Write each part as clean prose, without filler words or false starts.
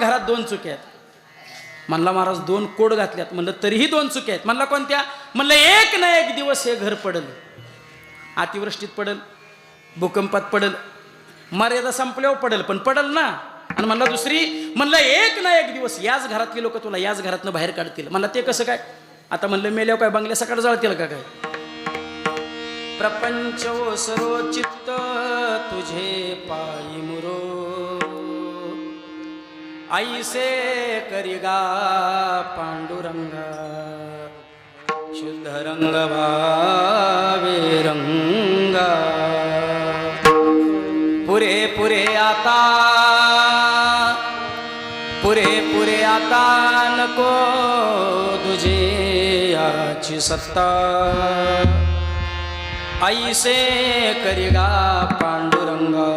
घरात 2 चुक्या आहेत. म्हणला महाराज 2 कोड घातल्यात. म्हणलं तरीही 2 चुक्या आहेत. म्हणला कोणत्या? म्हणलं एक ना एक दिवस हे घर पडल, अतिवृष्टीत पडल, भूकंपात पडल, मर्यादा संपल्यावर पडल, पण पडल ना. आणि म्हणला दुसरी, म्हणलं एक ना एक दिवस याच घरातली लोक तुला याच घरातनं बाहेर काढतील. म्हणला ते कसं काय? आता म्हणलं मेल्यावर काय बंगल्या सकाळ जळतील का काय? प्रपंच ओसरो चित्त तुझे पायी मुरो, ऐसे करिगा पांडुरंगा, शुद्ध रंग भावे रंगा. पुरे पुरे आता, पुरे पुरे आता नको तुझे याची सत्ता, ऐसे करिगा पांडुरंगा,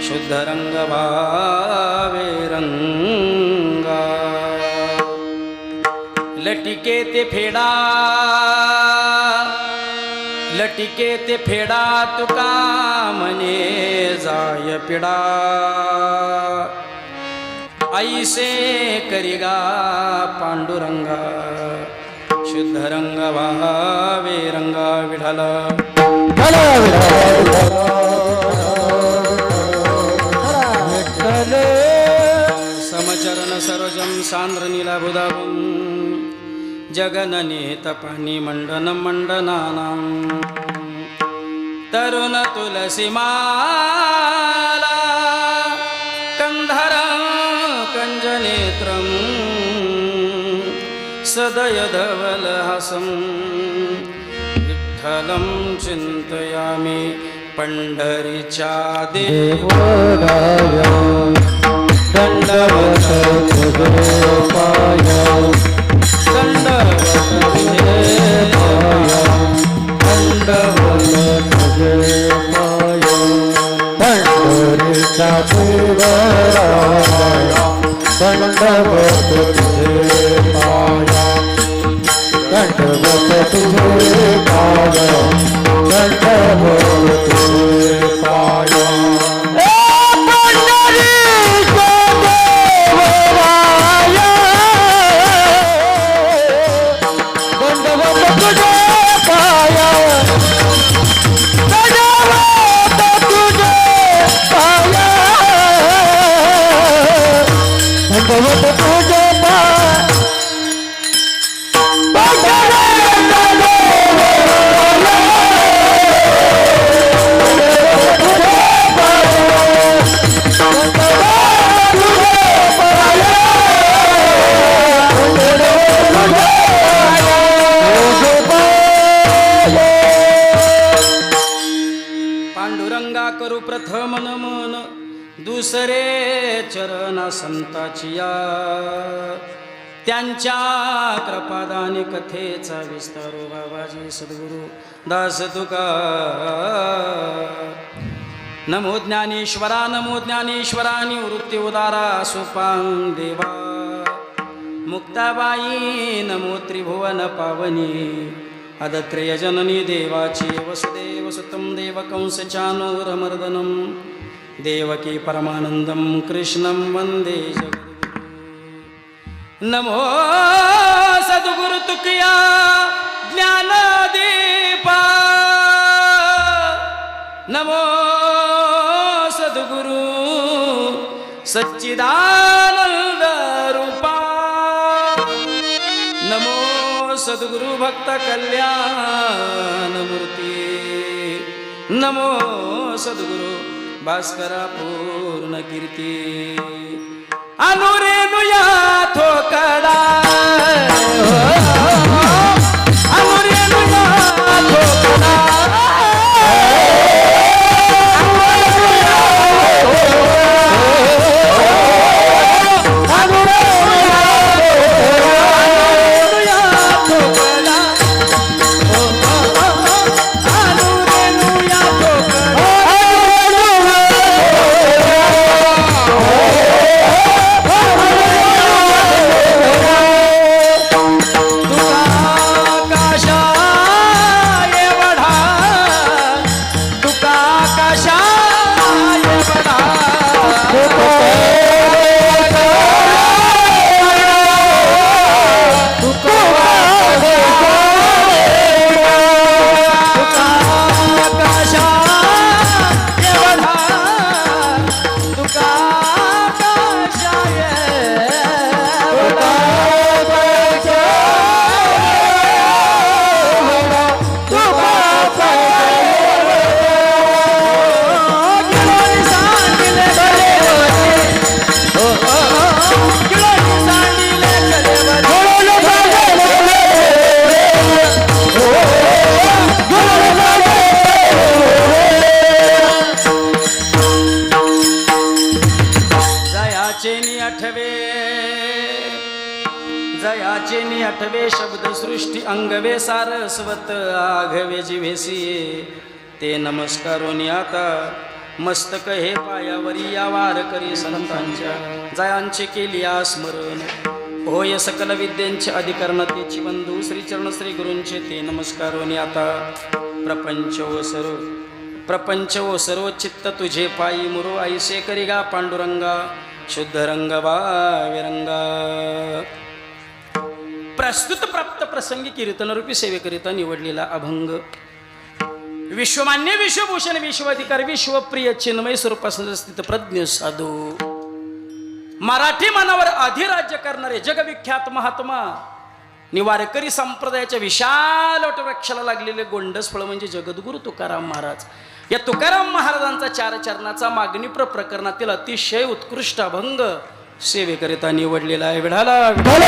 शुद्ध रंग भावे रंगा. लटिके ते फेडा, लटिके ते फेडा तुका मने जाय पिडा, ऐसे करिगा पांडुरंगा, शुद्ध रंग भावे रंगा. विठाल समचरण सरोजम सांद्र नीलाभुधाभं, जगननेत पाणी मंडन मंडनानां, तरुण तुलसी माला कंधर कंजनेत्रं, सदय धवलहासं विठ्ठलं चिंतयामि. पंढरीच्या देवराया दंडवत तुझे पाया, दंडवत तुझे पाया, दंडवत तुझे पाया. पंढरीच्या देवराया दंडवत तुझे पाया, दंडवत तुझे पाया, दंडवत तुझे पाया. पांडुरंगा करू प्रथम नमन, दुसरे चरण संताचिया. त्यांच्या कृपादानी कथेचा विस्तारो, बाबाजी सद्गुरु दास तुका. नमो ज्ञानेश्वरा, नमो ज्ञानेश्वरा, निवृत्ती उदारा सोपान देवा. मुक्ताबाई नमो त्रिभुवन पावनी, अदत्रेय जननी देवाची. वसुदेव सुतं देवकंस चानूरमर्दनं, देवकी परमानंदं कृष्णं वंदे जगद्गुरु. नमो सद्गुरु तुकया ज्ञानदीपा, नमो सद्गुरु सच्चिदानंद रूपा, नमो सद्गुरु भक्त कल्याण मूर्ती, नमो सद्गुरु भास्करा पूर्ण कीर्ती. अनुरेनुया थोकडा, अनुरेनुया थोकडा, नि आठवे जयाचे नि आठवे शब्द सृष्टी अंगवे सारस्वत आघवे जिव्हेसी ते नमस्कारोनी आता मस्तक हे पायावरी या वार करी संतांच्या जयांचे केली स्मरण होय सकल विद्यांचे अधिकरणतेची बंधू श्रीचरण श्री गुरूंचे ते नमस्कारोनी आता प्रपंच ओ सर्व चित्त तुझे पायी मुरो ऐसे करी गा पांडुरंगा शुद्ध रंग विरंगा प्रस्तुत प्राप्त प्रसंगी कीर्तनरूपी सेवेकरिता निवडलेला अभंग विश्वमान्य विश्वभूषण विश्वाधिकार विश्वप्रिय चिन्मय स्वरूपासंग स्थित प्रज्ञ साधू मराठी मानावर अधिराज्य करणारे जगविख्यात महात्मा निवारकरी संप्रदायाच्या विशाल वटवृक्षाला लागलेले गोंडस फळ म्हणजे जगद्गुरु तुकाराम महाराज. या तुकाराम महाराजांचा चार चरणाचा मागणी प्रकरणातील अतिशय उत्कृष्ट अभंग सेवेकरिता निवडलेला आहे. विढाला अभंगाच्या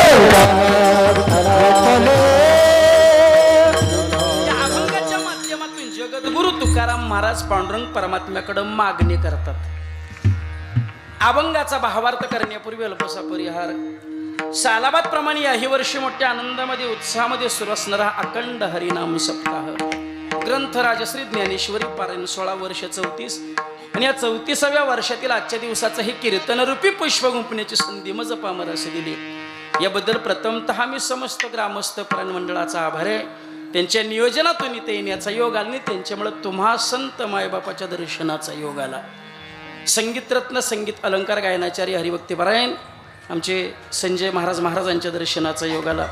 माध्यमातून जगद्गुरु तुकाराम महाराज पांडुरंग परमात्म्याकडे मागणी करतात. अभंगाचा भावार्थ करण्यापूर्वी अल्पसा परिहार. सालाबाद प्रमाणे याही वर्षी मोठ्या आनंदामध्ये उत्साहामध्ये सुरू असणारा अखंड हरिनाम सप्ताह ग्रंथ राजश्री ज्ञानेश्वरी पारायण 16 वर्ष 34 आणि या 34व्या वर्षातील आजच्या दिवसाचं हे कीर्तनरूपी पुष्प गुंफण्याची संधी मज पामर असे दिली. याबद्दल प्रथमतः मी समस्त ग्रामस्थ पारायण मंडळाचा आभार आहे. त्यांच्या नियोजनातून इथे येण्याचा योग आला आणि त्यांच्यामुळे तुम्हा संत मायबापाच्या दर्शनाचा योग आला. संगीतरत्न संगीत अलंकार गायनाचार्य हरिभक्तीपरायण आमचे संजय महाराज महाराजांच्या दर्शनाचा योग आला.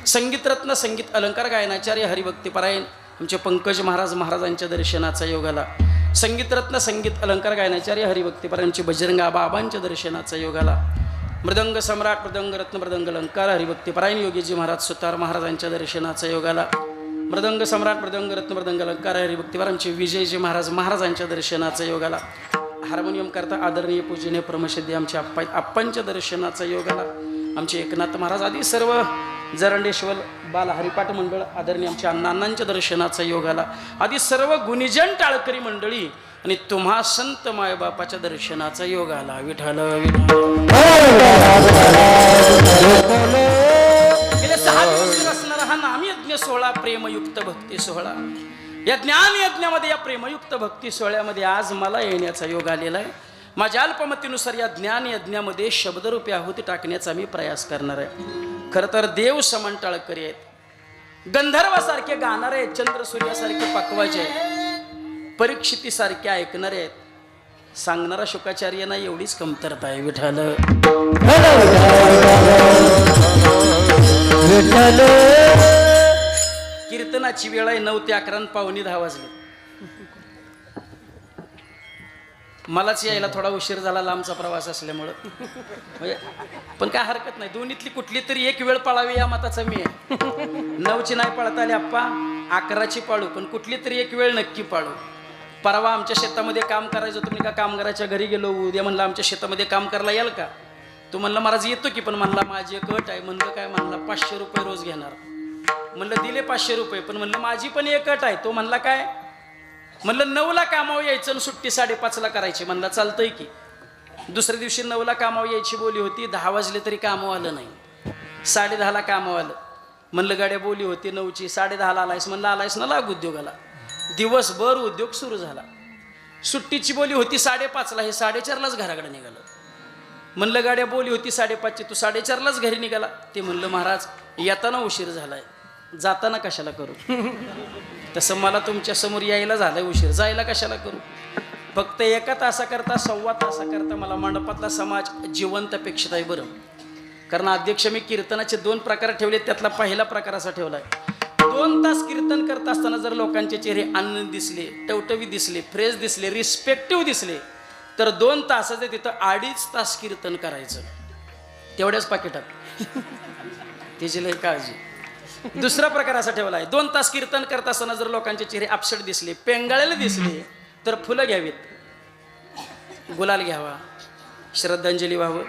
संगीतरत्न संगीत अलंकार गायनाचार्य हरिभक्तीपरायण आमचे पंकज महाराज महाराजांच्या दर्शनाचा योग आला. संगीतरत्न संगीत अलंकार गायनाचार्य हरिभक्तीपरायण आमचे बजरंग बाबांच्या दर्शनाचा योग आला. मृदंग सम्राट मृदंगरत्न मृदंग अलंकार हरिभक्तीपरायण योगीजी महाराज सुतार महाराजांच्या दर्शनाचा योग आला. मृदंग सम्राट मृदंगरत्न मृदंग अलंकार हरिभक्तीपरायण आमचे विजयजी महाराज महाराजांच्या दर्शनाचा योग आला. हार्मोनियम करता आदरणीय पूजनीय परमसिद्धी आमच्या आप्पांच्या दर्शनाचा योग आला. आमचे एकनाथ महाराज आदी सर्व जरंडेश्वर बाल हरिपाठ मंडळ आदरणीय आमच्या अण्णांच्या दर्शनाचा योग आला. आदी सर्व गुणीजन टाळकरी मंडळी आणि तुम्हा संत मायबापाच्या दर्शनाचा योग आला. विठ्ठल गेले 6 दिवस असणारा हा नामयज्ञ सोहळा प्रेमयुक्त भक्ती सोहळा. या ज्ञान यज्ञामध्ये या प्रेमयुक्त भक्ती सोहळ्यामध्ये आज मला येण्याचा योग आलेला आहे. माझ्या अल्पमतीनुसार या ज्ञान यज्ञामध्ये शब्दरूपी आहुती टाकण्याचा मी प्रयास करणार आहे. खरं तर देव समान टाळकरी आहेत, गंधर्वासारखे गाणारे आहेत, चंद्रसूर्यासारखे पकवायचे आहेत, परीक्षितीसारखे ऐकणारे आहेत. सांगणारा शुकाचार्य ना एवढीच कमतरता आहे. विठ्ठल कीर्तनाची वेळ आहे 9 ते 11 आणि 9:45 वाजले. मलाच यायला थोडा उशीर झाला लांबचा प्रवास असल्यामुळं, म्हणजे पण काय हरकत नाही. दोन्हीतली कुठली तरी एक वेळ पाळावी या मताचा मी आहे. 9ची नाही पाळता आली आप्पा, 11ची पाळू, पण कुठली तरी एक वेळ नक्की पाळू. परवा आमच्या शेतामध्ये काम करायचं होतं. मी का कामगाराच्या घरी गेलो. उद्या म्हणलं आमच्या शेतामध्ये काम करायला याल का? तो म्हणला महाराज येतो की, पण म्हणला माझी एक अट आहे. म्हणलं काय? म्हणला 500 रुपये रोज घेणार. म्हणलं दिले 500 रुपये, पण म्हणलं माझी पण एक अट आहे. तो म्हणला काय? म्हणलं 9ला कामावर यायचं आणि सुट्टी 5:30ला करायची. म्हणला चालतंय की. दुसऱ्या दिवशी 9ला कामावर यायची बोली होती. 10 वाजले तरी कामावर आलं नाही. 10:30ला कामावर आलं. म्हणलं गाड्या बोली होती 9ची, 10:30ला आलायस. म्हणलं आलायस ना, लाग उद्योगाला. दिवसभर उद्योग सुरू झाला. सुट्टीची बोली होती 5:30ला, हे 4:30लाच घराकडे निघालं. म्हणलं गाड्या बोली होती 5:30ची, तू 4:30लाच घरी निघाला. ते म्हणलं महाराज येताना उशीर झालाय, जाताना कशाला करू? तसं मला तुमच्या समोर यायला झालंय उशीर, जायला कशाला करू? फक्त 1 तासाकरता 1.25 तासाकरता मला मंडपातला समाज जिवंत अपेक्षित आहे. बरं, कारण अध्यक्ष मी कीर्तनाचे 2 प्रकार ठेवले. त्यातला पहिला प्रकार असा ठेवलाय, 2 तास कीर्तन करत असताना जर लोकांचे चेहरे आनंद दिसले, टवटवी दिसले, फ्रेश दिसले, रिस्पेक्टिव्ह दिसले, तर 2 तासाचे तिथं 2.5 तास कीर्तन करायचं. तेवढ्याच पाकिटात. त्याची लई काळजी. दुसरा प्रकार असा ठेवला आहे, 2 तास कीर्तन करत असताना जर लोकांचे चेहरे अपसेट दिसले, पेंगाळलेले दिसले, तर फुलं घ्यावीत, गुलाल घ्यावा, श्रद्धांजली व्हावं,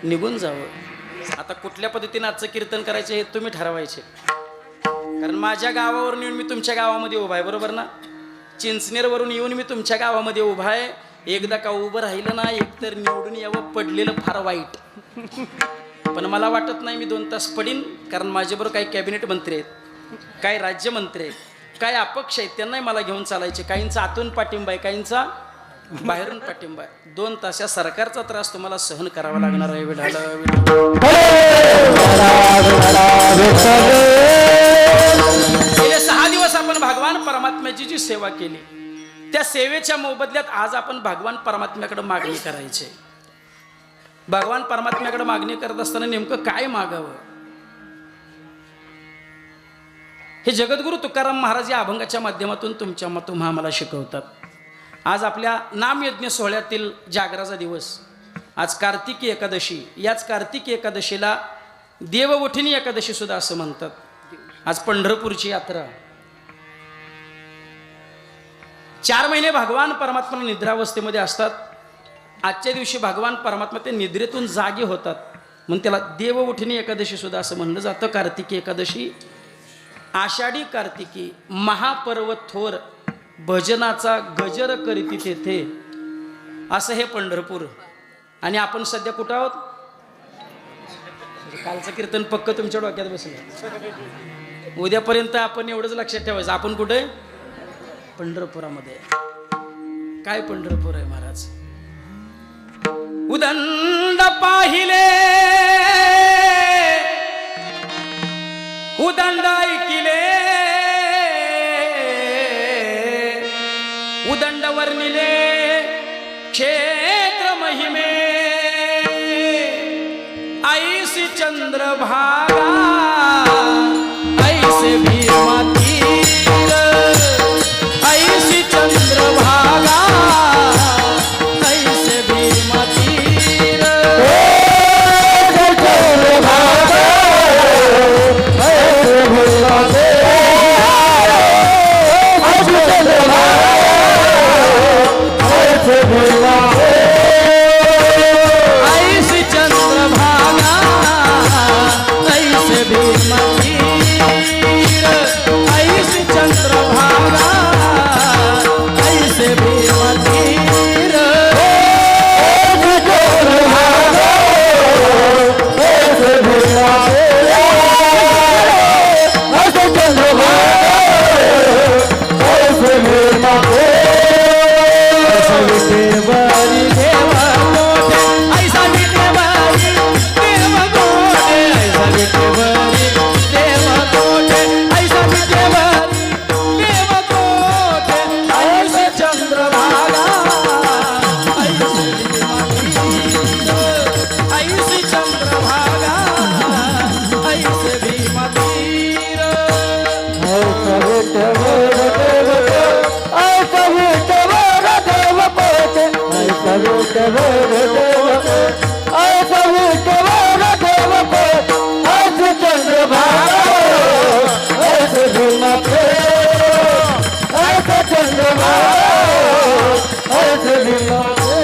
निघून जावं. आता कुठल्या पद्धतीने आजचं कीर्तन करायचं हे तुम्ही ठरवायचे. कारण माझ्या गावावरून येऊन मी तुमच्या गावामध्ये उभा आहे, बरोबर ना? चिंचनेरवरून येऊन मी तुमच्या गावामध्ये उभा आहे. एकदा का उभं राहिलं ना, एकतर निवडून यावं, पडलेलं फार वाईट. पण मला वाटत नाही मी 2 तास पडीन, कारण माझ्याबरोबर काही कॅबिनेट मंत्री आहेत, काही राज्यमंत्री आहेत, काही अपक्ष आहेत, त्यांनाही मला घेऊन चालायचे. काहींचा आतून पाठिंबा आहे, काहींचा बाहेरून पाठिंबा आहे. 2 तास या सरकारचा त्रास तुम्हाला सहन करावा लागणार आहे. विढाला गेले 6 दिवस आपण भगवान परमात्म्याची जी सेवा केली, त्या सेवेच्या मोबदल्यात आज आपण भगवान परमात्म्याकडे मागणी करायची. भगवान परमात्म्याकडे मागणी करत असताना नेमकं काय मागावं हे जगद्गुरु तुकाराम महाराज या अभंगाच्या माध्यमातून तुम्हा आम्हाला शिकवतात. आज आपल्या नामयज्ञ सोहळ्यातील जागराचा दिवस, आज कार्तिकी एकादशी. याच कार्तिकी एकादशीला देवउठिणी एकादशी सुद्धा असं म्हणतात. आज पंढरपूरची यात्रा. 4 महिने भगवान परमात्मा निद्रावस्थेमध्ये असतात. आजच्या दिवशी भगवान परमात्मा ते निद्रेतून जागे होतात, म्हणून त्याला देवउठिणी एकादशी सुद्धा असं म्हणलं जातं. कार्तिकी एकादशी, आषाढी कार्तिकी, महापर्व थोर, भजनाचा गजर करीती तेथे, असं हे पंढरपूर. आणि आपण सध्या कुठं आहोत? कालचं कीर्तन पक्क तुमच्या डोक्यात बसलं. उद्यापर्यंत आपण एवढंच लक्षात ठेवायचं, आपण कुठे? पंढरपुरामध्ये. काय पंढरपूर आहे महाराज? उदंड पाहिले, उदंड ऐकिले, उदंड वर्णिले क्षेत्र महिमे, ऐसी चंद्रभागा, ऐसे भीमातीर, ऐसी चंद्रभागा, ऐसे भीमातीर. ऐसी चंद्रभागा, ऐसे भीमातीर, ऐसी चंद्रभागा, ऐसे भीमातीर.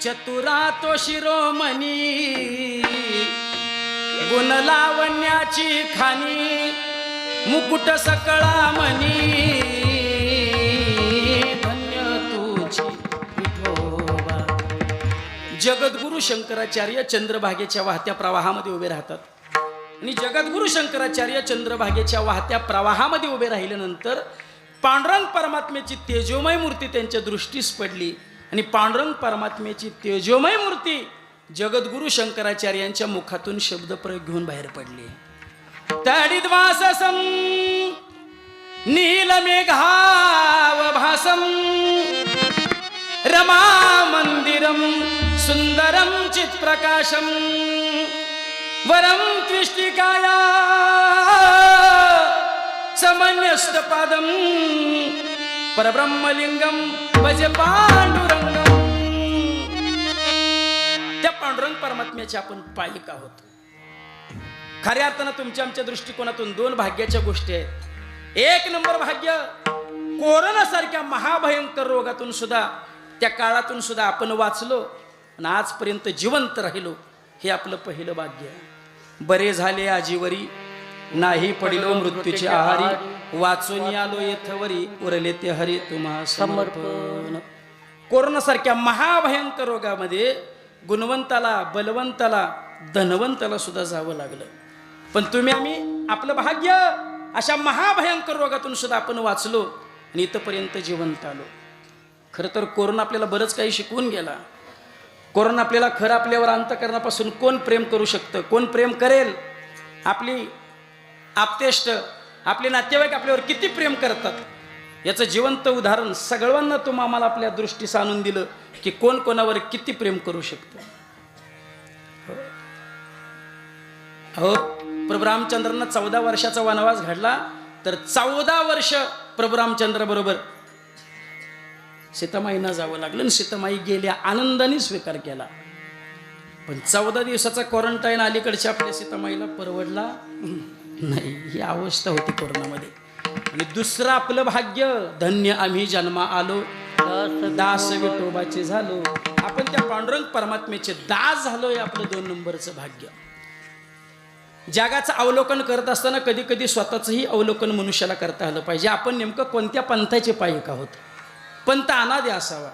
चतुरा तो शिरोमणी, गुण लावण्याची खाणी, मुकुट सकळा मनी, धन्य तुझी विठोबा. जगद्गुरु शंकराचार्य चंद्रभागेच्या वाहत्या प्रवाहामध्ये उभे राहतात. आणि जगद्गुरु शंकराचार्य चंद्रभागेच्या वाहत्या प्रवाहामध्ये उभे राहिल्यानंतर पांडुरंग परमात्म्याची तेजोमय मूर्ती त्यांच्या दृष्टीस पडली. आणि पांडुरंग परमात्म्याची तेजोमय मूर्ती जगद्गुरु शंकराचार्यांच्या मुखातून शब्दप्रयोग घेऊन बाहेर पडली. तडिद्वाससं नीलमेघाव भासं, रमा मंदिरं सुंदरं चित्प्रकाशं, वरं त्विष्टिकाया समन्यस्तपादं, परब्रह्मलिंगं भज पांडुरंगं. त्या पांडुरंग परमात्म्याचे आपण पायिक आहोत. खऱ्या अर्थानं तुमच्या आमच्या दृष्टिकोनातून 2 भाग्याच्या गोष्टी आहेत. 1 नंबर भाग्य, कोरोना सारख्या महाभयंकर रोगातून सुद्धा, त्या काळातून सुद्धा आपण वाचलो आणि आजपर्यंत जिवंत राहिलो, हे आपलं पहिलं भाग्य. बरे झाले आजीवरी नाही पडिलो मृत्यूची आहारी वाचून आलो येथवरी उरले ते हरी तुम्हा समर्पण. कोरोनासारख्या महाभयंकर रोगामध्ये गुणवंताला बलवंताला धनवंताला सुद्धा जावं लागलं, पण तुम्ही आम्ही आपलं भाग्य अशा महाभयंकर रोगातून सुद्धा आपण वाचलो आणि इथपर्यंत जिवंत आलो. खरं तर कोरोना आपल्याला बरंच काही शिकवून गेला. कोरोना आपल्याला खरं आपल्यावर अंतःकरणापासून कोण प्रेम करू शकतं, कोण प्रेम करेल, आपली आप्तेष्ट आपले नातेवाईक आपल्यावर किती प्रेम करतात याचं जिवंत उदाहरण सगळ्यांना तुम्ही आम्हाला आपल्या दृष्टीस आणून दिलं की कोण कोणावर किती प्रेम करू शकतं. हो, प्रभू रामचंद्रांना 14 वर्षाचा वनवास घडला, तर 14 वर्ष प्रभू रामचंद्र बरोबर सीतामाईंना जावं लागलं आणि सीतामाई गेल्या आनंदाने स्वीकार केला. पण 14 दिवसाचा क्वारंटाईन अलीकडच्या आपल्या सीतामाईला परवडला नाही. ही अवस्था होती कोरोनामध्ये. आणि दुसरं आपलं भाग्य, धन्य आम्ही जन्मा आलो दास विठोबाचे झालो. आपण त्या पांडुरंग परमात्म्याचे दास झालोय, आपलं 2 नंबरचं भाग्य. जगाचं अवलोकन करत असताना कधी कधी स्वतःचंही अवलोकन मनुष्याला करता आलं पाहिजे. आपण नेमकं कोणत्या पंथाचे पायिक आहोत. पंथ अनादि असावा,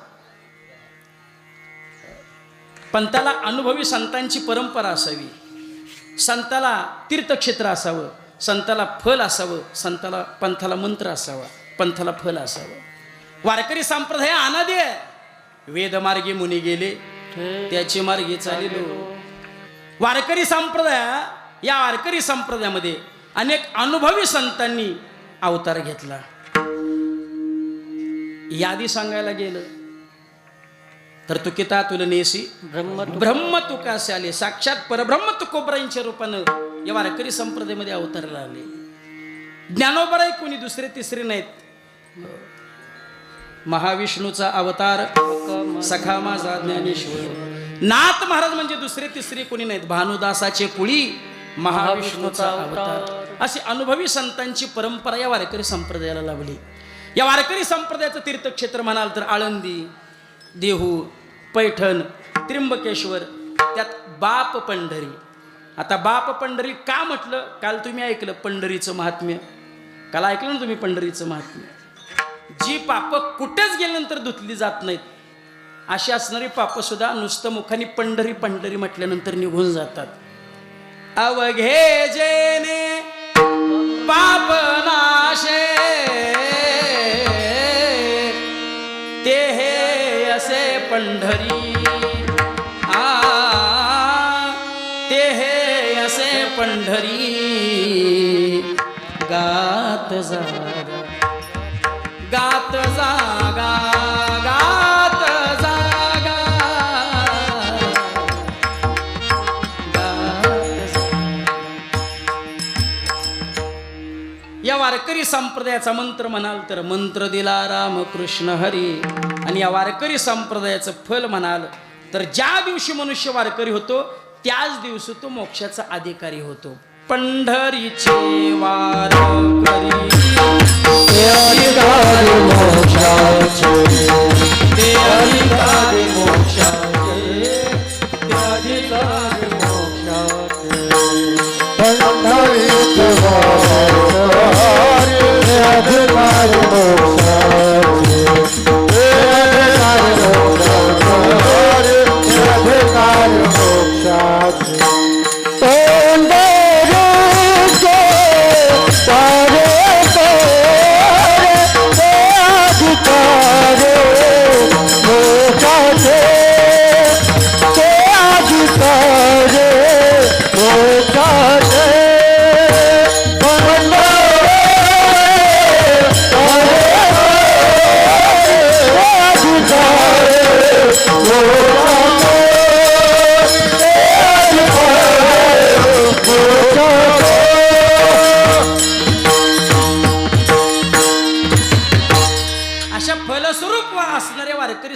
पंथाला अनुभवी संतांची परंपरा असावी, संताला तीर्थक्षेत्र असावं, संताला फल असावं, संताला पंथाला मंत्र असावा, पंथाला फल असावं. वारकरी संप्रदाय अनादि आहे. वेदमार्गी मुनी गेले त्याची मार्गी चालिलो. वारकरी संप्रदाय, या वारकरी संप्रदायामध्ये अनेक अनुभवी संतांनी अवतार घेतला. यादी सांगायला गेलं तर तुकिता तुला नेसी ब्रह्म तुकासे आले. साक्षात परब्रह्म तुकोबरांच्या रूपानं या वारकरी संप्रदायामध्ये अवतारला आले. ज्ञानोबराय कोणी दुसरे तिसरे नाहीत. महाविष्णूचा अवतार सखा माझा ज्ञानेश्वर. नाथ महाराज म्हणजे दुसरे तिसरे कोणी नाहीत. भानुदासाचे कुळी महाविष्णूचा अवतार. अशी अनुभवी संतांची परंपरा या वारकरी संप्रदायाला लाभली. या वारकरी संप्रदायाचं तीर्थक्षेत्र म्हणाल तर आळंदी, देहू, पैठण, त्र्यंबकेश्वर, त्यात बाप पंढरी. आता बाप पंढरी का म्हटलं? काल तुम्ही ऐकलं पंढरीचं महात्म्य. काल ऐकलं ना तुम्ही पंढरीचं महात्म्य. जी पाप कुठेच गेल्यानंतर धुतली जात नाहीत, अशी असणारी पाप सुद्धा नुसतं मुखाने पंढरी पंढरी म्हटल्यानंतर निघून जातात. अवघे जेने पाप नाशे ते हे असे पंढरी. ते हे असे पंढरी गात जागा गात जागा गात जागा गात जागा. या वारकरी संप्रदायाचा मंत्र म्हणाल तर मंत्र दिला रामकृष्ण हरी. आणि या वारकरी संप्रदायाचं फल म्हणाल तर ज्या दिवशी मनुष्य वारकरी होतो त्याच दिवशी तो मोक्षाचा अधिकारी होतो. पंढरीचे वारकरी ते अधिकारी मोक्षाचे, ते अधिकारी मोक्षाचे, ते अधिकारी मोक्षाचे. पंढरीचे वारकरी ते अधिकारी मोक्षाचे, ते अधिकारी मोक्षाचे, ते अधिकारी मोक्षाचे.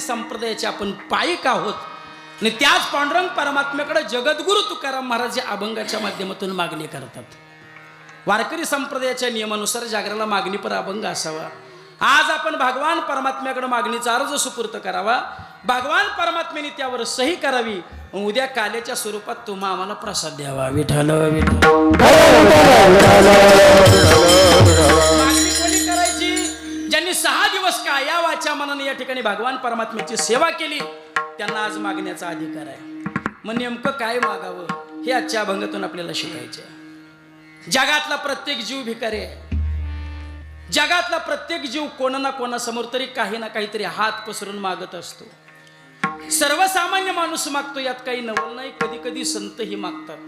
संप्रदायाचे आपण पायिक आहोत. आणि त्याच पांडुरंग परमात्म्याकडे जगद्गुरु तुकाराम महाराज या अभंगाच्या माध्यमातून मागणी करतात. वारकरी संप्रदायाच्या नियमानुसार जागराला मागणी पर अभंग असावा. आज आपण भगवान परमात्म्याकडे मागणीचा अर्ज सुपूर्त करावा. भगवान परमात्म्याने त्यावर सही करावी. उद्या काल्याच्या स्वरूपात तुम्हा आम्हाला प्रसाद द्यावा. विठ्ठल विठ्ठल. मागणी कोणी करायची? ज्यांनी 6 दिवस काया वाचा मनाने या ठिकाणी भगवान परमात्म्याची सेवा केली त्यांना आज मागण्याचा अधिकार आहे. मग नेमकं काय मागावं हे आजच्या अभंगातून आपल्याला शिकायचे आहे. जगातला प्रत्येक जीव भिकारी आहे. जगातला प्रत्येक जीव कोणा ना कोणासमोर तरी काही ना काहीतरी हात पसरून मागत असतो. सर्वसामान्य माणूस मागतो यात काही नवल नाही. कधी कधी संतही मागतात.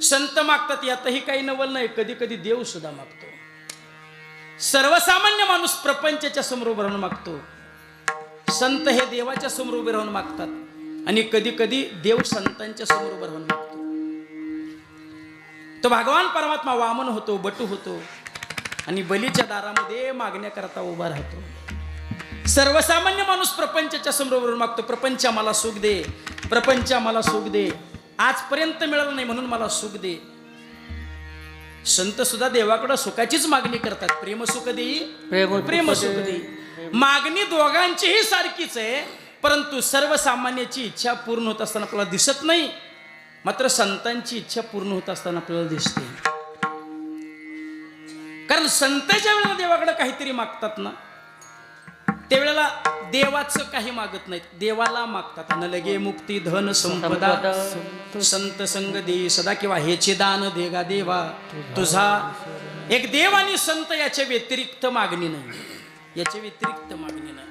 संत मागतात यातही काही नवल नाही. कधी कधी देव सुद्धा मागतो. सर्वसामान्य माणूस प्रपंचाच्या समोर उभं राहून मागतो. संत हे देवाच्या समोर उभे राहून मागतात आणि कधी कधी देव संतांच्या समोर उभं राहून मागतो. तो भगवान परमात्मा वामन होतो, बटू होतो आणि बलीच्या दारामध्ये मागण्याकरता उभा राहतो. सर्वसामान्य माणूस प्रपंचाच्या समोर उभं राहून मागतो. प्रपंच मला सुख दे, प्रपंच मला सुख दे, आजपर्यंत मिळालं नाही म्हणून मला सुख दे. संत सुद्धा देवाकडे सुखाचीच मागणी करतात. प्रेम सुख देई, प्रेम सुख देई. मागणी दोघांचीही सारखीच आहे, परंतु सर्वसामान्याची इच्छा पूर्ण होत असताना आपल्याला दिसत नाही, मात्र संतांची इच्छा पूर्ण होत असताना आपल्याला दिसते. कारण संत ज्या वेळेला देवाकडे काहीतरी मागतात ना त्यावेळेला देवाचं काही मागत नाहीत, देवाला मागतात. न लगे मुक्ती धन संपदा संत संग दे सदा किंवा हेचे दान देगा देवा तुझा. एक देव आणि संत याच्या व्यतिरिक्त मागणी नाही. याच्या व्यतिरिक्त मागणी नाही.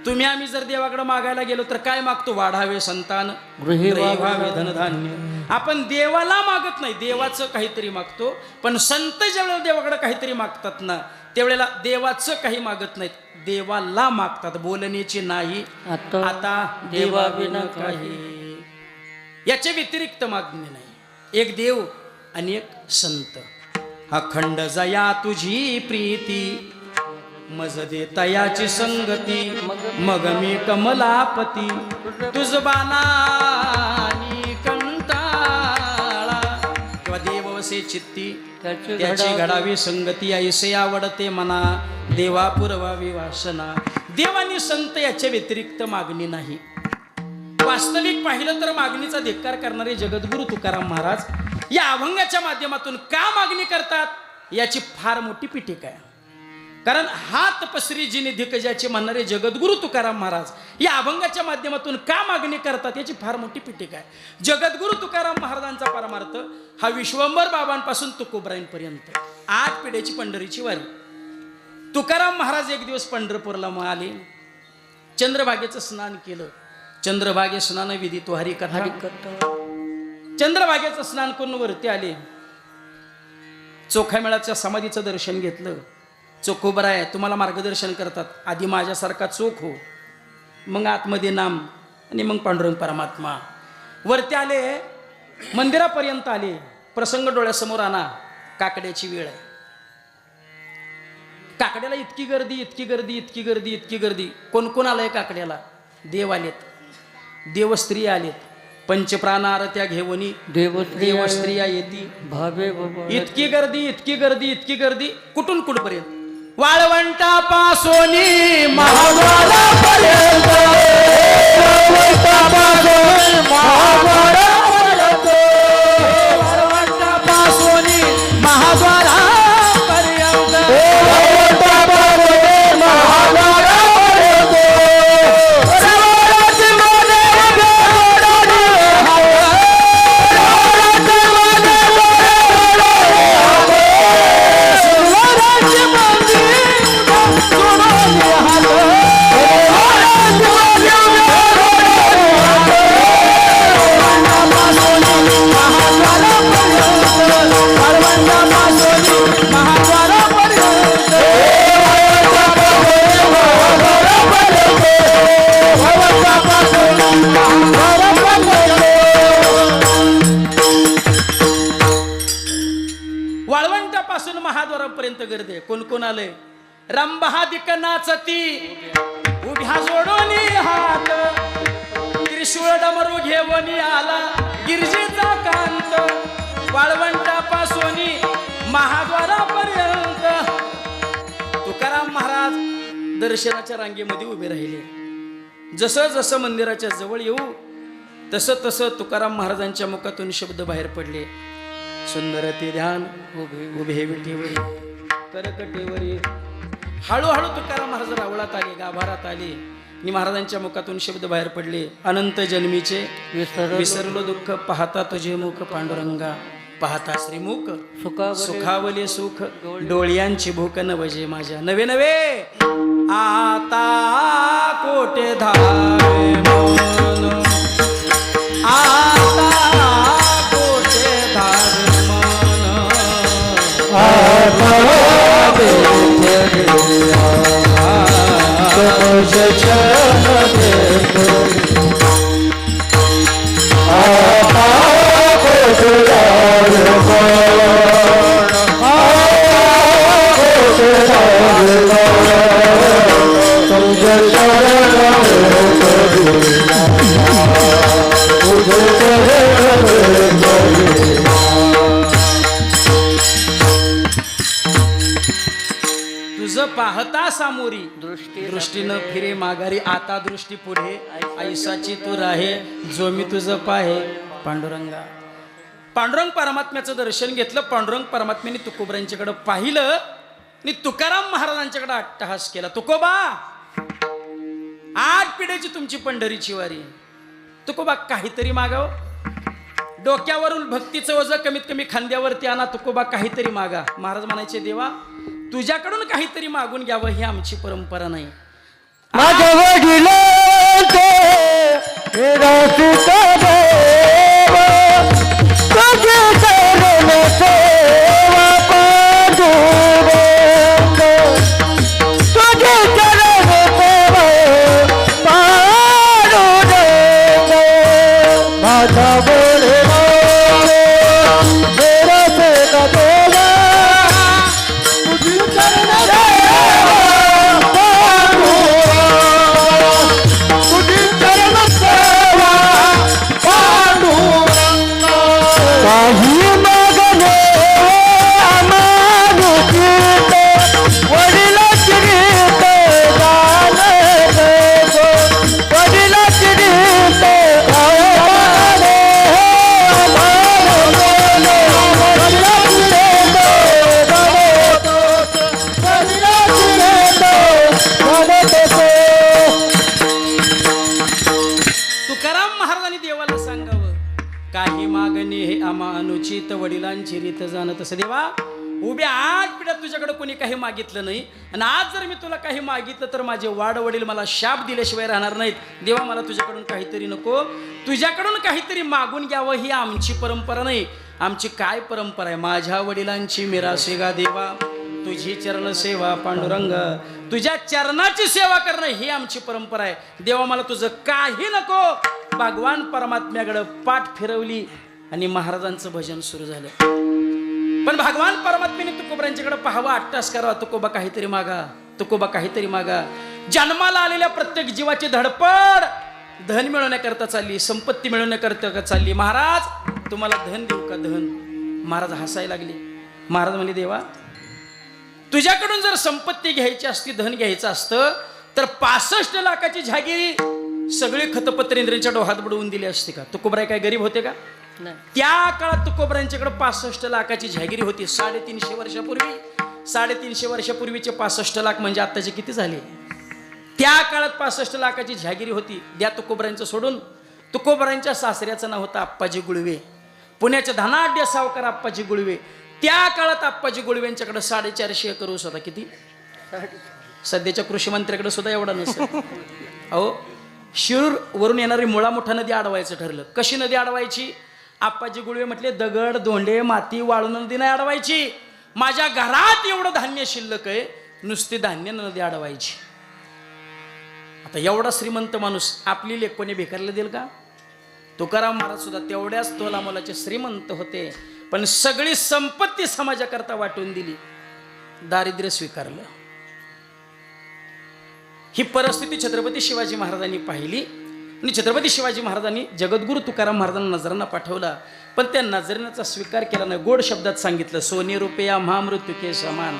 तुम्ही आम्ही जर देवाकडे मागायला गेलो तर काय मागतो? वाढावे संतान, गृही व्हावे धनधान्य. आपण देवाला मागत नाही, देवाचं काहीतरी मागतो. पण संत ज्या वेळेला देवाकडे काहीतरी मागतात ना त्यावेळेला देवाचं काही मागत नाहीत, देवाला मागतात. बोलण्याची नाही आता देवाविना काही. याच्या व्यतिरिक्त मागणी नाही. एक देव आणि एक संत. अखंड जया तुझी प्रीती मज दे तयाची संगती मग मी कमलापती तुझ बाणानी कंटाळा. किंवा देव वसे चित्ती त्याची घडावी संगती ऐसे आवडते मना देवा पुरवावी वासना. देव आणि संत याच्या व्यतिरिक्त मागणी नाही. वास्तविक पाहिलं तर मागणीचा धिक्कार करणारे जगद्गुरु तुकाराम महाराज या अभंगाच्या माध्यमातून का मागणी करतात याची फार मोठी पीठिका आहे. कारण हा तपस्वी जिने धिकजाचे म्हणणारे जगद्गुरु तुकाराम महाराज या अभंगाच्या माध्यमातून का मागणी करतात याची फार मोठी पीठिका आहे. जगद्गुरु तुकाराम महाराजांचा परमार्थ हा विश्वंभर बाबांपासून तुकोबरायांपर्यंत 8 पिढ्याची पंढरीची वारी. तुकाराम महाराज एक दिवस पंढरपूरला आले. चंद्रभागेचं स्नान केलं. चंद्रभागे स्नान विधी तो हरी कथा. चंद्रभागेचं स्नान करून वरती आले. चोखामेळाच्या समाधीचं दर्शन घेतलं. चोखोबराय तुम्हाला मार्गदर्शन करतात. आधी माझ्यासारखा चोख हो, मग आतमध्ये नाम आणि मग पांडुरंग परमात्मा. वरती आले, मंदिरापर्यंत आले. प्रसंग डोळ्यासमोर आणा. काकड्याची वेळ आहे. काकड्याला इतकी गर्दी, इतकी गर्दी, इतकी गर्दी, इतकी गर्दी. कोण कोण आलंय काकड्याला? देव आलेत, देवस्त्री आलेत. पंचप्राण आरत्या घेवनी देवस्त्रिया येती भावे. इतकी गर्दी, इतकी गर्दी, इतकी गर्दी. कुठून कुठपर्यंत? वाळवंटापासोनी महाद्वारापर्यंत. वाळवंटापासोनी महाद्वारापर्यंत. वाळवंटापासून महाद्वारापर्यंत गर्दी. कोण कोण आले? रंभादिक नाचती उभ्या जोडून हात. त्रिशूळ डमरू घेऊन आला गिरजेचा कांत. वाळवंटापासून महाद्वारापर्यंत. तुकाराम महाराज दर्शनाच्या रांगेमध्ये उभे राहिले. जसं जसं मंदिराच्या जवळ येऊ तसं तसं तुकाराम महाराजांच्या मुखातून शब्द बाहेर पडले. सुंदर ते ध्यान उभे विठीवरी करकटेवरी. हळूहळू तुकाराम महाराज रावळात आले, गाभारात आले आणि महाराजांच्या मुखातून शब्द बाहेर पडले. अनंत जन्मीचे विसरलो दुःख, पाहता तुझे मुख पांडुरंगा, पाहता श्रीमुख सुखावले सुख, डोळ्यांची भूक नवजे माझ्या. नवे नवे आता कोटे धावे मन, आता कोटे धावे मन, तुझं पाहता सामोरी दृष्टीनं फिरे माघारी, आता दृष्टी पुढे ऐसाची तू राहे, जो मी तुझं पाहे पांडुरंगा. पांडुरंग परमात्म्याचं दर्शन घेतलं. पांडुरंग परमात्म्याने तुकोबरांच्याकडे पाहिलं आणि तुकाराम महाराजांच्याकडे अट्टहास केला. तुकोबा, 8 पिढ्याची तुमची पंढरीची वारी, तुकोबा काहीतरी मागाव. डोक्यावरून भक्तीचं ओझं कमीत कमी खांद्यावरती आणा, तुकोबा काहीतरी मागा. महाराज म्हणायचे, देवा तुझ्याकडून काहीतरी मागून घ्यावं, ही आमची परंपरा नाही. माझ्या वडिलांचे तुझे चरण सेवा पांडुरंग, तुझे चरण सेवा पांडुरंग. माझा वडिलांचे मेरा सेवा देवा, तुझे चरण सेवा पांडुरंग, तुझे चरण सेवा पांडुरंग. काही मागणे मानुषीत वडिलांची रीत झाले गो, वडिलांची रीत झाले. तुकाराम महाराजांनी देवाला सांगावं, काही मागणे हे आम्हा अनुचित, वडिलांची रीत जाणं. तसं देवा, उभ्या 8 पिढ्यात तुझ्याकडे कोणी काही मागितलं नाही, आणि आज जर मी तुला काही मागितलं तर माझे वाड वडील मला शाप दिल्याशिवाय राहणार नाहीत. देवा, मला तुझ्याकडून काहीतरी नको, तुझ्याकडून काहीतरी मागून घ्यावं, ही आमची परंपरा नाही. आमची काय परंपरा आहे? माझ्या वडिलांची मिरासे गा देवा, तुझी चरण सेवा पांडुरंग, तुझ्या चरणाची सेवा करणं ही आमची परंपरा आहे. देवा, मला तुझं काही नको. भगवान परमात्म्याकडे पाठ फिरवली आणि महाराजांचं भजन सुरू झालं. पण भगवान परमात्म्याने तुकोबरांच्याकडे पाहावा, अट्टास करावा, तुकोबा काहीतरी मागा, तुकोबा काहीतरी मागा. जन्माला आलेल्या प्रत्येक जीवाची धडपड धन मिळवण्याकरता चालली, संपत्ती मिळवण्याकरता चालली. महाराज, तुम्हाला धन देऊ का? धन. महाराज हसायला लागले. महाराज म्हणले, देवा तुझ्याकडून जर संपत्ती घ्यायची असती, धन घ्यायचं असतं तर 65 लाखाची जहागिरी सगळी खतपत्रेंद्रांच्या डोहात बुडवून दिली असती का? तुकोबराय काय गरीब होते का? त्या काळात तुकोबरांच्याकडे 65 लाखाची जहागिरी होती. 350 वर्षापूर्वी, 350 वर्षापूर्वीचे 65 लाख म्हणजे आत्ताचे किती झाले? त्या काळात 65 लाखाची जहागिरी होती. द्या तुकोबरांचं सोडून. तुकोबरांच्या सासऱ्याचं नाव होतं आप्पाजी गुळवे, पुण्याचे धनाढ्य सावकार आप्पाजी गुळवे. त्या काळात आप्पाजी गुळवेंच्याकडे 450 एकर ऊस होता. किती? सध्याच्या कृषी मंत्र्याकडे सुद्धा एवढा नसेल. अहो, शिरूर वरून येणारी मुळा मोठा नदी अडवायचं ठरलं. कशी नदी अडवायची? आप्पाजी गुळवे म्हटले, दगड धोंडे माती वाळून नदी नाही अडवायची. माझ्या घरात एवढं धान्य शिल्लक आहे, नुसती धान्य नदी अडवायची. आता एवढा श्रीमंत माणूस आपली लेख कोणी भिकारला देईल का? तुकाराम महाराज सुद्धा तेवढ्याच तोला मोलाचे श्रीमंत होते, पण सगळी संपत्ती समाजाकरता वाटून दिली, दारिद्र्य स्वीकारलं. ही परिस्थिती छत्रपती शिवाजी महाराजांनी पाहिली आणि छत्रपती शिवाजी महाराजांनी जगद्गुरु तुकाराम महाराजांना नजरांना पाठवला, पण त्या नजरेचा स्वीकार केला नाही. गोड शब्दात सांगितलं, सोने रुपया महामृत्यू के समान,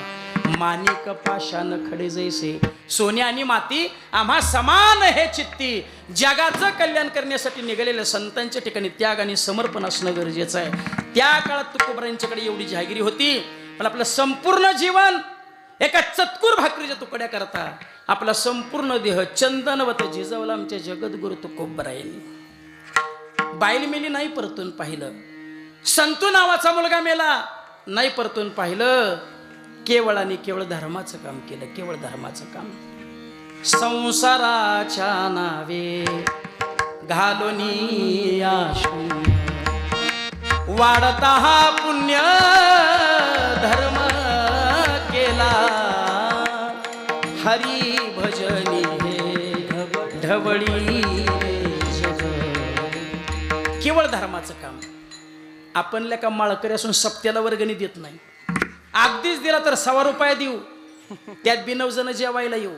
माणिक पाषाण खडे जैसे, सोने आणि माती आम्हा समान हे चित्ती. जगाचं कल्याण करण्यासाठी निघालेल्या संतांच्या ठिकाणी त्याग आणि समर्पण असणं गरजेचं आहे. त्या काळात तुकोबरायांच्याकडे एवढी जहागिरी होती, पण आपलं संपूर्ण जीवन एका चतकुर भाकरीच्या तुकड्या करता आपला संपूर्ण देह चंदनवत झिजवला आमच्या जगद्गुरु तुकोबरायांनी. बाईल मेली नाही परतून पाहिलं, संतू नावाचा मुलगा मेला नाही परतून पाहिलं. केवळ आणि केवळ धर्माचं काम केलं, केवळ धर्माचं काम. संसाराच्या नावे घालोनी शून्य वाढता हा पुण्य धर्म केला. हरी भजनी हे ढवळी जग. केवळ धर्माचं काम. आपण लेका माळकरी असून सप्त्याला वर्गणी देत नाही. अगदीच दिला तर ₹100 देऊ, त्यात बी 9 जण जेवायला येऊ,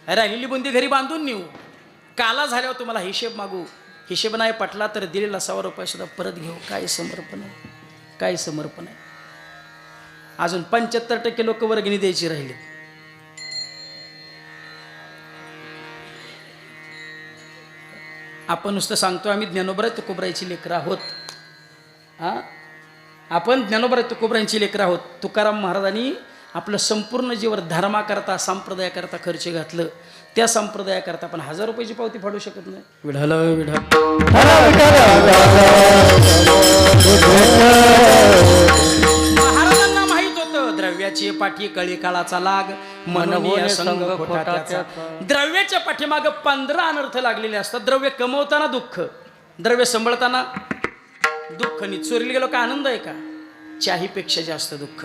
राहिलेली बुंदी घरी बांधून नेऊ. काला झाल्यावर तुम्हाला हिशेब मागू, हिशेब नाही पटला तर दिलेला ₹100 सुद्धा परत घेऊ. काय समर्पण आहे, काय समर्पण आहे. अजून 75% लोक वर्गणी द्यायची राहिली. आपण नुसतं सांगतो आम्ही ज्ञानोबा तुकोबरायची लेकरं आहोत. आपण ज्ञानोबा तुकोबरायांची लेकरं आहोत. तुकाराम महाराजांनी आपलं संपूर्ण जीवन धर्माकरता संप्रदायाकरता खर्च घातलं. त्या संप्रदायाकरता आपण ₹1000 पावती फाडू शकत नाही. विढाल विढाल महाराजांना माहित होतं द्रव्याची पाठी कळी काळाचा लाग मनवोय संग खोटाचा. द्रव्याच्या पाठीमाग 15 अनर्थ लागलेले असतात. द्रव्य कमवताना दुःख, द्रव्य सांभाळताना दुःख. नि चोरीला गेलो का आनंद आहे का? चाहीपेक्षा जास्त दुःख.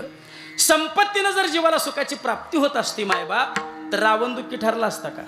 संपत्तीनं जर जीवाला सुखाची प्राप्ती होत असती मायबाप, तर रावण दुःखी ठरला असता का?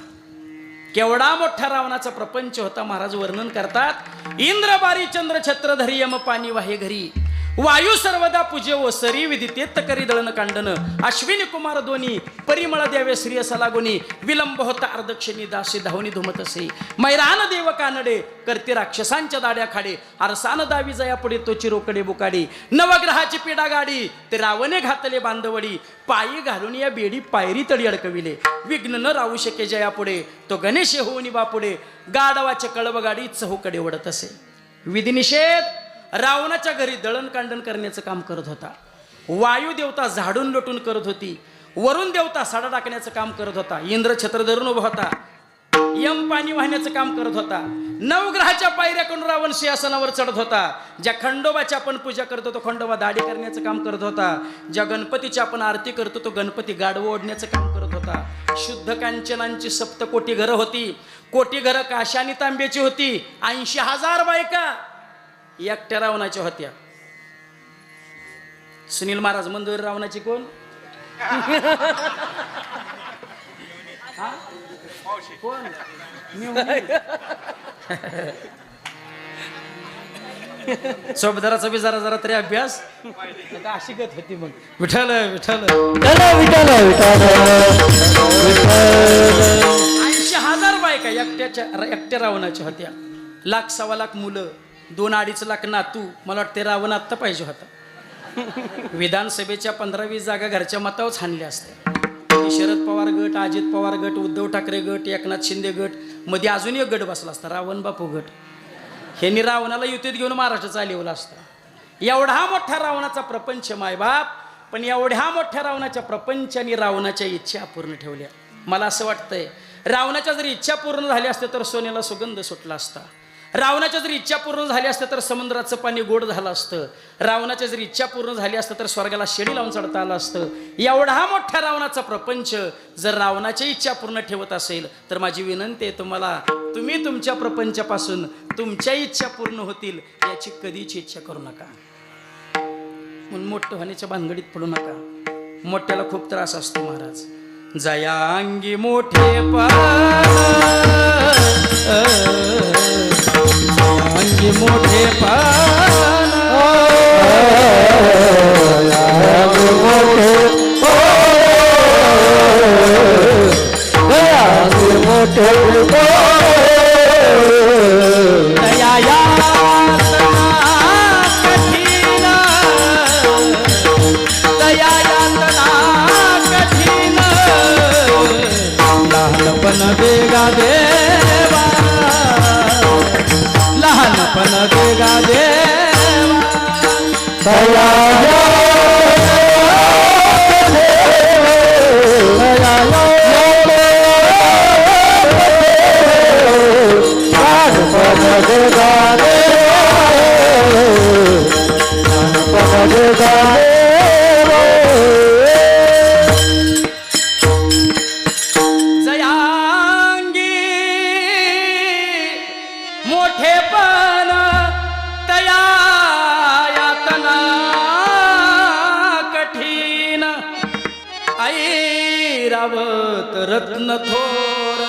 केवढा मोठा रावणाचा प्रपंच होता. महाराज वर्णन करतात. इंद्र बारी चंद्र छत्रधरी यम पाणी वाहे घरी. वायू सर्वदा पूजे ओसरी विदितेत करी दळण कांडन. अश्विनी कुमार दोन्ही परिमळ द्यावे श्रिय सलागोनी. विलंब होता अर्धक्षणी दासी धावनी धुमत असे. मैरान देव कानडे करते राक्षसांच्या दाड्या खाडे. अरसान दावी जया पुढे तोची रोकडे बुकाडी. नवग्रहाची पिडा गाडी ते रावणे घातले बांधवडी. पायी घालून या बेडी पायरी तळी अडकविले. विघ्न न राहू शके जया पुढे तो गणेश होऊनी बापुढे. गाडवाचे कळव गाडी चहूकडे ओढत असे. विधिनिषेध रावणाच्या घरी दळण कांडण करण्याचं काम करत होता. वायू देवता झाडून लोटून करत होती. वरुण देवता साडा टाकण्याचं काम करत होता. इंद्र छत्र धरून उभा होता. यम पाणी वाहण्याचं काम करत होता. नवग्रहाच्या पायऱ्याकडून रावण सिंहासनावर चढत होता. ज्या खंडोबाची आपण पूजा करतो तो खंडोबा दाढी करण्याचं काम करत होता. ज्या गणपतीची आपण आरती करतो तो गणपती गाडवं ओढण्याचं काम करत होता. शुद्ध कांचनांची 7 घरं होती. कोटी घरं काशा आणि तांब्याची होती. 80,000 बायका एकट्या रावणाच्या होत्या. सुनील महाराज मंदिर रावणाची कोण? कोण? सोबदाराचा बी जरा तरी अभ्यास अशी गत होती. मग विठ्ठल विठ्ठल 80,000 बायका एकट्या रावणाच्या होत्या. 1,00,000-1,15,000 मुलं, 2-2.5 लाख नातू. मला वाटते रावण आत्ता पाहिजे होता. विधानसभेच्या 15-20 जागा घरच्या मतावर हाणल्या असत्या. शरद पवार गट, अजित पवार गट, उद्धव ठाकरे गट, एकनाथ शिंदे गट, मध्ये अजून एक गट बसला असता रावण बापू गट. ह्यांनी रावणाला युतीत घेऊन महाराष्ट्र चालवला असता. एवढा मोठा रावणाचा प्रपंच मायबाप. पण एवढ्या मोठ्या रावणाच्या प्रपंचाने रावणाच्या इच्छा पूर्ण ठेवल्या. मला असं वाटतंय रावणाच्या जर इच्छा पूर्ण झाल्या असत्या तर सोन्याला सुगंध सुटला असता. रावणाच्या जर इच्छा पूर्ण झाली असतं तर समुद्राचं पाणी गोड झालं असतं. रावणाच्या जर इच्छा पूर्ण झाली असतं तर स्वर्गाला शेडी लावून चढता आलं असतं. एवढा मोठ्या रावणाचा प्रपंच जर रावणाची इच्छा पूर्ण ठेवत असेल तर माझी विनंती आहे तुम्हाला, तुम्ही तुमच्या प्रपंचापासून तुमच्या इच्छा पूर्ण होतील याची कधीच इच्छा करू नका. म्हणून मोठं होण्याच्या भानगडीत पडू नका. मोठ्याला खूप त्रास असतो महाराज. जया अंगी मोठे अंगी मोठे पान मोठे दया कठीण दया कठीण देवा लहानपण दे गा देवा दया जयांगी मोठेपण तया यातना कठीण ऐरावत रत्न थोर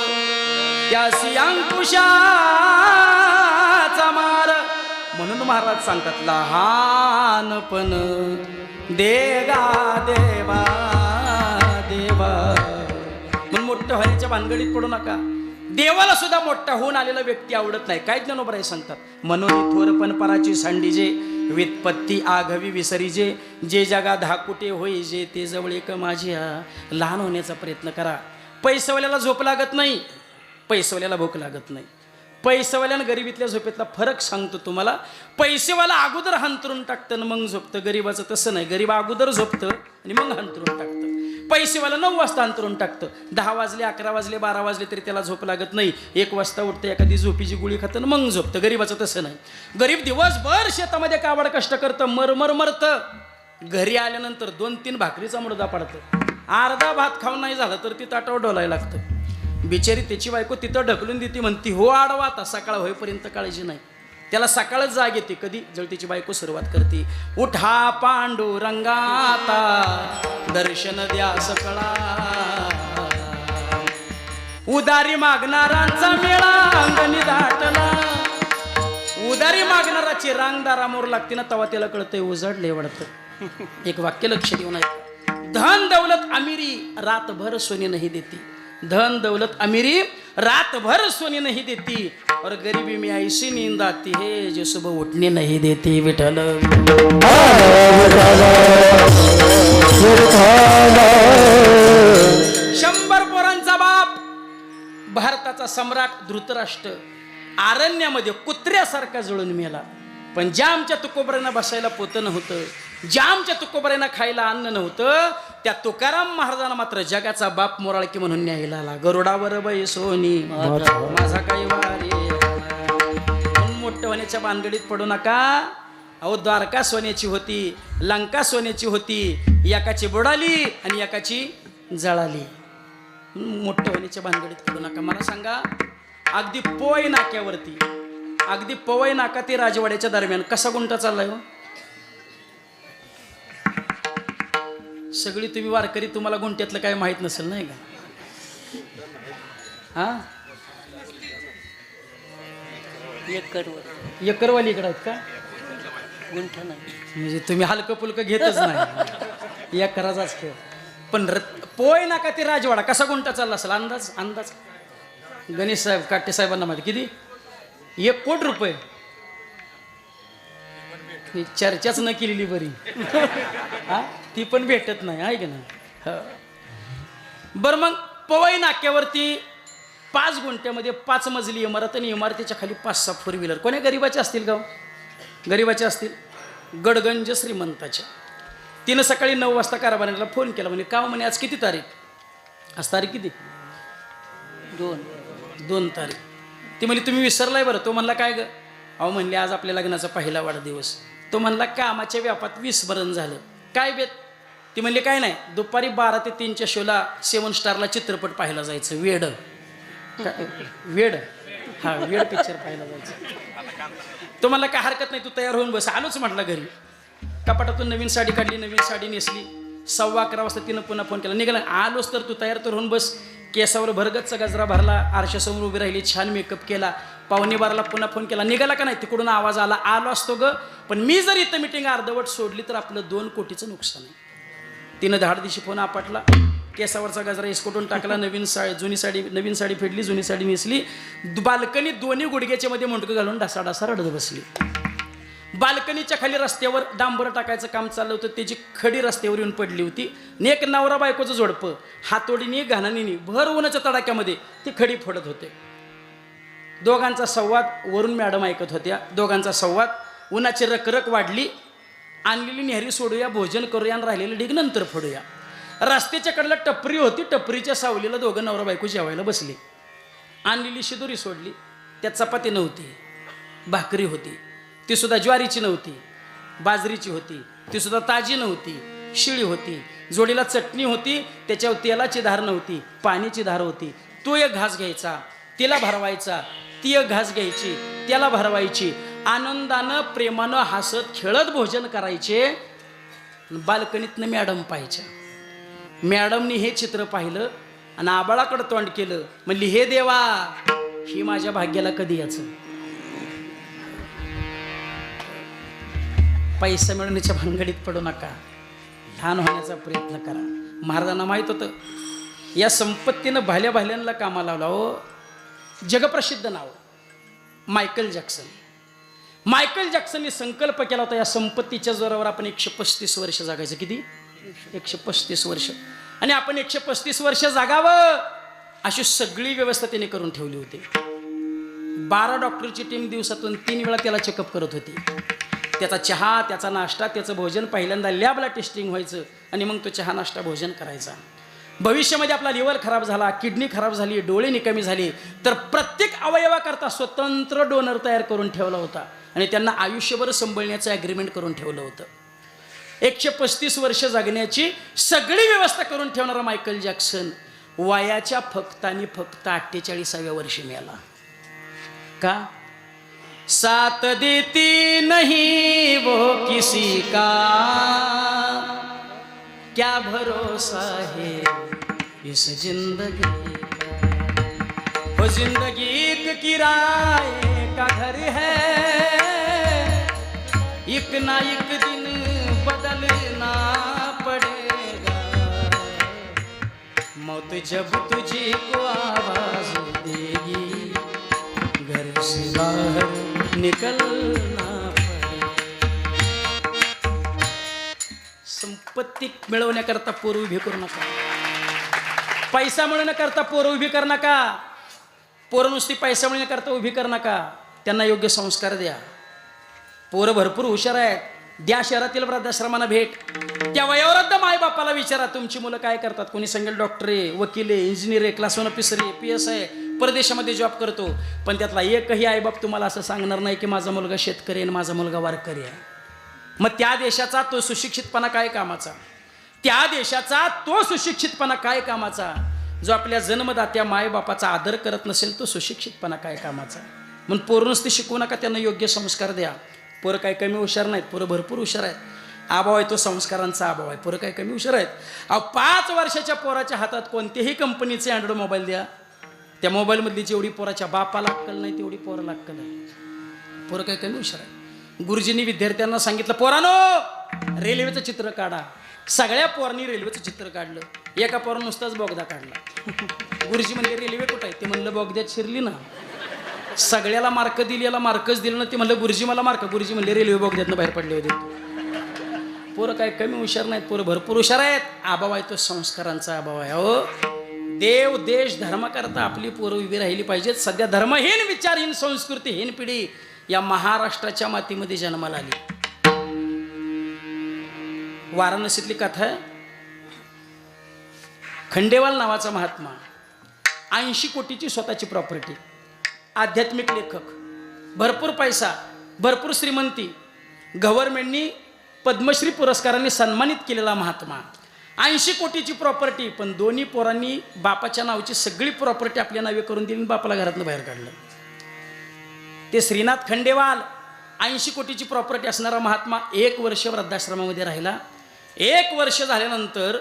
त्यासी अंकुशाचा मार म्हणून महाराज सांगतात लहानपण देगा देवा देवा म्हणून मोठं होण्याच्या भानगडीत पडू नका. देवाला सुद्धा मोठा होऊन आलेला व्यक्ती आवडत नाही. काय ज्ञानोबराय सांगतात म्हणून थोरपण पराची सांडीजे व्युत्पत्ती आघवी विसरीजे जे जगा धाकुटे होई जे ते जवळ एक माझ्या लहान होण्याचा प्रयत्न करा. पैसवाल्याला झोप लागत नाही, पैसवाल्याला भूक लागत नाही. पैसेवाल्यानं गरिबीतल्या झोपेतला फरक सांगतो तुम्हाला. पैसेवाला अगोदर हंतरून टाकतं मग झोपतं, गरीबाचं तसं नाही. गरीब अगोदर झोपतं आणि मग हंतरून टाकतं. पैसेवाला 9 वाजता हंतरून टाकतं. 10 वाजले 11 वाजले 12 वाजले तरी त्याला झोप लागत नाही. 1 वाजता उठतं, एखादी झोपीची गुळी खातं मग झोपतं. गरीबाचं तसं नाही. गरीब दिवसभर शेतामध्ये काबाड कष्ट करतं, मरतं. घरी आल्यानंतर 2-3 भाकरीचा मुडदा पडतं. अर्धा भात खाऊन नाही झालं तर ती ताटावर डोलायला लागतं. बिचारी त्याची बायको तिथं ढकलून देते, म्हणती हो आडवा आता सकाळ होईपर्यंत काळजी नाही. त्याला सकाळच जाग येते. कधी जळतीची बायको सुरुवात करते, उठा पांडुरंगाता दर्शन द्या सकळा. उदारी मागणारांचा मेळा अंगणी दाटला. उदारी मागणाराची रांग दारामोर लागते ना तेव्हा त्याला कळतंय उजाडले वाटतं. एक वाक्य लक्ष देऊन आहे, धन दौलत अमिरी रातभर सोने नहीं देती. धन दौलत अमीरी रातभर सोनी नहीं देती और गरीबी में ऐसी नींद आती है जो सुबह उठने नहीं देती. विठल 100 पोरांचा बाप भारताचा सम्राट धृतराष्ट्र आरण्यामध्ये कुत्र्यासारखा जळून मेला. पण ज्या आमच्या तुकोबऱ्यांना बसायला पोतं नव्हतं, ज्या आमच्या तुकोबऱ्यांना खायला अन्न नव्हतं, त्या तुकाराम महाराजांना मात्र जगाचा बाप मोराळकी म्हणून न्यायला आला. गरुडावर बैसोनी माझा काही वारी. मोठं होण्याच्या भानगडीत पडू नका. अहो द्वारका सोन्याची होती, लंका सोन्याची होती, एकाची बुडाली आणि एकाची जळाली. मोठं होण्याच्या भानगडीत पडू नका. मला सांगा, अगदी पोय नाक्यावरती, अगदी पवई नाका ते राजवाड्याच्या दरम्यान कसा गुंटा चाललाय हो. सगळी तुम्ही वारकरी, तुम्हाला गुंट्यातलं काय माहित नसेल नाही का. हा एकरवाली इकडे आहेत का गुंठा नाही, म्हणजे तुम्ही हलकं फुलकं घेतच नाही. एकराचाच खेळ. पण पोय नाका ते राजवाडा कसा गुंटा चालला असेल अंदाज गणेश साहेब काटे साहेबांना माहिती किती. 1 कोटी रुपये. चर्चाच न केलेली बरी. हा ती पण भेटत नाही आहे की नाही. बरं मग पवई नाक्यावरती 5 गुंठ्यामध्ये 5 मजली इमारत आणि इमारतीच्या खाली 5-6 फोर व्हीलर. कोण्या गरीबाचे असतील गाव, गरीबाचे असतील. गडगंज श्रीमंताच्या. तिनं सकाळी 9 वाजता कारभाराला फोन केला. म्हणजे का म्हणे आज किती तारीख, आज तारीख किती 2 तारीख. ती म्हणली तुम्ही विसरलाय बरं. तो म्हणला काय ग. अहो म्हणले आज आपल्या लग्नाचा पहिला वाढदिवस. तो म्हणला कामाच्या व्यापात विस्मरण झालं. काय बेत. ती म्हणली काय नाही, दुपारी 12 ते 3च्या शोला 7 स्टारला चित्रपट पाहायला जायचं. वेड हा वेड पिक्चर पाहायला जायचं. तो म्हणला काय हरकत नाही, तू तयार होऊन बस. आलोच म्हटलं घरी. कपाटातून नवीन साडी काढली, नवीन साडी नेसली. 11:15 वाजता तिनं पुन्हा फोन केला. निघाला आलोच तर तू तयार तर होऊन बस. केसावर भरगतचा गजरा भरला, आरशासमोर उभी राहिली, छान मेकअप केला. 11:15ला पुन्हा फोन केला. निघाला का नाही, तिकडून आवाज आला आलो असतो ग, पण मी जर इथं मिटिंग अर्धवट सोडली तर आपलं 2 कोटीचं नुकसान आहे. तिनं धाडदिशी फोन आपटला, केसावरचा गजरा इसकोटून टाकला, नवीन साडी फेडली, जुनी साडी नेसली. बाल्कनीत दोन्ही गुडघ्याच्या मध्ये मुंडकं घालून डासा रडत बसली. बाल्कनीच्या खाली रस्त्यावर डांबर टाकायचं काम चाललं होतं, त्याची खडी रस्त्यावर येऊन पडली होती. आणि एक नवरा बायकोचं जोडपं हातोडीने घाणानीने भर उन्हाच्या तडाक्यामध्ये ती खडी फोडत होते. दोघांचा संवाद वरून मॅडम ऐकत होत्या. दोघांचा संवाद. उन्हाची रखरख वाढली. आणलेली न्याहारी सोडूया, भोजन करूया आणि राहिलेलं ढीग नंतर फोडूया. रस्त्याच्या कडेला टपरी होती. टपरीच्या सावलीला दोघं नवरा बायको जेवायला बसले. आणलेली शिदोरी सोडली. त्यात चपाती नव्हती, भाकरी होती. ती सुद्धा ज्वारीची नव्हती, बाजरीची होती. ती सुद्धा ताजी नव्हती, शिळी होती. जोडीला चटणी होती. त्याच्यावर तेलाची धार नव्हती, पाण्याची धार होती. तो एक घास घ्यायचा, तिला भरवायचा. ती एक घास घ्यायची, त्याला भरवायची. आनंदानं प्रेमानं हसत खेळत भोजन करायचे. बाल्कनीतनं मॅडम पाहायच्या. मॅडमनी हे चित्र पाहिलं आणि आबाळाकडं तोंड केलं. म्हणली, हे देवा, ही माझ्या भाग्याला कधी याचं. पैसा मिळवण्याच्या भानगडीत पडू नका, लहान होण्याचा प्रयत्न करा. महाराजांना माहीत होतं या संपत्तीनं भाल्या भाल्यांना कामाला लावला. हो, जगप्रसिद्ध नाव मायकल जॅक्सन. मायकल जॅक्सनने संकल्प केला होता, या संपत्तीच्या जोरावर आपण 135 वर्ष जगायचं. किती? 135 वर्ष. आणि आपण 135 वर्ष जगावं अशी सगळी व्यवस्था त्याने करून ठेवली होती. 12 डॉक्टरची टीम दिवसातून 3 वेळा त्याला चेकअप करत होती. त्याचा चहा, त्याचा नाश्ता, त्याचं भोजन पहिल्यांदा लॅबला टेस्टिंग व्हायचं आणि मग तो चहा नाश्ता भोजन करायचा. भविष्यामध्ये आपला लिव्हर खराब झाला, किडनी खराब झाली, डोळे निकामी झाले तर प्रत्येक अवयवाकरता स्वतंत्र डोनर तयार करून ठेवला होता आणि त्यांना आयुष्यभर सांभाळण्याचं ॲग्रीमेंट करून ठेवलं होतं. 135 वर्ष जगण्याची सगळी व्यवस्था करून ठेवणारा मायकल जॅक्सन वयाच्या फक्त 48व्या वर्षी मिळाला. का? साथ देती नहीं वो किसी का, क्या भरोसा है इस जिंदगी. वो जिंदगी एक किराए का घर है, एक ना एक दिन बदलना पड़ेगा. मौत जब तुझको आवाज देगी, घर से बाहर निकलना पड़ेगा. संपत्ती मिळवण्याकरता पोरं उभी करू नका. पैसा मिळवण्याकरता पोरं उभी करू नका. पोरं नुसती पैसा मिळवण्याकरता उभी करू नका. त्यांना योग्य संस्कार द्या. पोरं भरपूर हुशार आहेत. द्या शहरातील वृद्धाश्रमांना भेट. त्या वयोवृद्ध मायबापाला विचारा, तुमची मुलं काय करतात. कोणी सांगेल डॉक्टर आहे, वकील आहे, इंजिनियर आहे, क्लास 1 ऑफिसर आहे, PS आहे, परदेशामध्ये जॉब करतो. पण त्यातला एकही आईबाप तुम्हाला असं सांगणार नाही की माझा मुलगा शेतकरी आणि माझा मुलगा वारकरी आहे. मग त्या देशाचा तो सुशिक्षितपणा काय कामाचा. त्या देशाचा तो सुशिक्षितपणा काय कामाचा. जो आपल्या जन्मदात्या मायबापाचा आदर करत नसेल तो सुशिक्षितपणा काय कामाचा. म्हणून पोरं नुसती शिकवू नका, त्यांना योग्य संस्कार द्या. पोरं काय कमी हुशार नाहीत, पोरं भरपूर हुशार आहेत. आभाव आहे तो संस्कारांचा आभाव आहे. पोरं काय कमी हुशार आहेत. 5 वर्षाच्या पोराच्या हातात कोणत्याही कंपनीचे अँड्रॉइड मोबाईल द्या, त्या मोबाईलमधली जेवढी पोराच्या बापाला अक्कल नाही तेवढी पोराला अक्कल आहे. पोरं काय कमी हुशार आहे. गुरुजींनी विद्यार्थ्यांना सांगितलं, पोरानो रेल्वेचं चित्र काढा. सगळ्या पोरांनी रेल्वेचं चित्र काढलं. एका पोरानं नुसताच बोगदा काढला. गुरुजी म्हणले रेल्वे कुठं आहे. ते म्हणलं बोगद्यात शिरली ना. सगळ्याला मार्क दिली, याला मार्कच दिलं ना. ते म्हणलं गुरुजी मला मार्क. गुरुजी म्हणले रेल्वे बोगद्यातनं बाहेर पडले होते. पोरं काय कमी हुशार नाहीत, पोरं भरपूर हुशार आहेत. आभाव आहे तो संस्कारांचा आभाव आहे. हो, देव देश धर्म करता आपली पोरं उभी राहिली पाहिजेत. सध्या धर्महीन विचारहीन संस्कृतीहीन पिढी या महाराष्ट्राच्या मातीमध्ये जन्माला आली. वाराणसीतली कथा आहे. खंडेवाल नावाचा महात्मा, 80 कोटीची स्वतःची प्रॉपर्टी, आध्यात्मिक लेखक, भरपूर पैसा, भरपूर श्रीमंती, गव्हर्नमेंटनी पद्मश्री पुरस्काराने सन्मानित केलेला महात्मा, 80 कोटीची प्रॉपर्टी. पण दोन्ही पोरांनी बापाच्या नावाची सगळी प्रॉपर्टी आपल्या नावे करून दिली, बापाला घरातनं बाहेर काढलं. ते श्रीनाथ खंडेवाल 80 कोटीची प्रॉपर्टी असणारा महात्मा 1 वर्ष वृद्धाश्रमामध्ये राहिला. 1 वर्ष झाल्यानंतर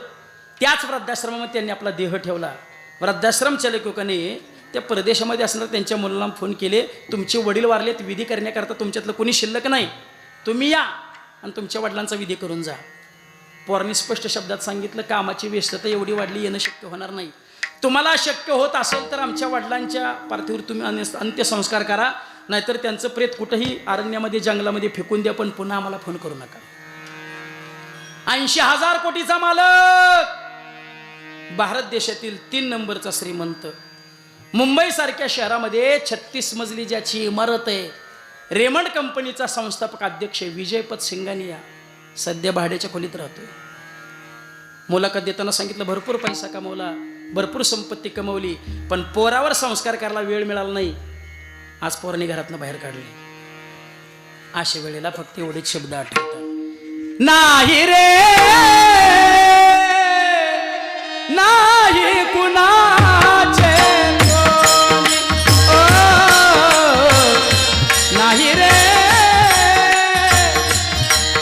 त्याच वृद्धाश्रमामध्ये त्यांनी आपला देह ठेवला. वृद्धाश्रम चालकाने त्या परदेशामध्ये असणाऱ्या त्यांच्या मुलांना फोन केले, तुमचे वडील वारलेत, विधी करण्याकरता तुमच्यातलं कोणी शिल्लक नाही, तुम्ही या आणि तुमच्या वडिलांचा विधी करून जा. पोरांनी स्पष्ट शब्दात सांगितलं, कामाची व्यस्तता एवढी वाढली, येणं शक्य होणार नाही. तुम्हाला शक्य होत असेल तर आमच्या वडिलांच्या पार्थिवावर तुम्ही अंत्यसंस्कार करा. नाहीतर त्यांचं प्रेत कुठंही अरण्यामध्ये जंगलामध्ये फेकून द्या, पण पुन्हा आम्हाला फोन करू नका. 80,000 कोटीचा मालक, भारत देशातील 3 नंबरचा श्रीमंत, मुंबई सारख्या शहरामध्ये 36 मजली ज्याची इमारत आहे, रेमंड कंपनीचा संस्थापक अध्यक्ष विजयपत सिंघानिया सध्या भाड्याच्या खोलीत राहतोय. मुलाखत देताना सांगितलं भरपूर पैसा कमवला, भरपूर संपत्ती कमवली, पण पोरावर संस्कार करायला वेळ मिळाला नाही. आज पोरांनी घरातनं बाहेर काढले. अशा वेळेला फक्त एवढेच शब्द आठवतात, नाही रे नाही कुणाचे कोणी, ओ, नाही रे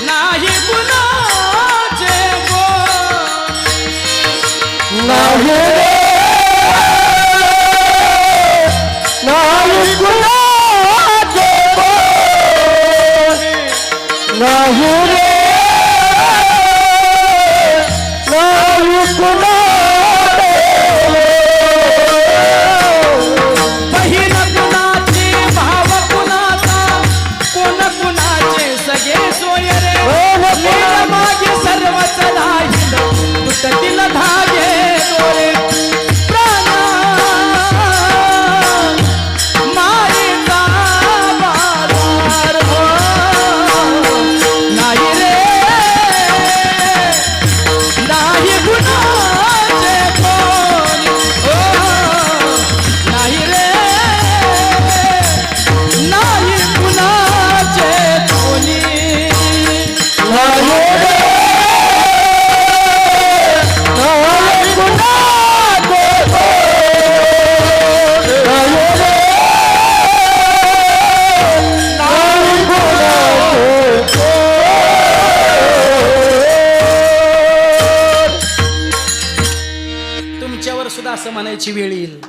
नाही कुणाचे कोणी, नाही रे नाही कुणाचे कोणी, नाही रे नाही कुणाचे, बहीण कुणाची भाव कुणाचा, कोण कुणाचे सगळे सोय रे, मागे सर्वच राहील तुटतील धागे डोळे, प्राणा माईचा बाजार हो, नाही रे नाही कुणाचे कोणी, ओ, नाही रे नाही कुणाचे कोणी, नाही रे नाही कुणाचे कोणी, नाही रे नाही कुणाचे कोणी. तुमच्यावर सुद्धा असं म्हणायची वेळ येईल,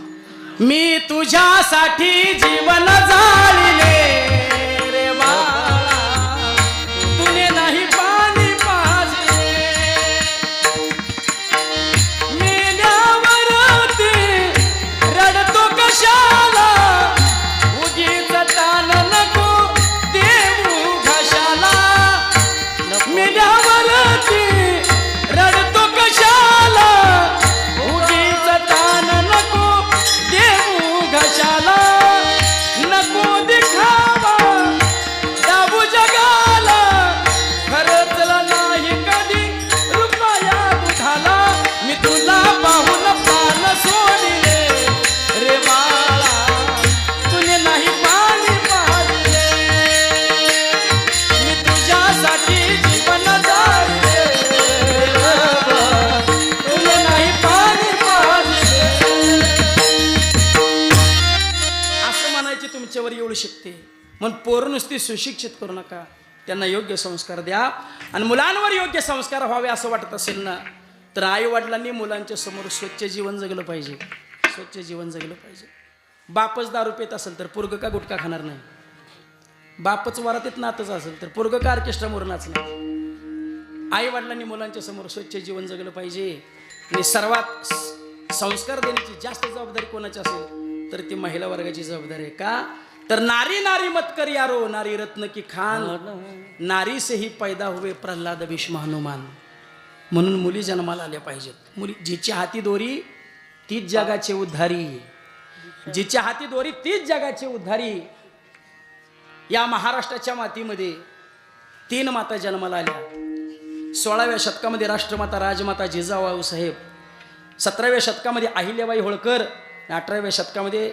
मी तुझ्यासाठी जीवन जाळले रे बाळा, तुने नाही पाणी पाजले, मेल्यावरती रडतो कशाला, उगीच ताण नको देऊ घशाला, मेल्यावरती रडतो कशाला, उगीच ताण नको देऊ घशाला, नको दिखावा दाबू जगाला, खरंचला नाही कधी रुपया बुधाला, मी तुला पाहून पान सोडले रे बाळा, तुने नाही पाणी पाजले, मी तुझ्यासाठी जीवन जाळले रे बाबा, तुने नाही पाणी पाजले. असं म्हणायचे तुमच्यावर येऊ शकते. म्हणून पोरं नुसती सुशिक्षित करू नका, त्यांना योग्य संस्कार द्या. आणि मुलांवर योग्य संस्कार व्हावे असं वाटत असेल ना, तर आई वडिलांनी मुलांच्या समोर स्वच्छ जीवन जगलं पाहिजे, स्वच्छ जीवन जगलं पाहिजे. बापच दारू पेत असेल तर पोरगं का गुटखा खाणार नाही, बापच वरातीत नातच असेल तर पोरगं का ऑर्केस्ट्रामोर नाचणार. आई वडिलांनी मुलांच्या समोर स्वच्छ जीवन जगलं पाहिजे. आणि सर्वात संस्कार देण्याची जास्त जबाबदारी कोणाची असेल तर ती महिला वर्गाची जबाबदारी आहे. का तर नारी नारी मत कर यारो, नारी रत्न की खान, नारी से ही पैदा हुए प्रल्हाद भीष्म हनुमान. म्हणून मुली जन्माला आल्या पाहिजेत. मुली जिच्या हाती दोरी तीच जगाचे उद्धारी, जिच्या हाती दोरी तीच जगाचे उद्धारी. या महाराष्ट्राच्या मातीमध्ये 3 माता जन्माला आल्या. 16व्या शतकामध्ये राष्ट्रमाता राजमाता जिजाऊ साहेब, 17व्या शतकामध्ये अहिल्याबाई होळकर, 18व्या शतकामध्ये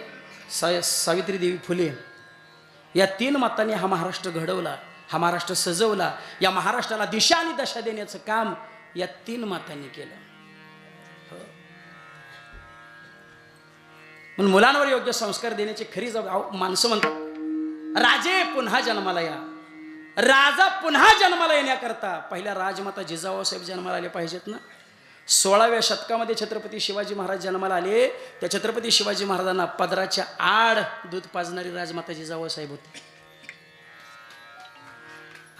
सावित्री देवी फुले. या 3 मातांनी हा महाराष्ट्र घडवला, हा महाराष्ट्र सजवला. या महाराष्ट्राला दिशा आणि दशा देण्याचं काम या 3 मातांनी केलं. म्हणून मुलांवर योग्य संस्कार देण्याची खरी जबाबदारी. माणसं म्हणतात राजे पुन्हा जन्माला या, राजा पुन्हा जन्माला येण्याकरता पहिल्या राजमाता जिजाऊ साहेब जन्माला आले पाहिजेत ना. 16व्या शतकामध्ये छत्रपती शिवाजी महाराज जन्माला आले. त्या छत्रपती शिवाजी महाराजांना पदराच्या आड दूध पाजणारी राजमाता जिजाऊ साहेब होते.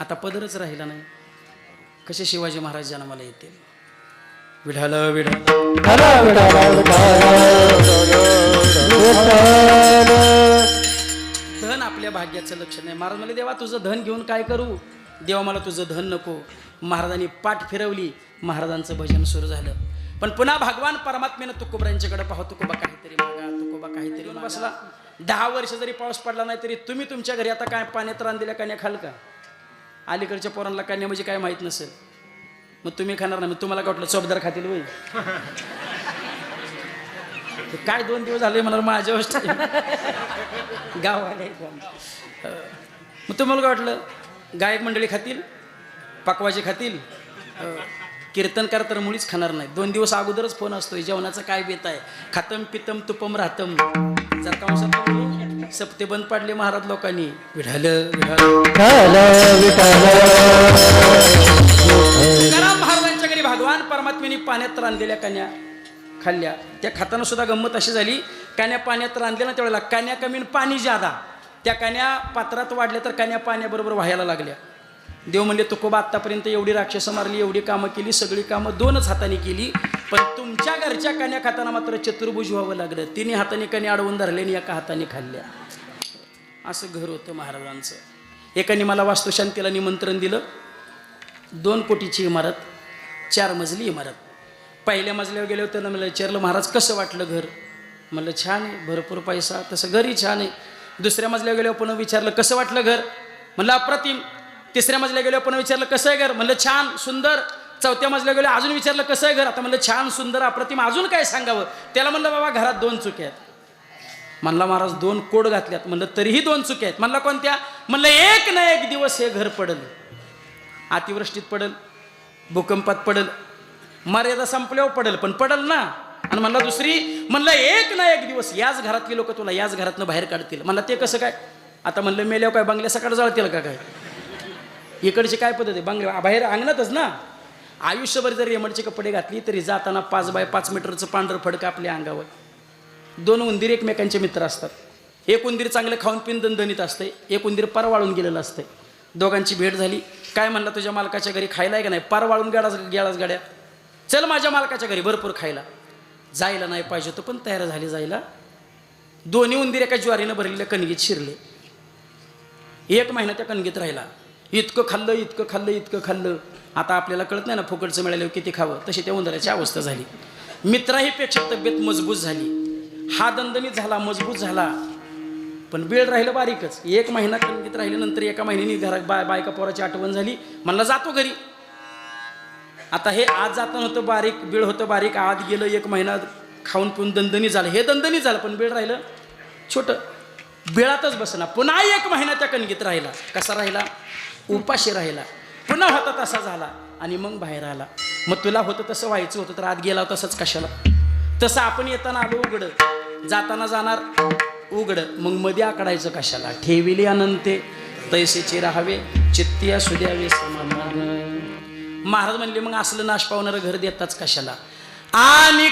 आता पदरच राहिला नाही, कसे शिवाजी महाराज जन्माला येतील. विढाल विढाल धन आपल्या भाग्याचं लक्षण आहे. महाराज म्हणले देवा तुझं धन घेऊन काय करू. देवा मला तुझं धन नको. महाराजांनी पाठ फिरवली. महाराजांचं भजन सुरू झालं. पण पुन्हा भगवान परमात्मेनं तुकोबरांच्याकडे पाहतो. तुकोबा काहीतरी मागा, तुकोबा काहीतरी बसला. 10 वर्ष जरी पाऊस पडला नाही तरी तुम्ही तुमच्या घरी आता काय पाण्यात रांधलेल्या कन्या खाल का. अलीकडच्या पोरांना कन्या म्हणजे काय माहीत नसेल. मग तुम्ही खाणार नाही. मग तुम्हाला काय वाटलं चोपदार खातील होईल. काय 2 दिवस झाले मला माझ्या गोष्ट गाव आले. मग तुम्हाला काय वाटलं गायक मंडळी खातील, पकवाजे खातील, कीर्तनकार तर मुळीच खाणार नाही. 2 दिवस अगोदरच फोन असतोय जेवणाचं काय बेत आहे. खातम पितम तुपम राहतम. जर का सप्ते बंद पाडले महाराज लोकांनी. विढाल महाराजांच्या घरी भगवान परमात्म्याने पाण्यात रांधलेल्या कन्या खाल्ल्या. त्या खाताना सुद्धा गंमत अशी झाली. कन्या पाण्यात रांधल्या ना त्यावेळेला कन्या कमी पाणी जादा. त्या कन्या पात्रात वाढल्या तर कन्या पाण्याबरोबर व्हायला लागल्या. देव म्हणले तुकोबा आत्तापर्यंत एवढी राक्षसं मारली, एवढी कामं केली, सगळी कामं 2च हाताने केली. पण तुमच्या घरच्या कन्या खाताना मात्र चतुर्भुज व्हावं लागलं. 3 हाताने कन्या अडवून धरले आणि 1 हाताने खाल्ल्या. असं घर होतं महाराजांचं. एकाने मला वास्तुशांतीला निमंत्रण दिलं. 2 कोटीची इमारत, 4 मजली इमारत. पहिल्या मजल्यावर गेले होते ना. मला विचारलं महाराज कसं वाटलं घर. म्हणलं छान आहे, भरपूर पैसा. तसं घरही छान आहे. दुसऱ्या मजल्यावर गेल्यावर पुन्हा विचारलं कसं वाटलं घर. म्हणलं अप्रतिम. तिसऱ्या मजल्यावर गेल्यावर पुन्हा विचारलं कसं आहे घर. म्हणलं छान सुंदर. चौथ्या मजल्यावर गेल्यावर अजून विचारलं कसं आहे घर. आता म्हणलं छान सुंदर अप्रतिम. अजून काय सांगावं. त्याला म्हणलं बाबा घरात 2 चुक्या आहेत. म्हणला महाराज 2 कोड घातल्यात. म्हणलं तरीही 2 चुक्या आहेत. म्हणला कोणत्या. म्हणलं एक ना एक दिवस हे घर पडल. अतिवृष्टीत पडल, भूकंपात पडल, मर्यादा संपल्यावर पडल, पण पडल ना. आणि म्हणला दुसरी. म्हणलं एक ना एक दिवस याच घरातली लोक तुला याच घरातनं बाहेर काढतील. म्हणलं ते कसं काय. आता म्हणलं मेल्यावर काय बंगल्या सकाळ जाळतील का काय. इकडची काय पद्धत आहे बंगल्या बाहेर अंगणातच ना. आयुष्यभर जर रेमडचे कपडे घातली तरी जाताना 5 बाय 5 मीटरचं पांढरं फडकं आपल्या अंगावर. 2 उंदीर एकमेकांचे मित्र असतात. एक उंदीर चांगलं खाऊन पिऊन दणदणीत असते, एक उंदीर पार वाळून गेलेलं असते. दोघांची भेट झाली. काय म्हणला तुझ्या मालकाच्या घरी खायला आहे का नाही. पार वाळून गेलाच गाड्या. चल माझ्या मालकाच्या घरी भरपूर खायला. जायला नाही पाहिजे होतं पण तयार झाली जायला. 2 उंदीर एका ज्वारीनं भरलेल्या कणगीत शिरले. 1 महिना त्या कणगीत राहिला. इतकं खाल्लं, इतकं खाल्लं, इतकं खाल्लं. आता आपल्याला कळत नाही ना फुकटचं मिळालं किती खावं. तशी त्या उंदराची अवस्था झाली. मित्राही पेक्षा तब्येत मजबूत झाली. हा दणदणीत झाला, मजबूत झाला. पण वेळ राहिलं बारीकच. 1 महिना कणगीत राहिल्यानंतर 1 महिन्यानी घरात बायका पोराची आठवण झाली. म्हणला जातो घरी. आता हे आज जाताना होतं बारीक, बीळ होतं बारीक. आत गेलं 1 महिना खाऊन पिऊन दणदणी झालं. हे दणदणी झालं पण बीळ राहिलं छोटं. बिळातच बसला. पुन्हा 1 महिना त्या कणगीत राहिला. कसा राहिला. उपाशी राहिला. पुन्हा होता तसा झाला आणि मग बाहेर आला. मग तुला होतं तसं व्हायचं होतं तर आत गेला तसंच कशाला. तसं आपण येताना आलो उघड, जाताना जाणार उघड, मग मध्ये आकडायचं कशाला. ठेविली अनंते तैसेचे राहावे, चित्ती असू द्यावे समाधान. महाराज म्हणले मग असलं नाश पावणारं घर देताच कशाला. आणि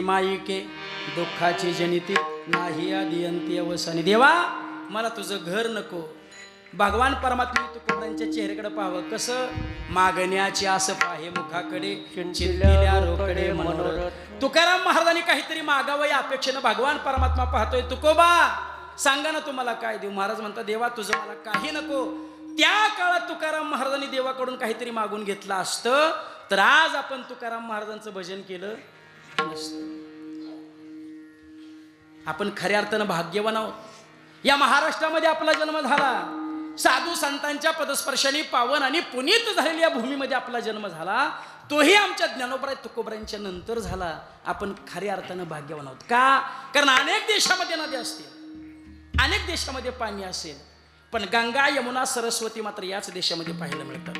माईक माईके दुःखाची जनिती नाही आदी अंती अवसानी. देवा मला तुझं घर नको. भगवान परमात्मा तुकोबरांच्या चेहऱ्याकडे पाहावं. कसं मागण्याची आस पाहे मुखाकडे, चिंतिल्या रोकडे मनोरथ. तुकाराम महाराजांनी काहीतरी मागावं या अपेक्षेनं भगवान परमात्मा पाहतोय. तुकोबा सांगा ना तुम्हाला काय देऊ. महाराज म्हणतात देवा तुझं मला काही नको. त्या काळात तुकाराम महाराजांनी देवाकडून काहीतरी मागून घेतलं असतं तर आज आपण तुकाराम महाराजांचं भजन केलं नसतं. आपण खऱ्या अर्थानं भाग्यवान आहोत. या महाराष्ट्रामध्ये आपला जन्म झाला. साधू संतांच्या पदस्पर्शाने पावन आणि पुनीत झालेल्या या भूमीमध्ये आपला जन्म झाला. तोही आमच्या ज्ञानोबराय तुकोबरायांच्या नंतर झाला. आपण खऱ्या अर्थानं भाग्यवान आहोत. का? कारण अनेक देशामध्ये नद्या असतील, अनेक देशामध्ये पाणी असेल, पण गंगा यमुना सरस्वती मात्र याच देशामध्ये पाहायला मिळतात.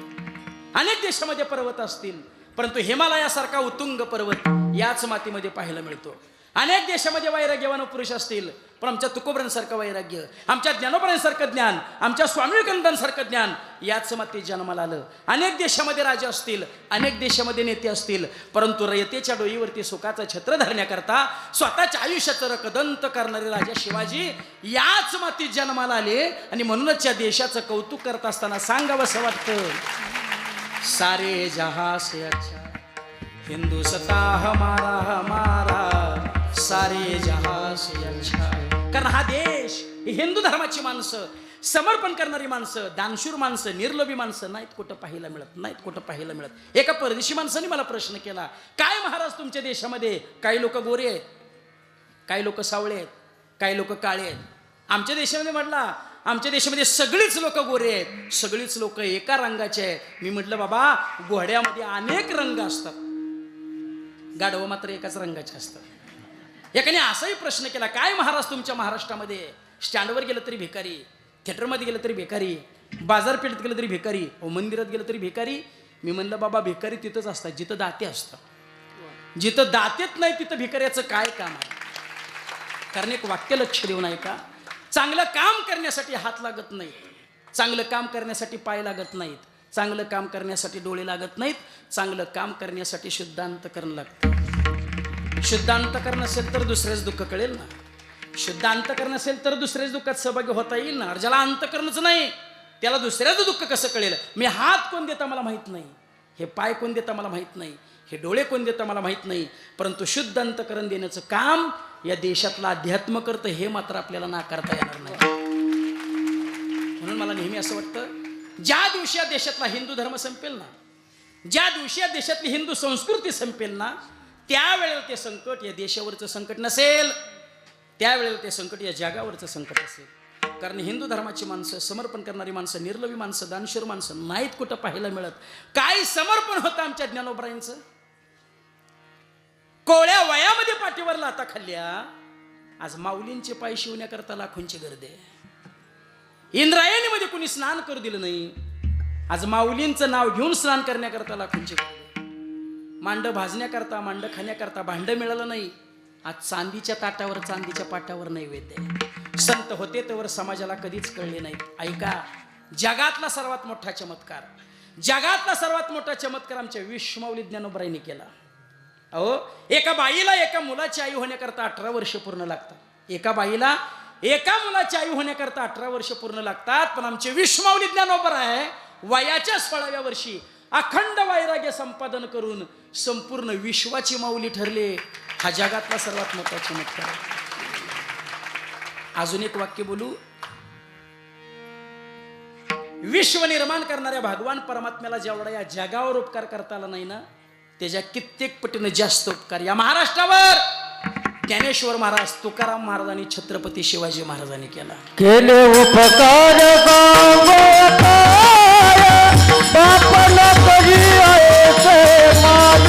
अनेक देशामध्ये पर्वत असतील परंतु हिमालयासारखा उत्तुंग पर्वत याच मातीमध्ये पाहायला मिळतो. अनेक देशामध्ये वैराग्यवान पुरुष असतील पण आमच्या तुकोबरांसारखं वैराग्य, आमच्या ज्ञानोबरांसारखं ज्ञान, आमच्या स्वामी विवेकानंदांसारखं ज्ञान याच मातीत जन्माला आलं. अनेक देशामध्ये राजे असतील, अनेक देशामध्ये नेते असतील परंतु रयतेच्या डोईवरती सुखाचं छत्र धरण्याकरता स्वतःच्या आयुष्याचं रकदंत करणारे राजा शिवाजी याच मातीत जन्माला आले. आणि म्हणूनच या देशाचं कौतुक करत असताना सांगावंसं वाटतं, सारे जहां से अच्छा हिंदुस्ता हमारा सारे जहां से अच्छा. कारण हा देश हिंदू धर्माची माणसं, समर्पण करणारी माणसं, दानशूर माणसं, निर्लोभी माणसं नाहीत कुठं पाहायला मिळत, नाहीत कुठं पाहायला मिळत. एका परदेशी माणसाने मला प्रश्न केला, काय महाराज तुमच्या देशामध्ये काही लोक गोरे आहेत, काही लोक सावळे आहेत, काही लोक काळे आहेत. आमच्या देशामध्ये म्हटला आमच्या देशामध्ये सगळीच लोक गोरे आहेत, सगळीच लोक एका रंगाचे आहेत. मी म्हटलं बाबा घोड्यामध्ये अनेक रंग असतात, गाढवं मात्र एकाच रंगाचे असतात. एकाने असाही प्रश्न केला, काय महाराज तुमच्या महाराष्ट्रामध्ये स्टँडवर गेलं तरी भिकारी, थिएटरमध्ये गेलं तरी भिकारी, बाजारपेठेत गेलं तरी भिकारी, मंदिरात गेलं तरी भिकारी. मी म्हणलं बाबा भिकारी तिथंच असतात जिथं दाते असतात, जिथं दातेच नाही तिथं भिकाऱ्याचं काय काम आहे. कारण एक वाक्य लक्ष देऊन ऐका, चांगलं काम करण्यासाठी हात लागत नाहीत, चांगलं काम करण्यासाठी पाय लागत नाहीत, चांगलं काम करण्यासाठी डोळे लागत नाहीत, चांगलं काम करण्यासाठी शुद्ध अंतकरण लागतं. शुद्ध अंतकरण असेल तर दुसऱ्याच दुःख कळेल ना, शुद्ध अंतकरण असेल तर दुसऱ्याच दुःखात सहभागी होता येईल ना. ज्याला अंतकरणच नाही त्याला दुसऱ्याचं दुःख कसं कळेल. मी हात कोण देता मला माहित नाही, हे पाय कोण देता मला माहित नाही, हे डोळे कोण देता मला माहित नाही, परंतु शुद्ध अंतकरण देण्याचं काम या देशातलं अध्यात्म करतं हे मात्र आपल्याला नाकारता येणार नाही. म्हणून मला नेहमी असं वाटतं, ज्या दिवशी या देशातला हिंदू धर्म संपेल ना, ज्या दिवशी या देशातली हिंदू संस्कृती संपेल ना, त्यावेळेला ते संकट या देशावरचं संकट नसेल, त्यावेळेला ते संकट या जगावरचं संकट असेल. कारण हिंदू धर्माची माणसं, समर्पण करणारी माणसं, निर्लोभी माणसं, दानशूर माणसं नाहीत कुठं पाहायला मिळत. काय समर्पण होतं आमच्या ज्ञानोबरायांचं. कोळ्या वयामध्ये पाठीवर लाथा खाल्ल्या, आज माऊलींचे पाय शिवण्याकरता लाखोंची गर्दी आहे. इंद्रायणीमध्ये कुणी स्नान करू दिलं नाही, आज माऊलींचं नाव घेऊन स्नान करण्याकरता लाखोंची गर्दी. मांड भाजण्याकरता, मांड खाण्याकरता भांड मिळालं नाही, आज चांदीच्या ताटावर, चांदीच्या पाटावर नैवेद्य आहे. संत होते तेव्हा समाजाला कधीच कळले नाहीत. ऐका, जगातला सर्वात मोठा चमत्कार, जगातला सर्वात मोठा चमत्कार आमच्या विश्वमाऊली ज्ञानोबरायांनी केला. अहो, एका बाईला एका मुलाची आई होण्याकरता 18 वर्ष पूर्ण लागतात. एका बाईला एका मुलाची आई होण्याकरता 18 वर्ष पूर्ण लागतात. पण आमचे विश्वमाऊली ज्ञानोबराय वयाच्या 16व्या वर्षी अखंड वैराग्य संपादन करून संपूर्ण विश्वाची माऊली ठरले. हा जगातला सर्वात मोठा चमत्कार. अजून एक वाक्य बोलू. विश्व निर्माण करणाऱ्या भगवान परमात्म्याला जेवढा या जगावर उपकार करता आला नाही ना, त्याच्या कित्येक पटीने जास्त उपकार या महाराष्ट्रावर ज्ञानेश्वर महाराज, तुकाराम महाराजांनी, छत्रपती शिवाजी महाराजांनी केला. केले उपकार बापला करी ऐसे माय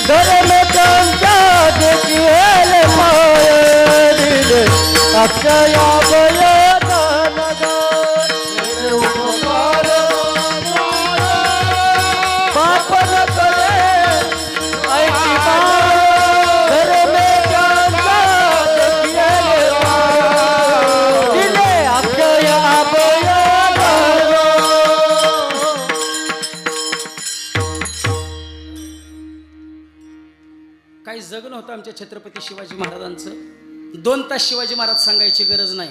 धर्म त्यांच्या देखील माय दिले अक्षया बयदान केले उपकार बापला करे ऐसी माय धर्म त्यांच्या देखील माय दिले अक्षया बयदान. काही जगणं होतं आमच्या छत्रपती शिवाजी महाराजांचं. 2 तास शिवाजी महाराज सांगायची गरज नाही,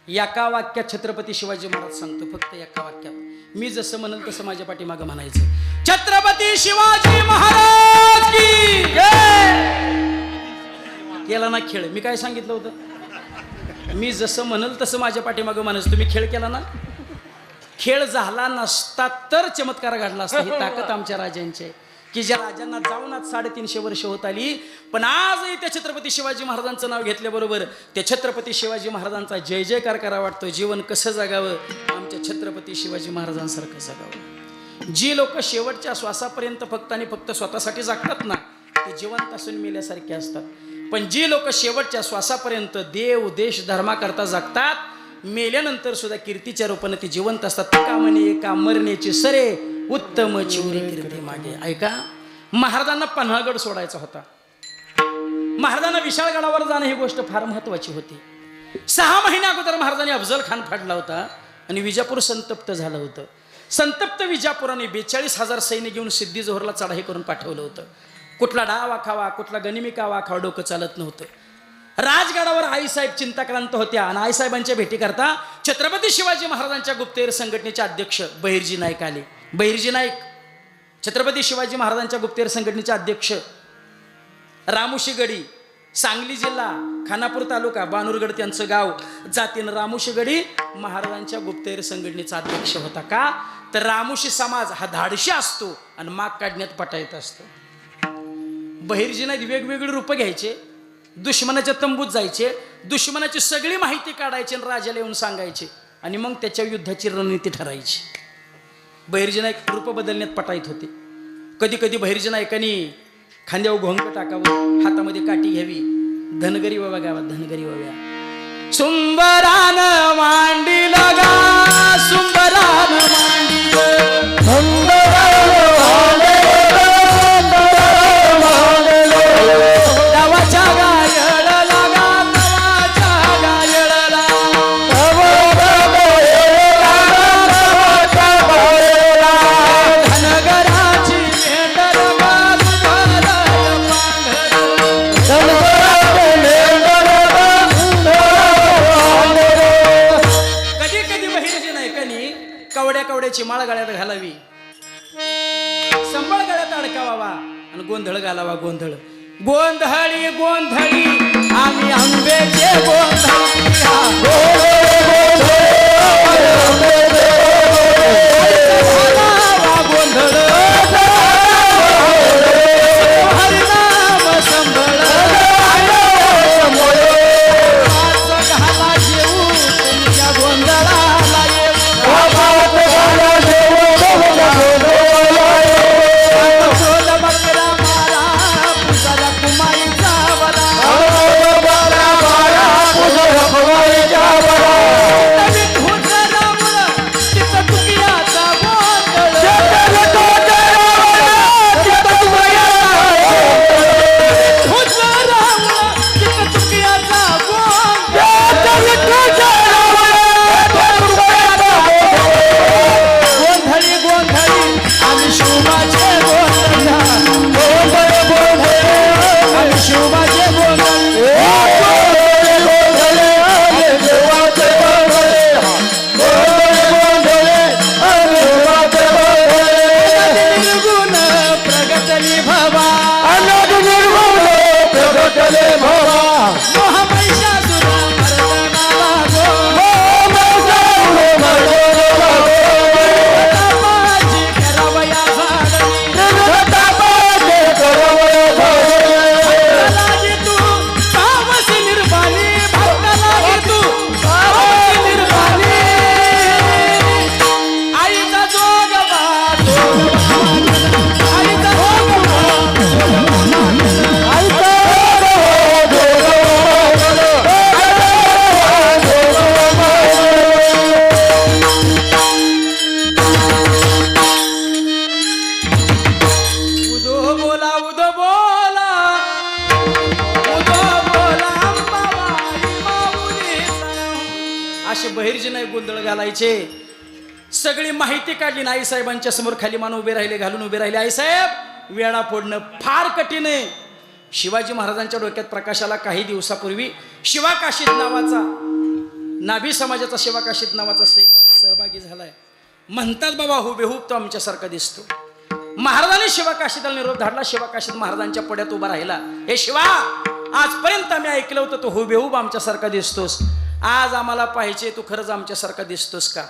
एका वाक्यात छत्रपती शिवाजी महाराज सांगतो. फक्त एका वाक्यात मी जसं म्हणेल तसं माझ्या पाठीमागं म्हणायचं, छत्रपती शिवाजी महाराज की जय. केला ना खेळ. मी काय सांगितलं होतं, मी जसं म्हणल तसं माझ्या पाठीमागं माणूस तुम्ही खेळ केला ना, खेळ झाला नसता तर चमत्कार घडला असता. ही ताकद आमच्या राजांची आहे की ज्या राजांना जाऊन आज 350 वर्ष होत आली, पण आजही त्या छत्रपती शिवाजी महाराजांचं नाव घेतल्याबरोबर त्या छत्रपती शिवाजी महाराजांचा जय जयकार करा वाटतो. जीवन कसं जगावं, आमच्या छत्रपती शिवाजी महाराजांसारखं जगावं. जी लोक शेवटच्या श्वासापर्यंत फक्त आणि फक्त स्वतःसाठी जगतात ना, ते जिवंत असून मेल्यासारखे असतात. पण जी लोक शेवटच्या श्वासापर्यंत देव देश धर्माकरता जगतात, मेल्यानंतर सुद्धा कीर्तीच्या रूपाने ती जिवंत असतात. का म्हणे का मरण्याची सरे उत्तम चिवरी कीर्ती मागे. ऐका, महाराजांना पन्हाळगड सोडायचा होता. महाराजांना विशाळगडावर जाणं ही गोष्ट फार महत्वाची होती. 6 महिन्या अगोदर महाराजांनी अफजल खान फाडला होता आणि विजापूर संतप्त झालं होतं. संतप्त विजापुराने 42,000 सैन्य घेऊन सिद्धी जोहरला चढाई करून पाठवलं होतं. कुठला डावा खावा, कुठला गनिमिका वाखावा डोकं चालत नव्हतं. राजगडावर आईसाहेब चिंताक्रांत होत्या आणि आईसाहेबांच्या भेटी करता छत्रपती शिवाजी महाराजांच्या गुप्तहेर संघटनेचे अध्यक्ष बहिर्जी नाईक आले. बहिर्जी नाईक छत्रपती शिवाजी महाराजांच्या गुप्तहेर संघटनेचे अध्यक्ष. रामुशी गडी, सांगली जिल्हा, खानापूर तालुका, बानूरगड त्यांचं गाव. जातीनं रामुशी गडी महाराजांच्या गुप्तहेर संघटनेचा अध्यक्ष होता. का तर रामुशी समाज हा धाडशी असतो आणि माग काढण्यात पटायत असतो. बहिर्जी नाईक वेगवेगळी रूपं घ्यायचे, दुश्मनाच्या तंबूत जायचे, दुश्मनाची सगळी माहिती काढायची आणि राजाला येऊन सांगायचे आणि मग त्याच्या युद्धाची रणनीती ठरायची. बहिर्जी नाईक रूप बदलण्यात पटाईत होते. कधी कधी बहिर्जी नाईकांनी खांद्यावर घोंग टाकावं, हातामध्ये काठी घ्यावी. धनगरी बाबा गावात धनगरी बाबा सुंबरान मांडील गा, सुंबरान मांडील देवाच्या गायळला गा, देवाच्या गायळला धनगराची मेंढर गा, कधी कधी बहिर्जी नाईकांनी कवड्याची माळ गळ्यात घालावी, संबळ गळ्यात अडकावा आणि गोंधळ घालावा. गोंधळ गोंधळी गोंधळी आम्ही आंब्याचे गोंधळी गोंधळ हरिनाम संभळ घाला जेऊ तुमच्या गोंधळाला बहिर्जी नाईक गोंधळ घालायचे. सगळी माहिती काढली. आईसाहेबांच्या समोर खाली मान उभे राहिले, घालून उभे राहिले. आईसाहेब वेळा फोडणं फार कठीण आहे. शिवाजी महाराजांच्या डोक्यात प्रकाशाला काही दिवसापूर्वी शिवाकाशीत नावाचा, नाभी समाजाचा शिवाकाशीत नावाचा सैनिक सहभागी झालाय. म्हणतात बाबा हुबेहूब तो आमच्यासारखा दिसतो. महाराजांनी शिवाकाशीतला निरोप धाडला. शिवाकाशीत महाराजांच्या पड्यात उभा राहिला. हे शिवा, आजपर्यंत आम्ही ऐकलं होतं तो हुबेहूब आमच्यासारखा दिसतोस. आज आम्हाला पाहिजे, तू खरंच आमच्यासारखा दिसतोस का?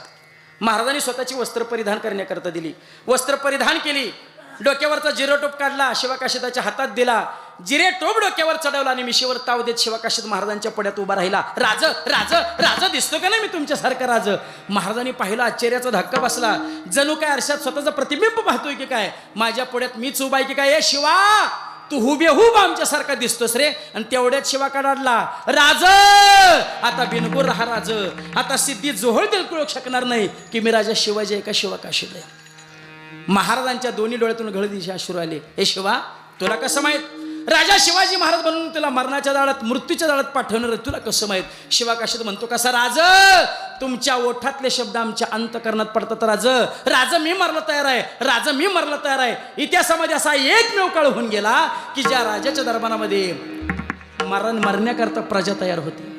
महाराजांनी स्वतःची वस्त्र परिधान करण्याकरता दिली. वस्त्र परिधान केली, डोक्यावरचा जिरे टोप काढला, शिवाकाशीदाच्या हातात दिला, जिरे टोप डोक्यावर चढवला आणि मिशीवर ताव देत शिवाकाशीद महाराजांच्या पड्यात उभा राहिला. राज राज राज दिसतो का नाही मी तुमच्यासारखा राज? महाराजांनी पाहिला, आश्चर्याचा धक्का बसला. जणू काय आरशात स्वतःचं प्रतिबिंब पाहतोय की काय, माझ्या पड्यात मीच उभा आहे की काय? ए शिवा, तू हुबेहूब आमच्यासारखा दिसतोस रे. आणि तेवढ्यात शिवा काढला, राज आता बिनगुर राहा राज, आता सिद्धी जोहळ दिलकुळ शकणार नाही की मी राजा शिवाजी आहे का शिवाकाशीद आहे. महाराजांच्या दोन्ही डोळ्यातून गळतीचे अश्रू आले. हे शिवा, तुला कसं माहित राजा शिवाजी महाराज बनून तुला मरणाच्या दारात, मृत्यूच्या दारात पाठवणार, तुला कसं माहित? शिवाकाशीद म्हणतो, कसा राज? तुमच्या ओठातले शब्द आमच्या अंतकरणात पडतात राज. राज मी मरला तयार आहे, राज मी मरला तयार आहे. इतिहासामध्ये असा एकमेव काळ होऊन गेला की ज्या राजाच्या दरबारामध्ये मरण्याकरता प्रजा तयार होती.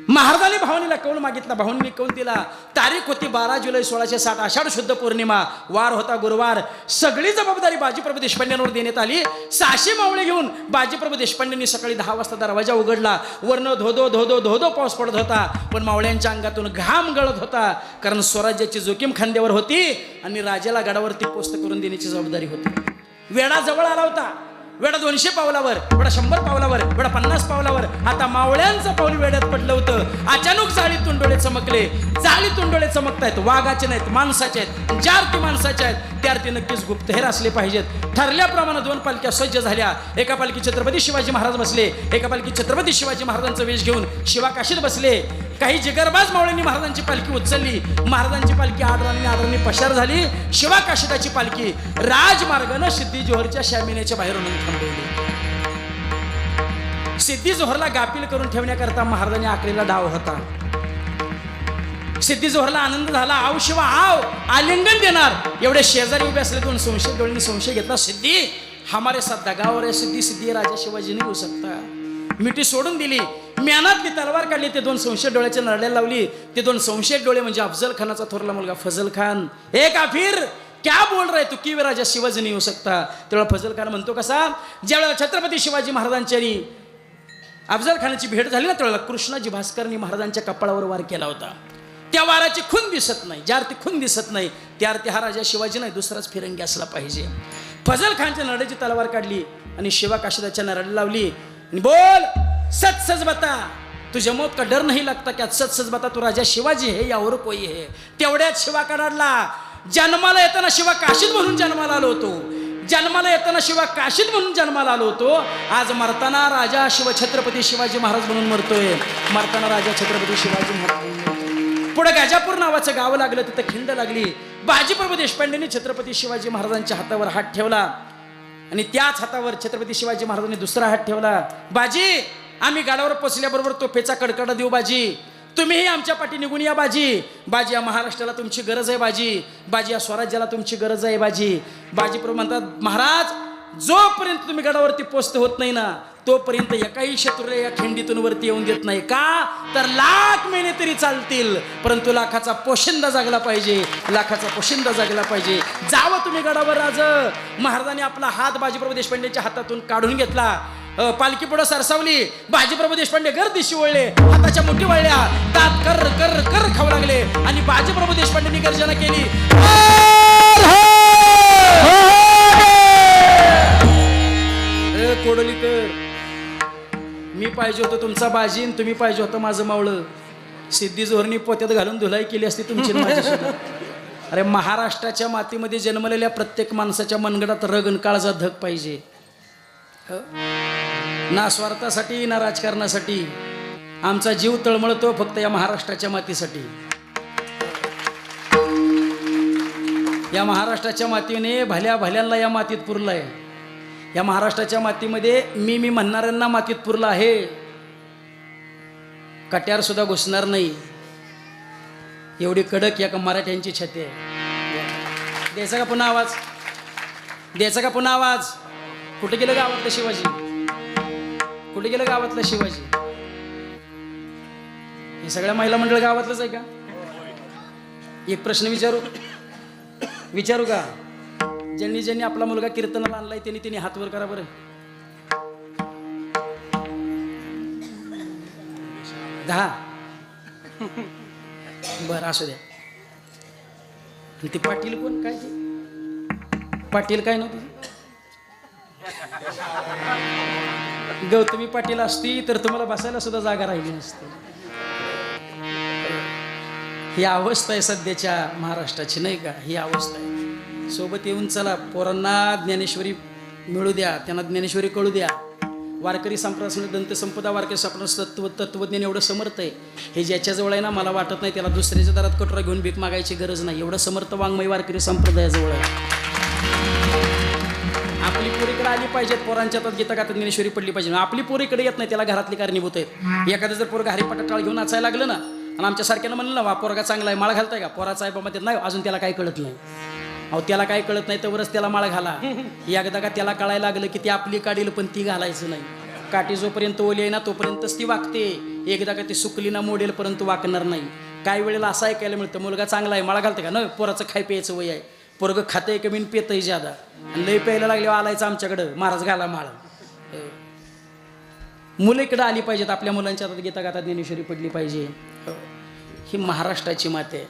महाराजांनी भावनीला कौल मागितला, भावनीने कौल दिला. तारीख होती 12 जुलै 1660, आषाढ शुद्ध पौर्णिमा, वार होता गुरुवार. सगळी जबाबदारी बाजीप्रभू देशपांड्यांवर देण्यात आली. 600 मावळे घेऊन बाजीप्रभू देशपांड्यांनी सकाळी 10 वाजता दरवाजा उघडला. वरनं धोधो धोधो धोधो पाऊस पडत होता, पण मावळ्यांच्या अंगातून घाम गळत होता, कारण स्वराज्याची जोखीम खांद्यावर होती आणि राजाला गडावरती पोस्त करून देण्याची जबाबदारी होती. वेळा जवळ आला होता. वेडा 200 पावलावर, वेडा 100 पावलावर, वेडा 50 पावलावर. आता मावळ्यांचं पाऊल वेड्यात पडलं होतं. अचानक जाळीतून डोळे चमकले. जाळीतून डोळे चमकतायत, वाघाचे नाहीत, माणसाचे आहेत. ज्या अर्थी माणसाचे आहेत त्या अर्थी नक्कीच गुप्तहेर असले पाहिजेत. ठरल्याप्रमाणे 2 पालख्या सज्ज झाल्या. एका पालखी छत्रपती शिवाजी महाराज बसले, एका पालखी छत्रपती शिवाजी महाराजांचा वेश घेऊन शिवाकाशीत बसले. काही जिगरबाज मावळ्यांनी महाराजांची पालखी उचलली. महाराजांची पालखी आडराणी पसार झाली. शिवाकाशीदाची पालखी राजमार्गानं सिद्धी जोहरच्या शामियानाच्या बाहेरून थांबवली. सिद्धी जोहरला गाफील करून ठेवण्याकरता महाराजांनी आखलेला डाव होता. सिद्धी जोहरला आनंद झाला. आव शिवा आव, आलिंगन देणार. एवढे शेजारी उभे असले 2 संशय डोळ्यांनी संशय घेतला. सिद्धी हमारे साथ दगा हो रहा है, सिद्धी सिद्धी राजा शिवाजी नहीं हो सकता. मिठी सोडून दिली. म्यानातली तलवार काढली. ते 2 संशय डोळ्याच्या नरड्याला लावली. ते 2 संशय डोळे म्हणजे अफजल खानाचा थोरला मुलगा फजल खान. ए काफिर, क्या बोल रहे तू की राजा शिवाजी नहीं हो सकता? तेव्हा फजल खान म्हणतो कसा, ज्यावेळेला छत्रपती शिवाजी महाराजांची अफजल खानाची भेट झाली ना, त्यावेळेला कृष्णाजी भास्करनी महाराजांच्या कपाळावर वार केला होता. त्या वाराची खून दिसत नाही. ज्या अर्थी खून दिसत नाही त्या अर्थी हा राजा शिवाजी नाही, दुसराच फिरंगी असला पाहिजे. फजल खानच्या नरड्याची तलवार काढली आणि शिवाकाशीदाच्या नरड्याला लावली आणि बोल, सच सच बता, तुझे मौत का डर नहीं लगता क्या? सच सच बता, तू राजा शिवाजी है या और कोई है? तेवढ्यात शिवा काढला. जन्माला येताना शिवा काशीद म्हणून जन्माला आलो होतो. जन्माला येताना शिवा काशीद म्हणून जन्माला आलो होतो. आज मरताना राजा छत्रपती शिवाजी महाराज म्हणून मरतोय. मरताना राजा छत्रपती शिवाजी महाराज. पुढे गाजापूर नावाचं गाव लागलं, तिथं खिंड लागली. बाजीप्रभू देशपांडेंनी छत्रपती शिवाजी महाराजांच्या हातावर हात ठेवला आणि त्याच हातावर छत्रपती शिवाजी महाराजांनी दुसरा हात ठेवला. बाजी, आम्ही गडावर पोचल्याबरोबर तोफेचा कडकडा देऊ बाजी. तुम्हीही आमच्या पाठी निघून या बाजी. बाजी, या महाराष्ट्राला तुमची गरज आहे बाजी. बाजी, या स्वराज्याला तुमची गरज आहे बाजी. बाजीप्रभू म्हणतात, महाराज, जोपर्यंत तुम्ही गडावरती पोस्ट होत नाही ना, तोपर्यंत एकाही शत्रूला या खिंडीतून वरती येऊन देत नाही. का तर लाख महिने तरी चालतील, परंतु लाखाचा पोशिंदा जागला पाहिजे. लाखाचा पोशिंदा जागला पाहिजे. जावं तुम्ही गडावर राज. महाराजांनी आपला हात बाजीप्रभू देशपांडेच्या हातातून काढून घेतला. पालखी पुढे सरसावली. बाजीप्रभू देशपांडे गर्दीशी वळले. हाताच्या मुठी वळल्या. दात कर कर कर खाऊ लागले आणि बाजीप्रभू देशपांडेंनी गर्जना केली. कोडोलीकर, मी पाहिजे होतो तुमचा बाजी, तुम्ही पाहिजे होतं माझं मावळं. सिद्धी जोहरनी पोत्यात घालून धुलाई केली असती तुमची माझी सुद्धा. अरे, महाराष्ट्राच्या मातीमध्ये जन्मलेल्या प्रत्येक माणसाच्या मनगडात रग आणि काळजा धग पाहिजे. ना स्वार्थासाठी ना राजकारणासाठी. आमचा जीव तळमळतो फक्त या महाराष्ट्राच्या मातीसाठी. या महाराष्ट्राच्या मातीने भल्या भल्यांना या मातीत पुरलाय. या महाराष्ट्राच्या मातीमध्ये मी म्हणणाऱ्यांना मातीत पुरलं आहे. कट्यार सुद्धा घुसणार नाही एवढी कडक या मराठ्यांची छाती आहे. द्यायचा का पुन्हा आवाज? द्यायचा का पुन्हा आवाज? कुठे गेलं गावातलं शिवाजी? कुठे गेलं गावातलं शिवाजी? हे सगळ्या महिला मंडळ गावातलंच आहे का? एक प्रश्न विचारू का? ज्यांनी ज्यांनी आपला मुलगा कीर्तनाला आणलाय त्यांनी हात वर करा बरं. बरं असू द्या. आणि ते पाटील कोण काय ते पाटील काय नव्हतं गौतमी पाटील असती तर तुम्हाला बसायला सुद्धा जागा राहिली नसती. ही अवस्था आहे सध्याच्या महाराष्ट्राची नाही का. ही अवस्था आहे. सोबत येऊन चला पोरांना ज्ञानेश्वरी मिळू द्या, त्यांना ज्ञानेश्वरी कळू द्या. वारकरी संप्रदाय दंतसंपदा वारकरी संप्रदाय तत्वज्ञान एवढं समर्थ आहे. हे ज्याच्याजवळ आहे ना मला वाटत नाही त्याला दुसऱ्याच्या दारात कटोरा घेऊन भीक मागायची गरज नाही. एवढं समर्थ वाङ्मय वारकरी संप्रदायाजवळ आहे. आपली पोरीकडे आली पाहिजेत. पोरांच्या हातात गीता गातात ज्ञानेश्वरी पडली पाहिजे. आपली पोरीकडे येत नाही त्याला घरातली कारणीभूत आहेत. एखादं जर पोरगा हरिपाटा टाळ घेऊन नाचायला लागलं ना आणि आमच्या सारख्यानं म्हणलं ना वा पोरगा चांगला आहे माळ घालताय का पोराचा आहे बाबा नाही अजून त्याला काही कळत नाही. अहो त्याला काय कळत नाही तरच त्याला माळ घाला. एकदा का त्याला कळायला लागलं की ती आपली काढील पण ती घालायचं नाही. काठी जोपर्यंत ओली आहे ना तोपर्यंतच ती वागते. एकदा का ती सुकली ना मोडेल परंतु वाकणार नाही. काही वेळेला असं ऐकायला मिळतं मुलगा चांगला आहे माळा घालते का न पोराचं खाय प्यायचं वय आहे. पोरगं खातंय कमी पेतही ज्यादा आणि लय प्यायला लागल्यावर आलायचं आमच्याकडं महाराज घाला माळ. मुलं इकडं आली पाहिजेत. आपल्या मुलांच्या हातात गीता गातात ज्ञानेश्वरी पडली पाहिजे. ही महाराष्ट्राची माते आहे.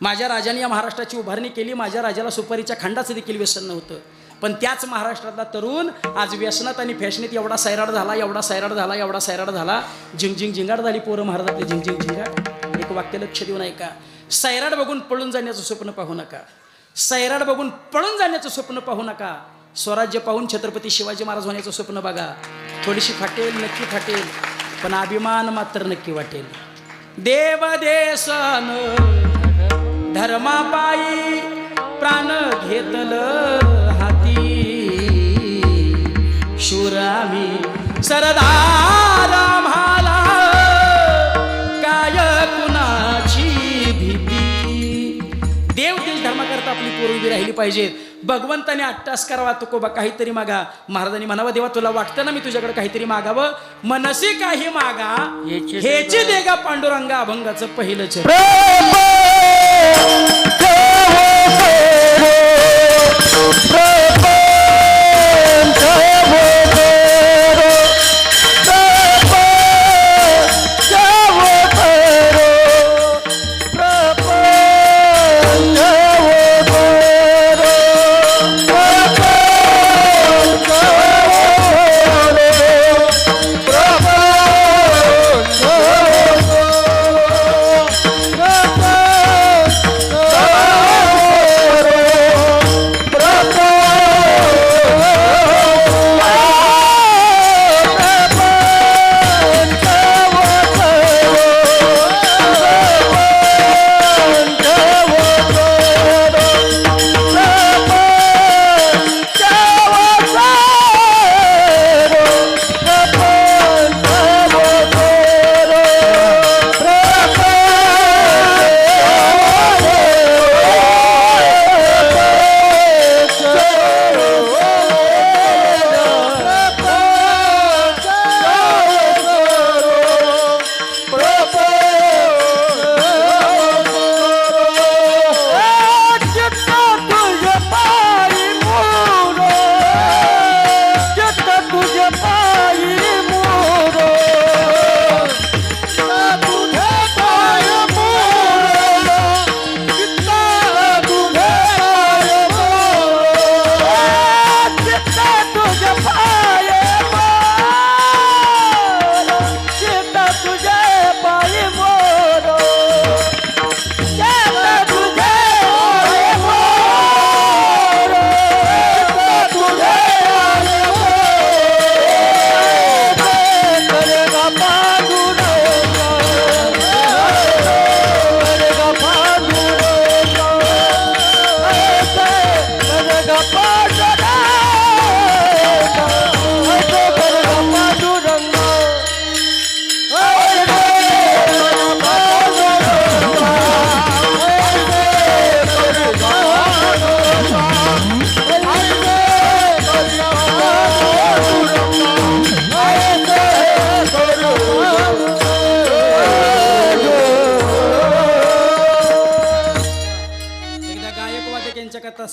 माझ्या राजाने या महाराष्ट्राची उभारणी केली. माझ्या राजाला सुपारीच्या खंडाचं देखील व्यसन नव्हतं. पण त्याच महाराष्ट्रातला तरुण आज व्यसनात आणि फॅशनीत एवढा सैराट झाला एवढा सैराट झाला एवढा सैराट झाला. झिंगझिंग झिंगाट झाली पोरं महाराजातली झिंगझिंग झिंगाट. एक वाक्य लक्ष देऊन ऐका. सैराट बघून पळून जाण्याचं स्वप्न पाहू नका. सैराट बघून पळून जाण्याचं स्वप्न पाहू नका. स्वराज्य पाहून छत्रपती शिवाजी महाराज होण्याचं स्वप्न बघा. थोडीशी फाटेल नक्की फाटेल पण अभिमान मात्र नक्की वाटेल. देव देसन धर्मापायी प्राण घेतलं हाती शूरामी सरदार आम्हाला काय कुणाची भीती. देव देश धर्माकरता आपली पोरं उभी राहिली पाहिजे. भगवंताने अट्टास करावा तुकोबा काहीतरी मागा. महाराजांनी म्हणावं देवा तुला वाटतं ना मी तुझ्याकडे काहीतरी मागावं मनसी काही मागा हेची देगा पांडुरंगा अभंगाचं पहिलं चरण.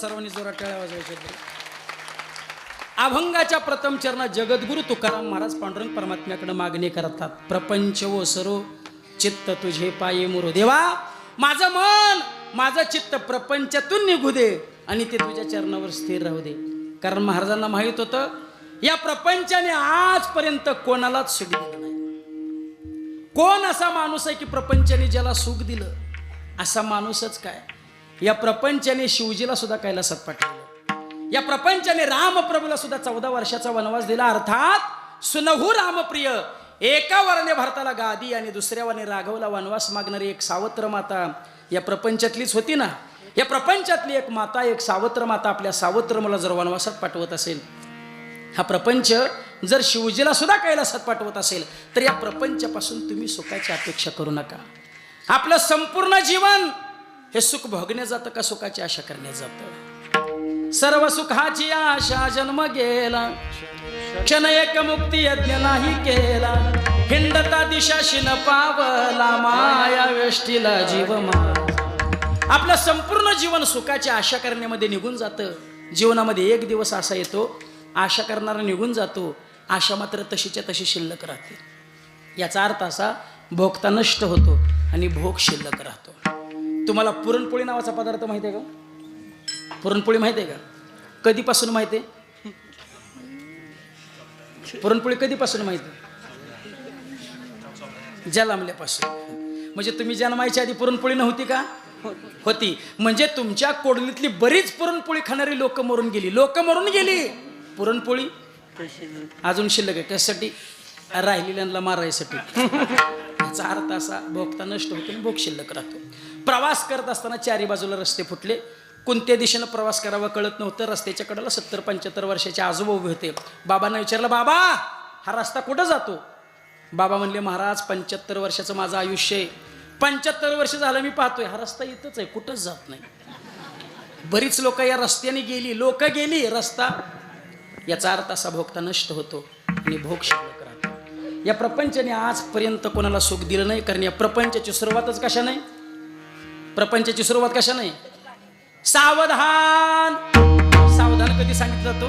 सर्वांनी जोरात टाळ्या वाजवायच्या. अभंगाच्या प्रथम चरणात जगद्गुरु तुकाराम महाराज पांडुरंग परमात्म्याकडे मागणी करतात. प्रपंच व सरो चित्त तुझे पाये मुरो. देवा माझं मन माझं चित्त प्रपंचातून निघू दे आणि ते तुझ्या चरणावर स्थिर राहू दे. कारण महाराजांना माहित होतं या प्रपंचाने आजपर्यंत कोणालाच सुख दिलं नाही. कोण असा माणूस आहे की प्रपंचाने ज्याला सुख दिलं? असा माणूसच काय, या प्रपंचाने शिवजीला सुद्धा कैलासात पाठवलं. या प्रपंचाने रामप्रभूला सुद्धा 14 वर्षाचा वनवास दिला. अर्थात सुनहू रामप्रिय एका वराने भारताला गादी आणि दुसऱ्या वराने राघवला वनवास मागणारी एक सावत्र माता या प्रपंचातलीच होती ना. या प्रपंचातली एक माता, एक सावत्र माता आपल्या सावत्र मुला जर वनवासात पाठवत असेल, हा प्रपंच जर शिवजीला सुद्धा कैलासात पाठवत असेल, तर या प्रपंचापासून तुम्ही सुखाची अपेक्षा करू नका. आपलं संपूर्ण जीवन हे सुख भोगणे जातं का सुखाची आशा करणे जातं? सर्व सुखाची आशा जन्म गेला, क्षण एक मुक्ती यज्ञ नाही केला. हिंडता दिशाशी न पावला, माया वेष्टीला जीव मार. आपलं संपूर्ण जीवन सुखाची आशा करण्यामध्ये निघून जातं. जीवनामध्ये एक दिवस असा येतो आशा करणारा निघून जातो, आशा मात्र तशीच्या तशी शिल्लक राहते. याचा अर्थ असा भोगता नष्ट होतो आणि भोग शिल्लक राहतो. तुम्हाला पुरणपोळी नावाचा पदार्थ माहिती आहे का? पुरणपोळी माहिती आहे का? कधीपासून माहिती आहे? पुरणपोळी कधीपासून माहिती? जन्मल्यापासून. म्हणजे तुम्ही जन्मायच्या आधी पुरणपोळी नव्हती का? होती. म्हणजे तुमच्या कोडलीतली बरीच पुरणपोळी खाणारी लोक मरून गेली. लोक मरून गेली, पुरणपोळी अजून शिल्लक आहे. कशासाठी? राहिलेल्यांना मारायसाठी. याचा अर्थ असा भोगता नष्ट होतो आणि भोग शिल्लक राहतो. प्रवास करत असताना चारी बाजूला रस्ते फुटले. कोणत्या दिशेनं प्रवास करावा कळत नव्हतं. रस्त्याच्या कडेला 70-75 वर्षाचे आजोबा उभे होते. बाबांना विचारलं, बाबा हा रस्ता कुठं जातो? बाबा म्हणले, महाराज 75 वर्षाचं माझं आयुष्य आहे. 75 वर्ष झालं मी पाहतोय हा रस्ता इथंच आहे, कुठंच जात नाही. बरीच लोक या रस्त्याने गेली, लोक गेली, रस्ता. याचा अर्थ असा भोगता नष्ट होतो आणि भोग शिल्लक राहतो. या प्रपंचाने आजपर्यंत कोणाला सुख दिलं नाही. कारण या प्रपंचाची सुरुवातच कशा नाही? प्रपंचाची सुरुवात कशा नाही? सावधान. सावधान कधी सांगितलं जातो?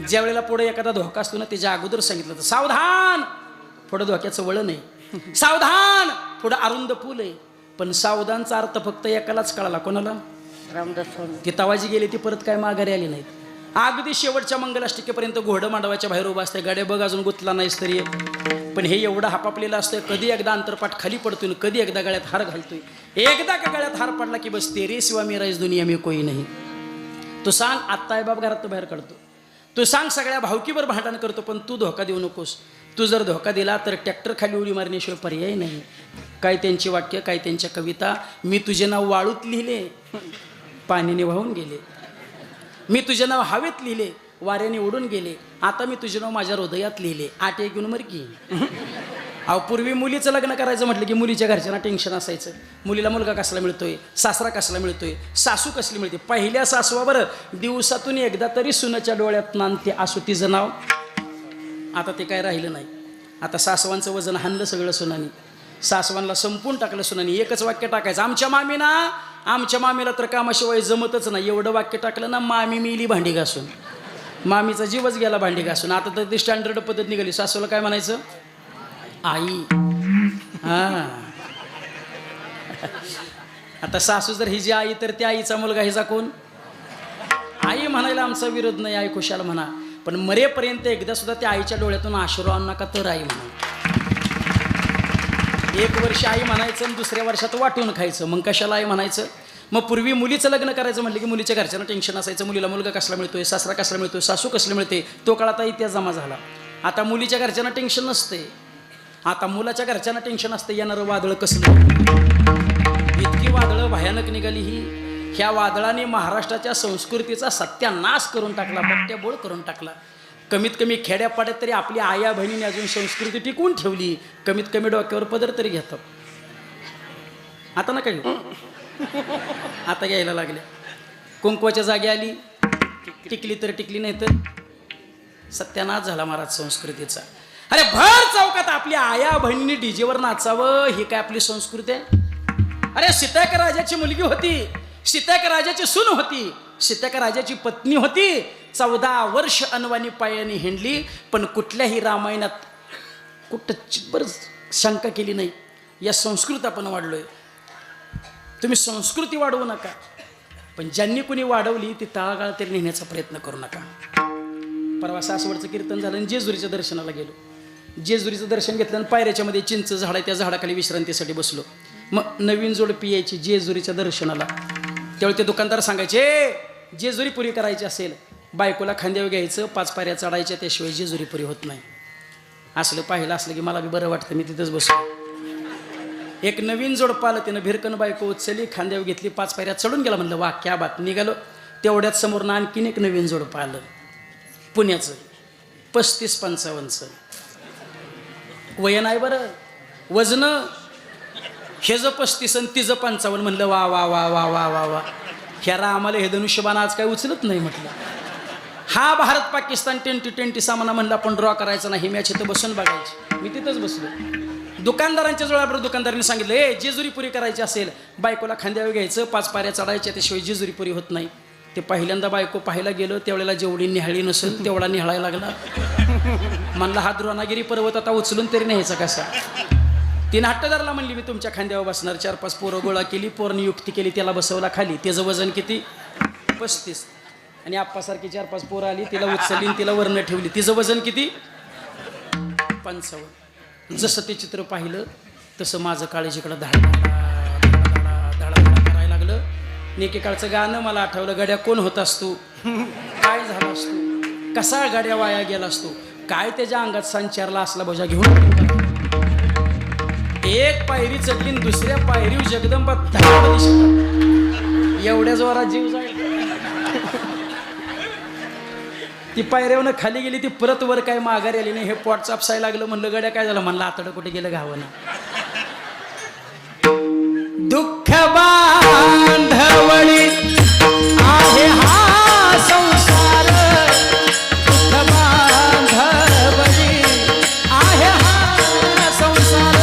ज्या वेळेला पुढे एखादा धोका असतो ना, त्याच्या अगोदर सांगितलं जातं सावधान. पुढे धोक्याचं वळण आहे. सावधान पुढे अरुंद पूल आहे. पण सावधानचा अर्थ फक्त एकालाच कळाला. कोणाला? रामदास स्वामी. ती तवाजी गेली, ती परत काय माघारी आली नाहीत. अगदी शेवटच्या मंगलाष्टिकेपर्यंत घोडं मांडवाच्या बाहेर उभा असते. गाड्या बघ अजून गुतला नाहीस तरी. पण हे एवढं हापापलेलं असतं, कधी एकदा अंतरपाठ खाली पडतोय, कधी एकदा गळ्यात हार घालतोय. एकदा का गळ्यात हार पडला की बस तेरे सिवा मेरा इस दुनिया में कोई नहीं. तू सांग आत्ता आई बाप घरात तो बाहेर काढतो. तू सांग सगळ्या भावकीवर भांडण करतो, पण तू धोका देऊ नकोस. तू जर धोका दिला तर ट्रॅक्टर खाली उडी मारण्याशिवाय पर्याय नाही. काय त्यांची वाक्य, काय त्यांच्या कविता. मी तुझे नाव वाळूत लिहिले, पाण्याने वाहून गेले. मी तुझे नाव हवेत लिहिले, वाऱ्याने उडून गेले. आता मी तुझे नाव माझ्या हृदयात लिहिले. 8 घेऊन मर की. अहो पूर्वी मुलीचं लग्न करायचं म्हटलं की मुलीच्या घरच्यांना टेन्शन असायचं. मुलीला मुलगा कसला मिळतोय, सासरा कसला मिळतोय, सासू कसली मिळते. पहिल्या सासवावर दिवसातून एकदा तरी सुनाच्या डोळ्यात नांदते असू तिचं नाव. आता ते काय राहिलं नाही. आता सासवांचं वजन हाणलं सगळं सुनानी. सासवांना संपून टाकलं सुनानी. एकच वाक्य टाकायचं, आमच्या मामीला तर कामाशिवाय जमतच नाही. एवढं वाक्य टाकलं ना, मामी मिली भांडी घासून. मामीचा जीवच गेला भांडी घासून. आता तर ती स्टँडर्ड पद्धत निघाली. सासूला काय म्हणायचं? आई. हा. आता सासू जर हिची आई तर त्या आईचा मुलगा हिचा कोण? आई म्हणायला आमचा विरोध नाही. आई खुशाल म्हणा, पण मरेपर्यंत एकदा सुद्धा त्या आईच्या डोळ्यातून अश्रू आणू नका तर आई म्हणा. 1 वर्ष आई म्हणायचं आणि दुसऱ्या वर्षात वाटून खायचं. मग कशाला आई म्हणायचं? मग पूर्वी मुलीचं लग्न करायचं म्हटलं की मुलीच्या घरच्यांना टेन्शन असायचं. मुलीला मुलगा कसला मिळतोय, सासरा कसला मिळतोय, सासू कसली मिळते. तो काळ आता इतिहास जमा झाला. आता मुलीच्या घरच्यांना टेन्शन नसते. आता मुलाच्या घरच्यांना टेन्शन असते, येणारं वादळ कसलं. इतकी वादळं भयानक निघाली ही. ह्या वादळाने महाराष्ट्राच्या संस्कृतीचा सत्यानाश करून टाकला, बट्ट्याबोळ करून टाकला. कमीत कमी खेड्यापाड्यात तरी आपली आया बहिणीने अजून संस्कृती टिकवून ठेवली. कमीत कमी डोक्यावर पदर तरी घेतात. आता ना काही आता घ्यायला लागले. कुंकवाच्या जागी आली, टिकली तर टिकली, नाही तर सत्यानाश झाला महाराज संस्कृतीचा. अरे भर चौकात आपल्या आया बहिणीने डीजेवर नाचावं, ही काय आपली संस्कृती आहे? अरे सीताक राजाची मुलगी होती, सीताक राजाची सून होती, सीताक राजाची पत्नी होती. 14 वर्ष अनवाणी पायाने हिंडली, पण कुठल्याही रामायणात कुठं बरं शंका केली नाही. या संस्कृत आपण वाढलोय. तुम्ही संस्कृती वाढवू नका, पण ज्यांनी कोणी वाढवली ती तळागाळ तरी नेण्याचा प्रयत्न करू नका. परवा सासवडचं कीर्तन झालं आणि जेजुरीच्या दर्शनाला गेलो. जेजुरीचं दर्शन घेतलं आणि पायऱ्याच्या मध्ये चिंच झाड आहे, त्या झाडाखाली विश्रांतीसाठी बसलो. मग नवीन जोडपी यायची जेजुरीच्या दर्शनाला. त्यावेळी ते दुकानदार सांगायचे, जेजुरी पुरी करायची असेल बायकोला खांद्यावर घ्यायचं, 5 पायऱ्या चढायच्या, त्याशिवाय जेजुरी पुरी होत नाही. असलं पाहिलं असलं की मला बी बरं वाटतं, मी तिथंच बसलो. एक नवीन जोडपं आलं, त्यानं भिरकन बायको उचलली, खांद्यावर घेतली, 5 पायऱ्या चढून गेला. म्हणलं वा क्या बात. निघालो. तेवढ्यात समोरनं आणखीन एक नवीन जोडपं आलं, पुण्याचं, 35-55 वय नाही बरं, वजनं हेज 35 आणि तिचं 55. म्हणलं वा वा वा वा वा वा वा, ह्याला आम्हाला हे धनुष्यबाण आज काय उचलत नाही. म्हटलं हा भारत पाकिस्तान 20-20 सामना म्हणलं आपण ड्रॉ करायचा नाही, मॅच इथं बसून बघायची. मी तिथंच बसलो. दुकानदारांच्या जोडाबरोबर दुकानदारांनी सांगितलं, जेजुरी पुरी करायची असेल बायकोला खांद्यावर घ्यायचं, 5 पायऱ्या चढायच्या, त्याशिवाय जेजुरी पुरी होत नाही. ते पहिल्यांदा बायको पाहायला गेलो, त्यावेळेला जेवढी निहाळी नसेल तेवढा निहाळायला लागला. म्हणला हा द्रोणागिरी पर्वत आता उचलून तरी न्यायचा कसा. 3 हट्टदारला म्हणली मी तुमच्या खांद्यावर बसणार. 4-5 पोरं गोळा केली, पोरनी युक्ती केली, त्याला बसवला खाली. त्याचं वजन किती? 35. आणि आप्पासारखी 4-5 पोरं आली, तिला उचलली, तिला वरनं ठेवली. तिचं वजन किती? 55. जसं ते चित्र पाहिलं तसं माझं काळजीकडं धाडा करायला लागलं. एकेकाळचं गाणं मला आठवलं, गड्या कोण होत असतो, काय झाला असतो, कसा गड्या वाया गेला असतो, काय त्याच्या अंगात संचारला असला बोजा घेऊन. एक पायरी चढली, दुसऱ्या पायरी जगदंबा एवढ्या जोरात जीव जाईल. ती पायऱ्यावरनं खाली गेली, ती परत वर काय माघारी आली नाही. हे पोट चापसायला लागलं. म्हणलं गड्या काय झालं. म्हणलं आतडं कुठे गेलं गावं ना. दुःख बांधवळी आहे हा संसार, दुःख बांधवळी आहे हा संसार.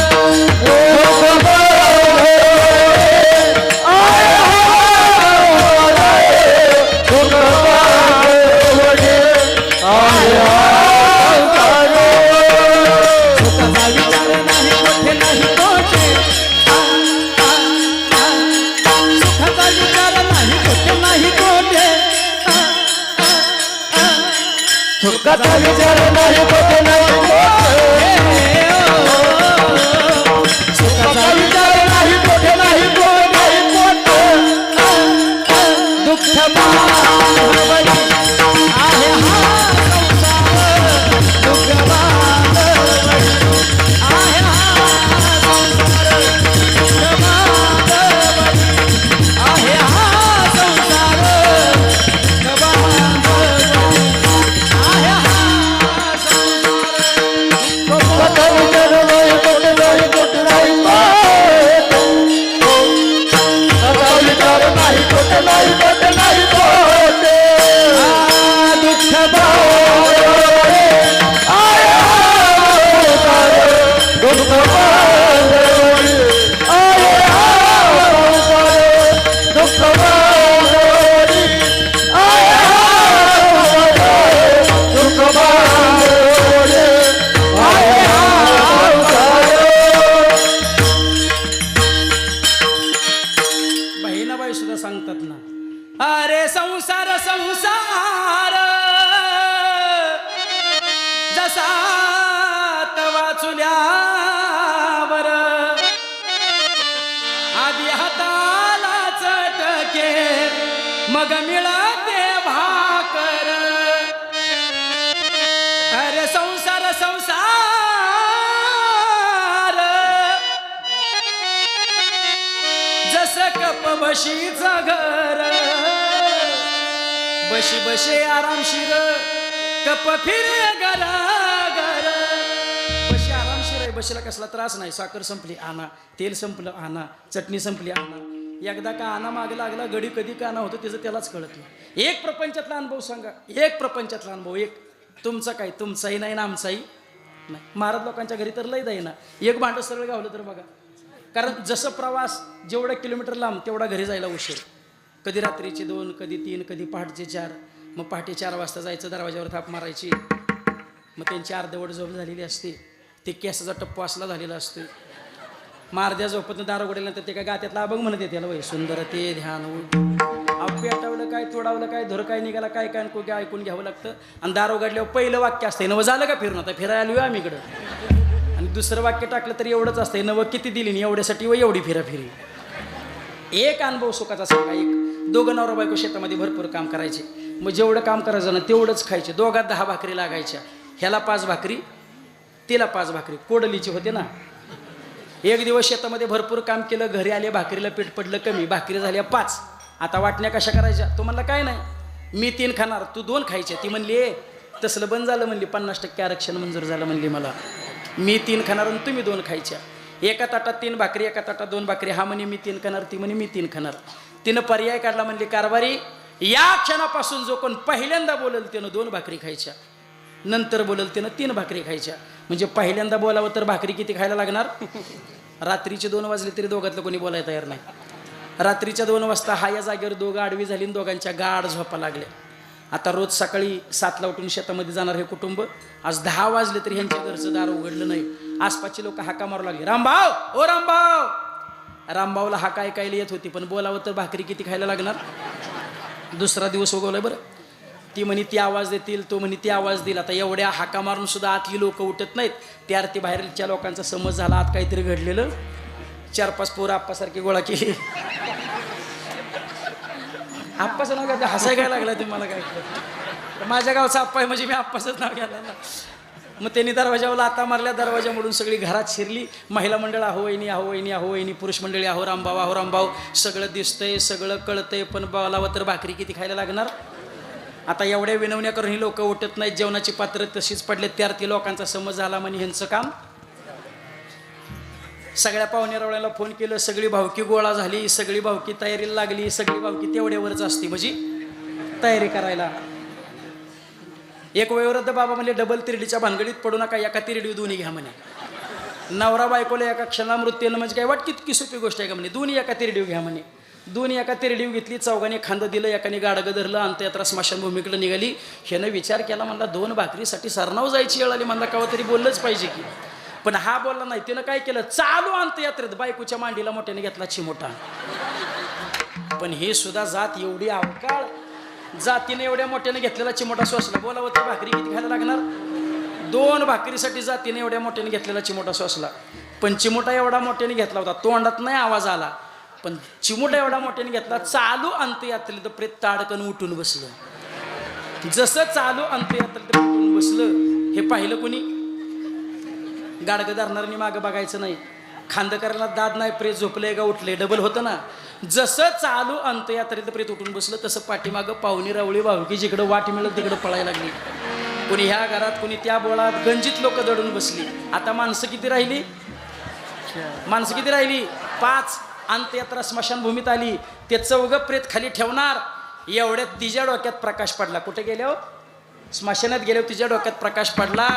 सुखाचा विचार नाही कोठे नाही सुखाचा विचार नाही कोठे नाही दुःख बांधवळी आहे हा संसार, दुःख बांधवळी आहे हा संसार, दुःख बांधवळी आहे हा संसार, दुःख बांधवळी आहे हा संसार. सुखाचा विचार नाही कोठे नाही कोठे नाही विचार नाही कोठे नाही कोठे नाही कोठे दुःख बांधवळी आहे दुःख बांधवळी आहे दुःख बांधवळी आहे दुःख बांधवळी आहे. बहिणाबाई सुद्धा सांगतात ना, अरे संसार संसार जसा तवा चुल्यावर, आधी हाताला चटके मग मिळते भाकर. अरे संसार संसार जसं कप बशीचं घर, बशी बशे आरामशीर कप फिरे घर घर. बशी आरामशीर आहे, बशीला कसला त्रास नाही. साखर संपली आणा, तेल संपलं आणा, चटणी संपली आणा. एकदा का आणा मागे लागला, गडी कधी का आणा होतं त्याचं त्यालाच कळत नाही. एक प्रपंचातला अनुभव सांगा, एक प्रपंचातला अनुभव. एक तुमचा काय, तुमचाही नाही ना आमचाही नाही. महाराज लोकांच्या घरी तर लय जाई ना, एक भांडं सरळ गावलं तर बघा. कारण जसं प्रवास जेवढा किलोमीटर लांब तेवढा घरी जायला उशीर. कधी रात्रीचे 2, कधी 3, कधी पहाटचे 4. मग पहाटे 4 वाजता जायचं, दरवाजावर थाप मारायची. मग त्यांची अर्धवट झोप झालेली असते, ते केसाचा टप्पा असला झालेला असतो. मारद्या झोपत दार उघडल्यानंतर ते काय गात्यातला अभंग म्हणत येते त्याला वय सुंदर ते ध्यान पेटावलं काय तोडावलं काय धर काय निघाला काय काय कोणी ऐकून घ्यावं लागतं. आणि दार उघडल्यावर पहिलं वाक्य असतंय नवं झालं का फिरून आता फिरायला आलो आम्ही इकडं. आणि दुसरं वाक्य टाकलं तरी एवढंच असतंय नवं किती दिली नाही एवढ्यासाठी व एवढी फिरी. एक अनुभव सुखाचा सांगा. एक दोघं नवरा बायको शेतामध्ये भरपूर काम करायचे. मग जेवढं काम करायचं ना तेवढंच खायचे. दोघात 10 भाकरी लागायच्या. ह्याला 5 भाकरी तिला 5 भाकरी कोडलीचे होते ना. एक दिवस शेतामध्ये भरपूर काम केलं घरी आले भाकरीला पीठ पडलं कमी भाकरी झाल्या 5. आता वाटण्या कशा करायच्या तो म्हणला काय नाही मी 3 खाणार तू 2 खायच्या. ती म्हणली तसलं बंद झालं म्हणली 50% आरक्षण मंजूर झालं म्हणली मला. मी 3 खाणार आणि तुम्ही 2 खायच्या. एका ताटात 3 भाकरी एका ताटात 2 भाकरी. हा म्हणे मी 3 खाणार ती म्हणे मी 3 खाणार. तिनं पर्याय काढला म्हणली कारभारी या क्षणापासून जो कोण पहिल्यांदा बोलल त्यानं 2 भाकरी खायच्या नंतर बोलल त्यानं 3 भाकरी खायच्या. म्हणजे पहिल्यांदा बोलावं तर भाकरी किती खायला लागणार. रात्रीचे 2 वाजले तरी दोघातलं कोणी बोलायला तयार नाही. रात्रीच्या 2 वाजता हा या जागेवर दोघं आडवी झाली आणि दोघांच्या गाढ झोपा लागल्या. आता रोज सकाळी 7ला उठून शेतामध्ये जाणार हे कुटुंब आज 10 वाजले तरी ह्यांच्या घरचं दार उघडलं नाही. आसपासचे लोक हाका मारू लागले रामभाऊ ओ रामभाऊ. रामभाऊला हाका ऐकायला येत होती पण बोलावं तर भाकरी किती खायला लागणार. दुसरा दिवस उगवलाय बरं. ती म्हणे ती आवाज देतील तो म्हणे ती आवाज देईल. आता एवढ्या हाका मारून सुद्धा आतली लोक उठत नाहीत. त्या आरती बाहेरच्या लोकांचा समज झाला आत काहीतरी घडलेलं. 4-5 पोरं आप्पासारखी गोळा केली. आप्पाचं नाव काय हसाय काय लागला तुम्हाला काय माझ्या गावचा आप्पा आहे म्हणजे मी आप्पाचंच नाव घ्यायला ना. मग त्यांनी दरवाजावर लाता मारल्या. दरवाजा मोडून सगळी घरात शिरली. महिला मंडळ आहो वहिनी आहो वहिनी आहो वहिनी. पुरुष मंडळी आहो रामभाऊ. सगळं दिसतंय सगळं कळतंय पण बोलावं तर भाकरी किती खायला लागणार. आता एवढ्या विनवण्या करून ही लोक उठत नाहीत. जेवणाची पात्र तशीच पडले. त्यार्थी लोकांचा समज झाला म्हणजे ह्यांचं काम. सगळ्या पाहुण्यारावळ्याला फोन केलं. सगळी भावकी गोळा झाली. सगळी भावकी तयारीला लागली. सगळी भावकी तेवढ्यावरच असती म्हणजे तयारी करायला. एक वयोवृद्ध बाबा म्हणले डबल तिरडीच्या भानगडीत पडू नका एका तिरडी 2 घ्या म्हणे. नवरा बायकोला एका क्षणा मृत्यूनं म्हणजे काय वाट किती सोपी गोष्ट आहे का म्हणे. 2 एका तिरडीव घ्या म्हणे. 2 एका तिरडीव घेतली. चौघाने खांदं दिलं. एकाने गाडगं धरलं. अंत्ययात्रा स्मशानभूमीकडे निघाली. ह्यानं विचार केला म्हणला 2 भाकरीसाठी सरनाव जायची वेळ आली म्हणला कवा तरी बोललंच पाहिजे की. पण हा बोलला नाही. त्यानं काय केलं चालू अंत्ययात्रेत बायकोच्या मांडीला मोठ्याने घेतला चिमोटा. पण हे सुद्धा जात एवढी अवकाळ जातीने एवढ्या मोठ्याने घेतलेला चिमोटा सोसला. बोलावं तर भाकरी किती खायला लागणार. 2 भाकरीसाठी जातीने एवढ्या मोठ्याने घेतलेला चिमोटा सोसला. पण चिमोटा एवढा मोठ्याने घेतला होता तोंडात नाही आवाज आला पण चिमोटा एवढा मोठ्याने घेतला. चालू अंत्ययात्रेत प्रेत ताडकन उठून बसलं. जसं चालू अंत्ययात्रेत उठून बसलं हे पाहिलं कोणी. गाडगं धरणाऱ्यांनी मागं बघायचं नाही. खांद करायला दाद नाही. प्रेत झोपलंय का उठले डबल होतं ना. जसं चालू अंत्ययात्रेत प्रेत उठून बसलं तसं पाठीमागं पाहुणी रावळी भावकी जिकडं वाट मिळत तिकडं पळायला लागली. कोणी ह्या घरात कोणी त्या बोळात गंजीत लोक दडून बसली. आता माणसं किती राहिली 5. अंत्ययात्रा स्मशानभूमीत आली. ते 4 प्रेत खाली ठेवणार एवढ्यात तिच्या डोक्यात प्रकाश पडला. कुठे गेल्यावर स्मशानात गेल्यावर तिच्या डोक्यात प्रकाश पडला.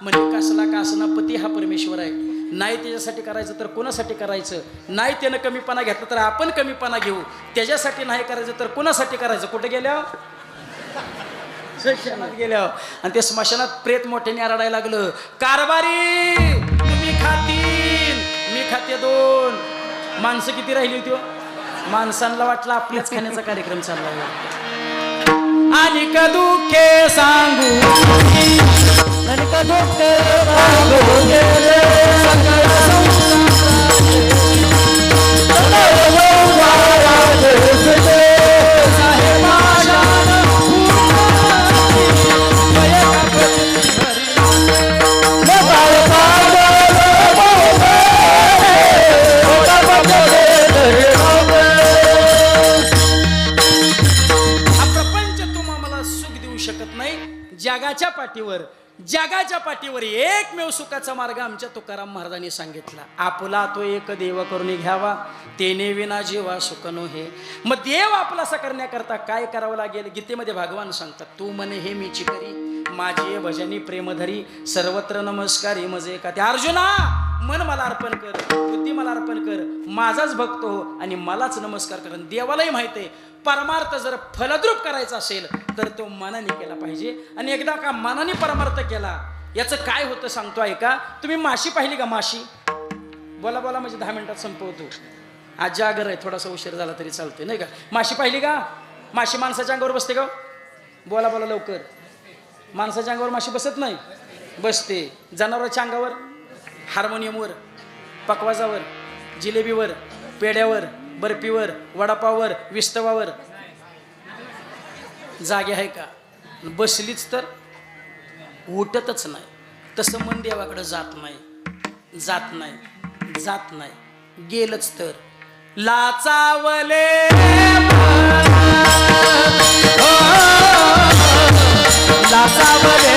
म्हणजे कसला कासना पती हा परमेश्वर आहे. नाही त्याच्यासाठी करायचं तर कोणासाठी करायचं. नाही त्यानं कमीपणा घेतला तर आपण कमीपणा घेऊ. त्याच्यासाठी नाही करायचं तर कोणासाठी करायचं. कुठे गेल्यावर स्मशानात गेल्यावर. आणि ते स्मशानात प्रेत मोठ्याने आरडायला लागलं कारभारी तुम्ही खातील मी खाते 2. माणसं किती राहिली होती. माणसांना वाटलं आपल्याच खाण्याचा कार्यक्रम चालला आहे. आणि दुःखे सांगू जगाच्या पाठीवर एकमेव सुखाचा मार्ग आमच्या तुकाराम महाराजांनी सांगितला. आपला तो एक देव करून घ्यावा तेने विना जीवा सुख नो हे. मग देव आपलासा करण्याकरता काय करावं लागेल. गीतेमध्ये भगवान सांगतात तू म्हणे हे मीची करी माझी भजनी प्रेमधरी सर्वत्र नमस्कारी मजे का. त्या अर्जुना मन मला अर्पण कर बुद्धी मला अर्पण कर माझाच भक्त हो आणि मलाच नमस्कार कर. देवालाही माहिती आहे परमार्थ जर फलद्रूप करायचा असेल तर तो मनाने केला पाहिजे. आणि एकदा का मनाने परमार्थ केला याचं काय होतं सांगतो ऐका. तुम्ही माशी पाहिली का. माशी बोला बोला म्हणजे 10 मिनिटात संपवतो. आज जागर आहे, थोडासा उशीर झाला तरी चालतोय नाही का. माशी पाहिली का? माशी माणसाच्या अंगावर बसते का? बोला बोला लवकर. माणसाच्या अंगावर माशी बसत नाही, बसते. जनावराच्या अंगावर, हार्मोनियमवर, पकवाजावर, जिलेबीवर, पेड्यावर, बर्फीवर, वडापाववर, विस्तवावर जागे आहे का? बसलीच तर उठतच नाही. तसं मन देवाकडे जात नाही, जात नाही, जात नाही. गेलंच तर लाचावले लाचावले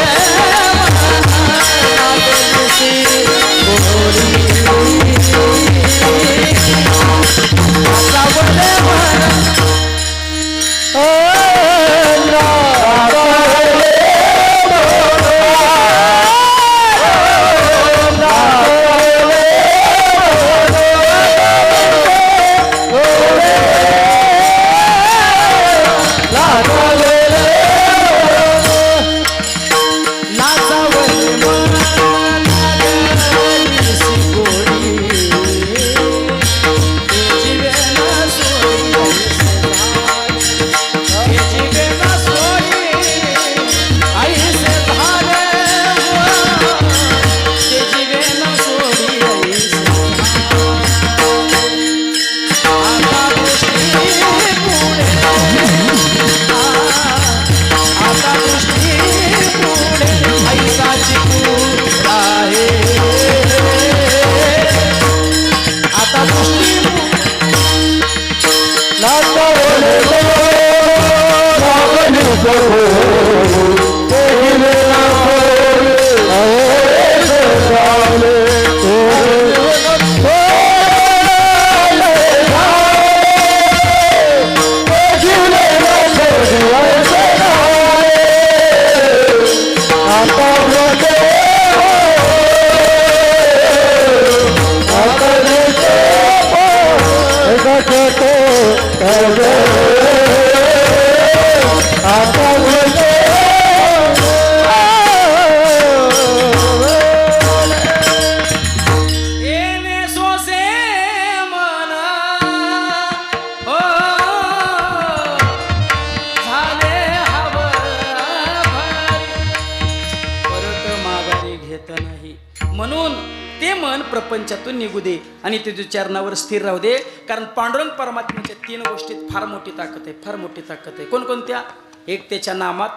म्हणून ते मन प्रपंचातून निघू दे आणि तुझ्या चरणावर स्थिर राहू दे. कारण पांडुरंग परमात्म्याच्या 3 गोष्टीत फार मोठी ताकद आहे, फार मोठी ताकद आहे. कोणकोणत्या? एक त्याच्या नामात,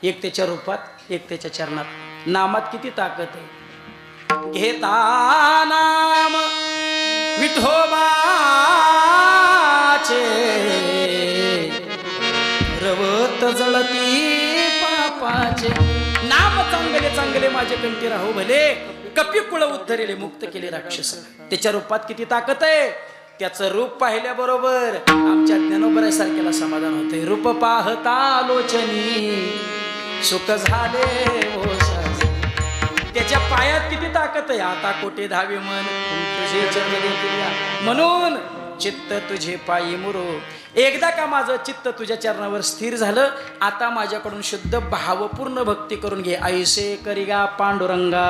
एक त्याच्या रूपात, एक त्याच्या चरणात. नामात किती ताकद आहे. घेता नाम विठोबाचे रवत जळती पापाचे. नाम चांगले चांगले माझे कंठी राहो भले, कपी कुळ उद्धरेले मुक्त केले राक्षस. त्याच्या रूपात किती ताकद आहे. त्याचं रूप पाहिल्याबरोबर आमच्या ज्ञानोबरासारख्याला समाधान होते. रूप पाहता लोचनी सुख झाले ओ साजे. त्याच्या पायात किती ताकद आहे. आता कोटे धावे मन तुझे चरण घेतल्या. म्हणून चित्त तुझे पायी मुरो. एकदा का माझं चित्त तुझ्या चरणावर स्थिर झालं, आता माझ्याकडून शुद्ध भावपूर्ण भक्ती करून घे. ऐसे करिगा पांडुरंगा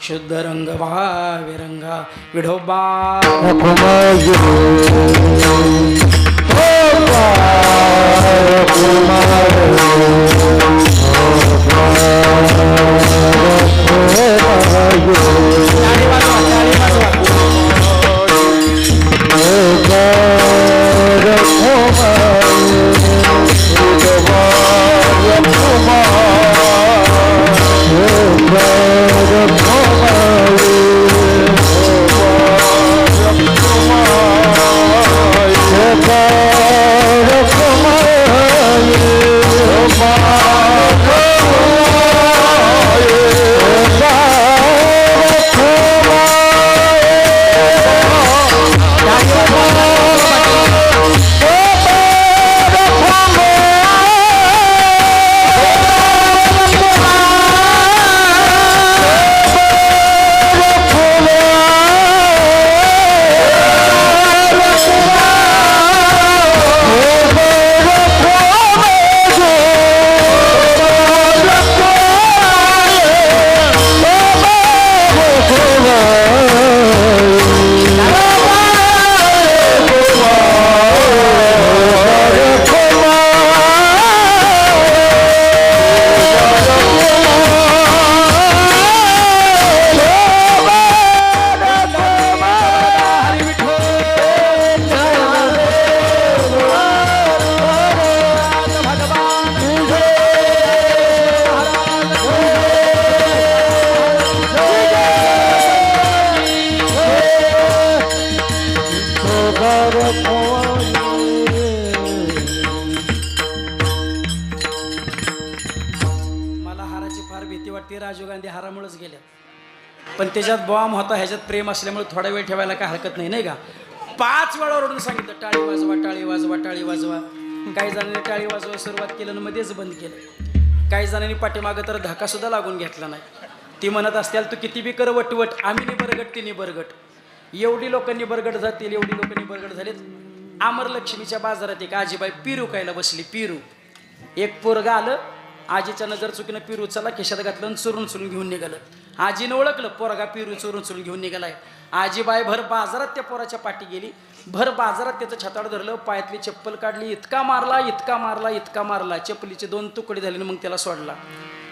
शुद्ध रंग भावे रंगा विठोबा. राजीव गांधी हारामुळेच गेल्या, पण त्याच्यात बॉम्ब होता, ह्याच्यात प्रेम असल्यामुळे थोडा वेळ ठेवायला काय हरकत नाही, नाही का? 5 वेळा ओरडून सांगितलं टाळी वाजवा, टाळी वाजवा, टाळी वाजवा. काही जणांनी टाळी वाजवायला सुरुवात केलं आणि मध्येच बंद केलं. काही जणांनी पाठीमागं तर धक्का सुद्धा लागून घेतला नाही. ती म्हणत असतील तू किती बी कर वटवट, आम्ही निबरगट ती निबरगट. एवढी लोकांनी बरगट जातील, एवढी लोकांनी बरगट झालीत. अमरलक्ष्मीच्या बाजारात एक आजीबाई पिरू खायला बसली. पिरू एक पोरगा आलं, आजीच्या नजर चुकीनं पिरू चला खिशात घातलं आणि चुरून घेऊन निघालं. आजीनं ओळखलं पोरगा पिरू चुरून घेऊन निघालाय. आजीबाई भर बाजारात त्या पोराच्या पाठी गेली, भर बाजारात त्याचं छताड धरलं, पायातली चप्पल काढली, इतका मारला, चप्पलीचे 2 तुकडे झाले, मग त्याला सोडला.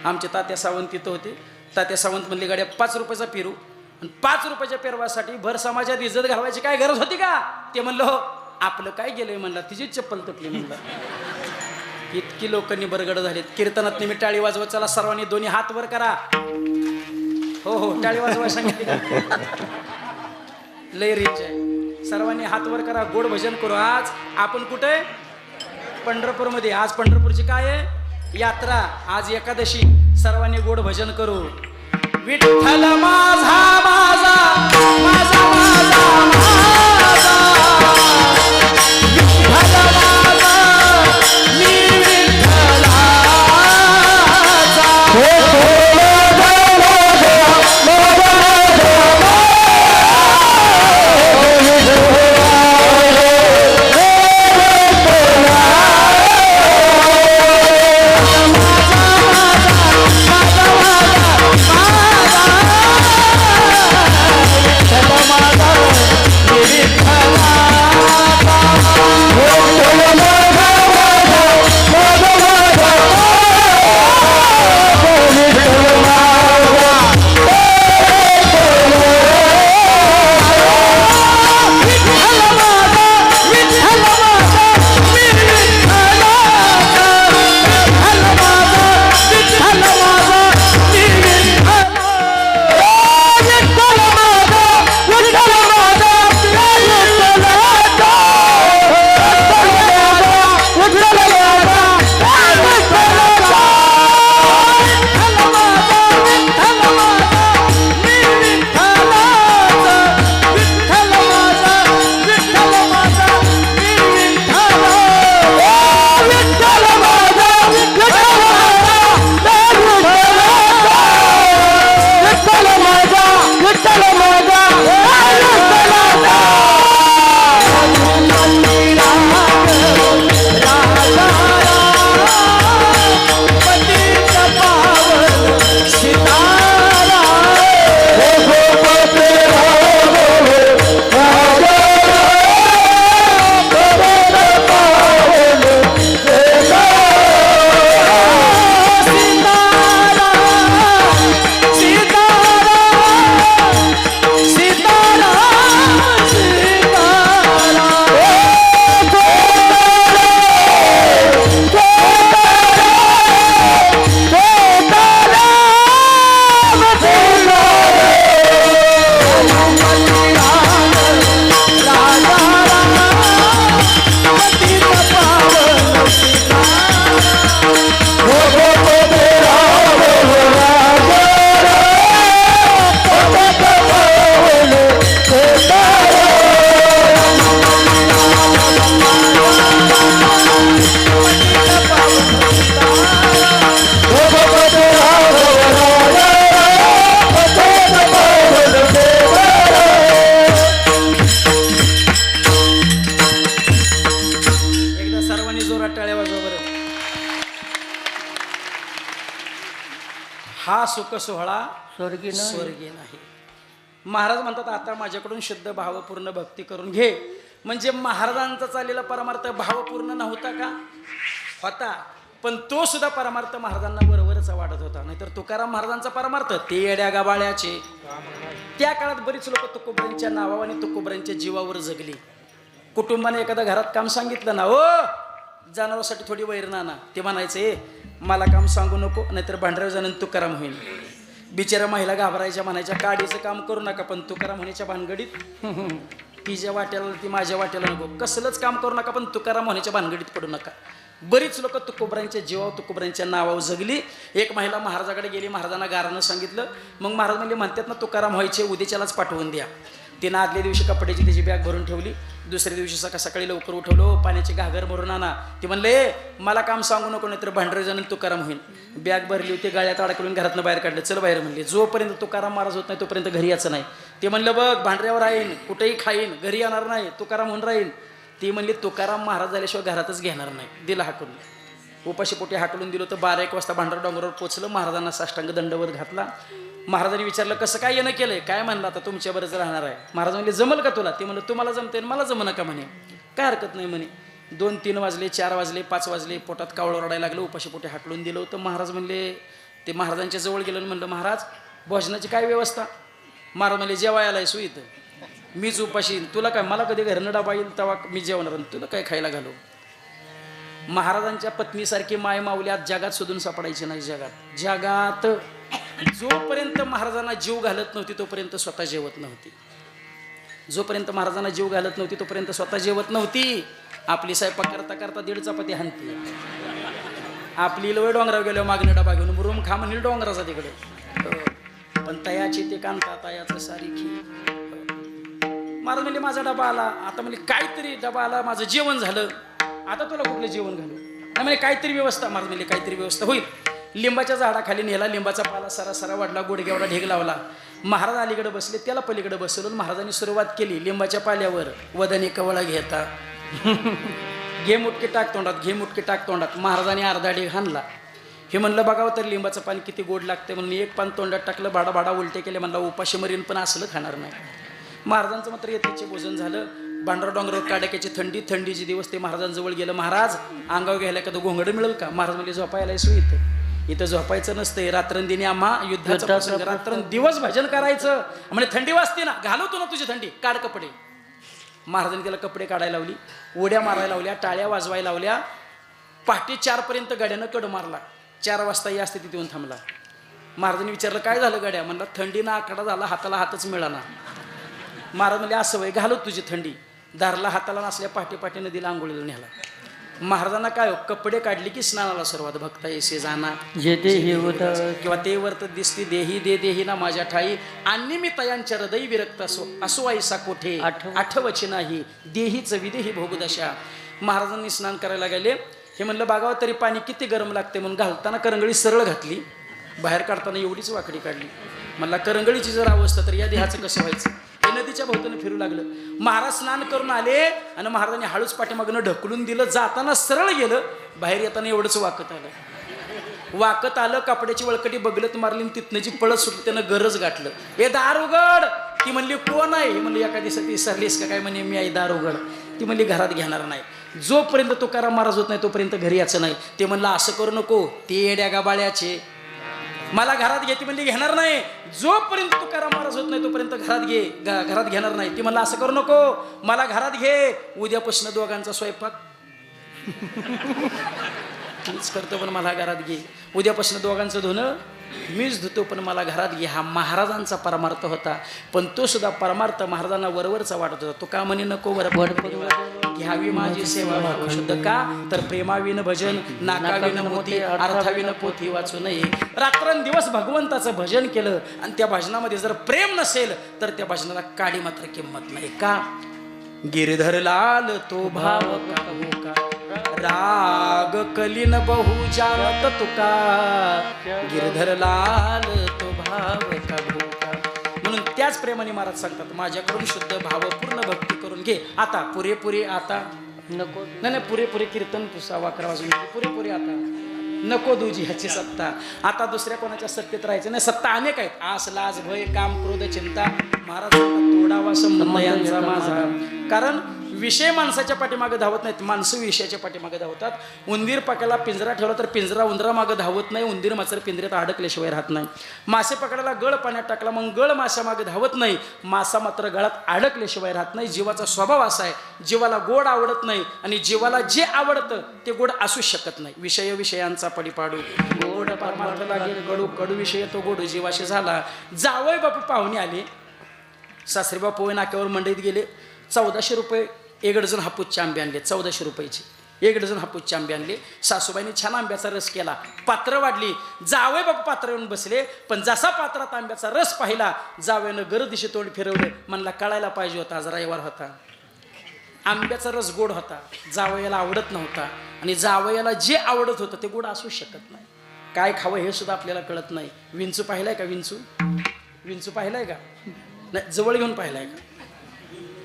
आमचे तात्या सावंत तिथं होते. तात्या सावंत म्हणले गाड्या 5 रुपयाचा पिरू, आणि 5 रुपयाच्या पेरवासाठी भर समाजात इज्जत घालवायची काय गरज होती का? ते म्हणलं हो, आपलं काय गेलंय म्हणलं, तिची चप्पल तुटली म्हणलं. इतकी लोकांनी बरगड झालेत. कीर्तनात मी टाळी वाजवत चला सर्वांनी दोन्ही हात वर करा. हो टाळी वाजवा सांगितली का? लय रिच आहे. सर्वांनी हात वर करा, गोड भजन करू. आज आपण कुठे? पंढरपूरमध्ये. आज पंढरपूरची काय आहे? यात्रा. आज एकादशी. सर्वांनी गोड भजन करू. विठ्ठल माझा माझा माझा माझा माझा, विठ्ठल माझा मी विठ्ठलाचा. हा सुख सोहळा स्वर्गी नाही. महाराज म्हणतात आता माझ्याकडून शुद्ध भावपूर्ण भक्ती करून घे. म्हणजे महाराजांचा चाललेला परमार्थ भावपूर्ण नव्हता का? होता, पण तो सुद्धा परमार्थ महाराजांना बरोबरच वाटत होता. नाहीतर तुकाराम महाराजांचा परमार्थ ते येड्या गाबाळ्याचे. त्या काळात बरीच लोक तुकोबऱ्यांच्या नावावर आणि तुकोबऱ्यांच्या जीवावर जगली. कुटुंबाने एखाद्या घरात काम सांगितलं ना, ओ जनावरांसाठी थोडी वैर ना, ते म्हणायचे मला काम सांगू नको, नाहीतर भांडराव जाणून तुकाराम होईल. बिचारा महिला घाबरायच्या, म्हणायच्या काडीचं काम करू नका, पण तुकाराम होण्याच्या भानगडीत तिच्या वाट्याला ती माझ्या वाट्याला नको, कसलंच काम करू नका, पण तुकाराम होण्याच्या भानगडीत पडू नका. बरीच लोक तुकोबरांच्या जीवावर तुकोबरांच्या नावावर जगली. एक महिला महाराजाकडे गेली, महाराजांना गारानं सांगितलं. मग महाराज म्हणजे म्हणतात ना तुकाराम व्हायचे, उद्याच्यालाच पाठवून द्या. तिनं आदल्या दिवशी कपड्याची त्याची बॅग भरून ठेवली. दुसऱ्या दिवशी सकाळी लवकर उठवलं, पाण्याची घागर भरून आणा. ते म्हणले मला काम सांगू नको, नाही तर भांडरे जण तुकाराम होईल. बॅग भरली होती, गाळ्यात अडकलून घरातनं बाहेर काढलं. चल बाहेर म्हणले. जोपर्यंत तुकाराम महाराज होत नाही तोपर्यंत घरी यायचं नाही. ते म्हणलं बघ भांडऱ्यावर राहीन, कुठेही खाईन, घरी येणार नाही, तुकाराम होऊन राहीन. ती म्हणली तुकाराम महाराज झाल्याशिवाय घरातच घेणार नाही. दिला हाकलून. उपाशी पोटी हाकलून दिलं तर 12-1 वाजता भांडार डोंगरावर पोचलं. महाराजांना साष्टांग दंडवत घातला. महाराजांनी विचारलं कसं काय येणं केलंय, काय म्हणलं आता तुमच्याबरोबर राहणार आहे. महाराज म्हणले जमल का तुला. ते म्हणलं तुम्हाला जमते मला जमना का म्हणे. काय हरकत नाही म्हणे. 2-3 वाजले, 4 वाजले, 5 वाजले, पोटात कावळं रडायला लागलं. उपाशी पोटी हाकलून दिलं होतं. महाराज म्हणले, ते महाराजांच्या जवळ गेलं आणि म्हणलं महाराज भोजनाची काय व्यवस्था. महाराज म्हणले जेवायला आहे सुईत, मीच उपाशी, तुला काय, मला कधी घरनं डबा येईल तेव्हा मी जेवणार, तुला काय खायला घालू. महाराजांच्या पत्नीसारखी माय माऊल्यात जगात शोधून सापडायची नाही. जगात जोपर्यंत महाराजांना जीव घालत नव्हती तोपर्यंत स्वतः जेवत नव्हती. जोपर्यंत महाराजांना जीव घालत नव्हती तोपर्यंत स्वतः जेवत नव्हती. आपली स्वयंपाक करता करता 1.5 चपाती हाणती. आपली लोय डोंगरावर गेल्यावर मागणं डबा घेऊन मुरुम खा म्हणील डोंगराचा तिकडे. पण तयाची ते कांता तयाचं सारी खी. महाराज म्हणले माझा डबा आला. आता म्हणजे काहीतरी डबा आला, माझं जेवण झालं, आता तुला कुठलं जेवण घालू. नाही म्हणजे काहीतरी व्यवस्था. महाराज म्हणले काहीतरी व्यवस्था होईल. लिंबाच्या झाडाखाली नेला. लिंबाचा पाला सरा वाढला, गुडघ्यावडा ढेग लावला. महाराज अलीकडे बसले, त्याला पलीकडे बसवलं. महाराजांनी सुरुवात केली लिंबाच्या पाल्यावर. वदनी कवळा घेता घे मुटके टाक तोंडात, घे मुटके टाक तोंडात. महाराजांनी अर्धा ढेग हाणला. हे म्हणलं बघावं तर लिंबाचं पाणी किती गोड लागतं म्हणून एक पान तोंडात टाकलं. भाडा उलटे केले. म्हणलं उपाशी मरीन पण असलं खाणार नाही. महाराजांचं मात्र येतेचे भोजन झालं. भांडार डोंगरावर काडक्याची थंडीचे दिवस. ते महाराजांजवळ गेलं. महाराज अंगावर घ्यायला का तो घोंगड मिळेल का. महाराज म्हणजे झोपायला सु इथं झोपायचं नसतंय. रात्रंदिनी आम्हा युद्धाचं प्रसंग, रात्रंदिवस भजन करायचं. म्हणजे थंडी वाजते ना, घालवतो ना तुझी थंडी, काढ कपडे. महाराजांनी त्याला कपडे काढायला लावली, उड्या मारायला लावल्या, टाळ्या वाजवायला लावल्या. पहाटे 4 पर्यंत गाड्यानं कड मारला. 4 वाजता या स्थितीत येऊन थांबला. महाराजांनी विचारलं काय झालं गाड्या. म्हणला थंडीनं आकडा झाला, हाताला हातच मिळाला. महाराज म्हणले असं वय घालत तुझी थंडी. दारला हाताला नसल्या पहाटे नदीला आंघोळीला नेला. महाराजांना काय कपडे काढली की स्नानाला सुरुवात. भक्ता येसे जाना किंवा ते वर्त दिसती देही दे देही ना माझ्या ठाई. आणि मी तयांच्या हृदयी विरक्त असो ऐसा कोठे आठवची नाही देहीच विदेही भोगदशा. महाराजांनी स्नान करायला गेले. हे म्हणलं बागावं तरी पाणी किती गरम लागते म्हणून घालताना करंगळी सरळ घातली, बाहेर काढताना एवढीच वाकडी काढली. म्हणला करंगळीची जर अवस्था तर या देहाचं कसं व्हायचं. हे नदीच्या भोवतानं फिरू लागलं. महाराज स्नान करून आले आणि महाराजांनी हळूच पाठीमागनं ढकलून दिलं. जाताना सरळ गेलं, बाहेर येताना एवढंच वाकत आलं. कपड्याची वळकटी बगलत मारली. तिथनं जी पळत सुटली त्यानं गरज गाठलं. हे दार उघड. ती म्हणली कोण आहे. म्हणली एका दिवसात विसरलीस का काय. म्हणे मी आई दार उघड. ती म्हणली घरात घेणार नाही. जोपर्यंत तुकाराम महाराज होत नाही तोपर्यंत घरी यायचं नाही. ते म्हणलं असं करू नको, ते येड्या गाबाळ्याचे, मला घरात घे. ती म्हणली घेणार नाही. जोपर्यंत तुकाराम महाराज होत नाही तोपर्यंत घरात घेणार नाही. ती म्हणलं असं करू नको, मला घरात घे. उद्यापासून दोघांचा स्वयंपाक मीच करतो पण मला घरात घे. उद्यापासून दोघांचं धुणं मीच धुतो पण मला घरात घे. हा महाराजांचा परमार्थ होता. पण तो सुद्धा परमार्थ महाराजांना वरवरचा वाटत होता. तो का म्हणे नको घ्यावी माझी सेवा भाव शुद्ध का तर प्रेमाविन भजन नाकाविन मोती अर्थाविन पोथी वाचू नये. रात्रंदिवस भगवंताचं भजन केलं आणि त्या भजनामध्ये जर प्रेम नसेल तर त्या भजनाला काडी मात्र किंमत नाही. का गिरधर लाल तो भाव का राग कलीन बहु जानत तुका. गिरधर लाल तो भाव का भूका. म्हणून त्याच प्रेमाने महाराज सांगतात माझ्याकडून शुद्ध भावपूर्ण भक्ती करून घे. आता पुरेपुरे आता नको नाही पुरेपुरे कीर्तन पुसावा करा वाजून पुरेपुरे आता नको दुजी ह्याची सत्ता. आता दुसऱ्या कोणाच्या सत्तेत राहायचं नाही. सत्ता अनेक आहेत. आस लाज भय काम क्रोध चिंता. महाराज तोडावा संबंध यांचा माझा. कारण विषय माणसाच्या पाठीमागे धावत नाहीत, माणसं विषयाच्या पाठीमागे धावतात. उंदीर पकडायला पिंजरा ठेवला तर पिंजरा उंदरा मागे धावत नाही. उंदीर मात्र पिंजऱ्यात अडकल्याशिवाय राहत नाही. मासे पकडायला गळ पाण्यात टाकला मग गळ माशा मागे धावत नाही. मासा मात्र गळात अडकल्याशिवाय राहत नाही. जीवाचा स्वभाव असा आहे, जीवाला गोड आवडत नाही आणि जीवाला जे आवडतं ते गोड असू शकत नाही. विषयांचा पडीपाडू गोड परमार्थ लागेल कडू कडू विषय तो गोड जीवाशी झाला. जावई बापू पाहुणे आले. सासरे बापू नाक्यावर मंडईत गेले. 1400 रुपये एक डझन हापूसचे आंबे आणले, 1400 रुपयाचे एक डझन हापूसचे आंबे आणले. सासूबाईने छान आंब्याचा रस केला, पात्र वाढली. जावई बाबा पात्र येऊन बसले, पण जसा पात्रात आंब्याचा रस पाहिला जावयानं गर्दिशी तोंड फिरवलं. म्हणला कळायला पाहिजे होता, आज रविवार होता. आंब्याचा रस गोड होता, जावयाला आवडत नव्हता. आणि जावयाला जे आवडत होतं ते गोड असू शकत नाही. काय खावं हे सुद्धा आपल्याला कळत नाही. विंचू पाहिलाय का? विंचू पाहिलाय का? नाही, जवळ घेऊन पाहिलाय का?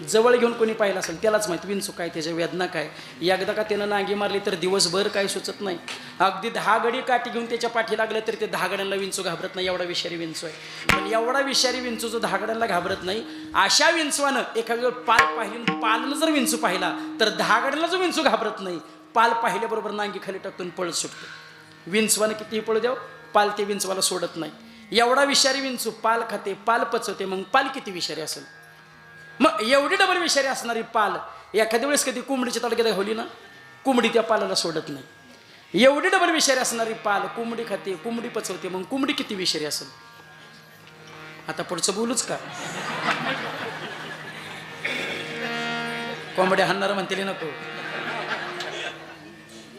जवळ घेऊन कोणी पाहिलं असेल त्यालाच माहिती विंचू काय, त्याच्या वेदना काय. एकदा का त्यानं नांगी मारली तर दिवसभर काय सुचत नाही. अगदी 10 गडी काठी घेऊन त्याच्या पाठी लागले तरी ते 10 गड्यांना विंचू घाबरत नाही, एवढा विषारी विंचू आहे. पण एवढा विषारी विंचू जो 10 गड्यांना घाबरत नाही, अशा विंचवानं एखाद्या पाल पाहिली, पालनं जर विंचू पाहिला तर 10 गड्यांना जो विंचू घाबरत नाही, पाल पाहिल्याबरोबर नांगी खाली टाकून पळत सुटतो. विंचवानं कितीही पळू द्याव, पाल ते विंचवाला सोडत नाही. एवढा विषारी विंचू पाल खाते, पाल पचवते, मग पाल किती विषारी असेल. मग एवढी डबल विषारी असणारी पाल एखाद्या वेळेस कधी कोंबडीच्या तडक्यात घावली ना, कोंबडी त्या पालाला सोडत नाही. एवढी डबल विषारी असणारी पाल कोंबडी खाते, कोंबडी पचवते, मग कोंबडी किती विषारी असेल. आता पुढचं बोलूच का? कोंबड्या हाणणार म्हणते नको.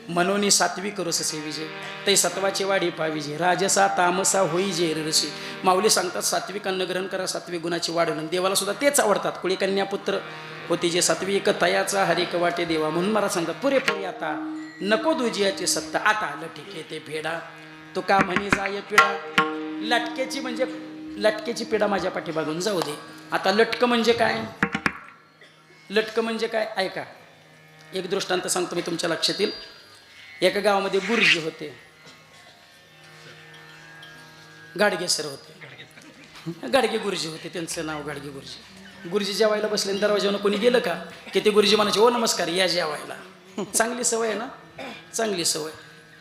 मनोनी सात्वी करोस असे विजय, ते सत्वाची वाढी पाविजे, राजसा तामसा होई जे रसी. माऊली सांगतात सात्विक अन्न ग्रहण करा, सात्विक गुणाची वाढ होणं. देवाला सुद्धा तेच आवडतात. कुळी कन्या पुत्र होती जे सात्विक तयाचा हरिक वाटे देवा. म्हणून मला सांगतात पुरेपुरी आता नको दुजियाची सत्ता, आता आलं ठीक आहे ते फेडा. तो का म्हणी जाय पिढा, लटकेची म्हणजे लटकेची पिढा माझ्या पाठीमागून जाऊ दे. आता लटकं म्हणजे काय? लटकं म्हणजे काय ऐका. एक दृष्टांत सांगतो मी तुमच्या लक्षात येईल. एका गावामध्ये गुरुजी होते, गाडगे सर होते, गाडगे गुरुजी होते, त्यांचं नाव गाडगे गुरुजी. गुरुजी जेवायला बसले, दरवाजावर कोणी गेलं का की ते गुरुजी म्हणायचे ओ नमस्कार या जेवायला. चांगली सवय आहे ना, चांगली सवय.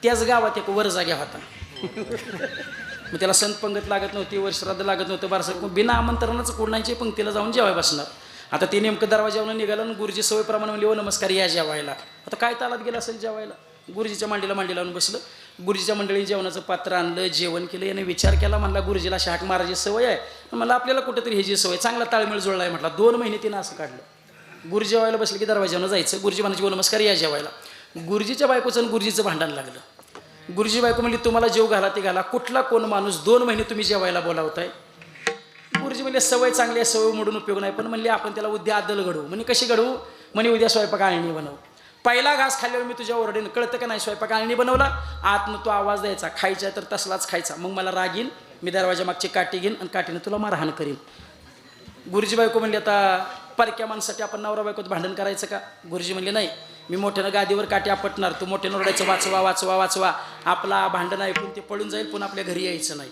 त्याच गावात एक वर जाग्या होता. मग त्याला संत पंगत लागत नव्हती, वर्षराध लागत नव्हतं, बारसं बिना आमंत्रणाचं कोणाची पंक्तीला जाऊन जेवाय बसणार. आता ते नेमकं दरवाजावरून निघालं आणि गुरुजी सवयप्रमाणे म्हणले ओ नमस्कार या जेवायला. आता काय तालात गेला असेल जेवायला. गुरुजीच्या मांडीला मांडी लावून बसलं. गुरुजीच्या मंडळी जेवणाचं पात्र आणलं, जेवण केलं. याने विचार केला, म्हणला गुरुजीला शाक मारायची सवय आहे, मला आपल्याला कुठेतरी ह्याची सवय, चांगला ताळमेळ जुळला आहे म्हटला. 2 महिने तिनं असं काढलं. गुरुजी जेवायला बसलं की दरवाजानं जायचं, गुरुजी म्हणायचे ओ नमस्कार या जेवायला. गुरुजीच्या बायकोचं आणि गुरुजीचं भांडण लागलं. गुरुजी बायको म्हणली तुम्हाला जेव घाला ते घाला, कुठला कोण माणूस 2 महिने तुम्ही जेवायला बोलावताय. गुरुजी म्हणले सवय चांगली आहे, सवय मोडून उपयोग नाही, पण म्हणले आपण त्याला उद्या आदल घडवू. म्हणे कशी घडवू? म्हणे उद्या स्वयंपाक आळणी बनवू. पहिला घास खाल्ल्यावर मी तुझ्या ओरडीनं, कळतं का नाही, स्वयंपाक आळणी बनवला, आतनं तो आवाज द्यायचा, खायचा तर तसलाच खायचा, मग मला राग येईल, मी दरवाजा मागची काठी घेईन आणि काठीनं तुला मारहाण करीन. गुरुजी बायको म्हणली आता परक्या माणसाठी आपण नवरा बायकोत भांडण करायचं का? गुरुजी म्हणले नाही, मी मोठ्यानं गादीवर काठी आपटणार, तू मोठ्यानं ओरडायचं वाचवा वाचवा वाचवा, आपला भांडण ऐकून ते पळून जाईल, पण आपल्या घरी यायचं नाही.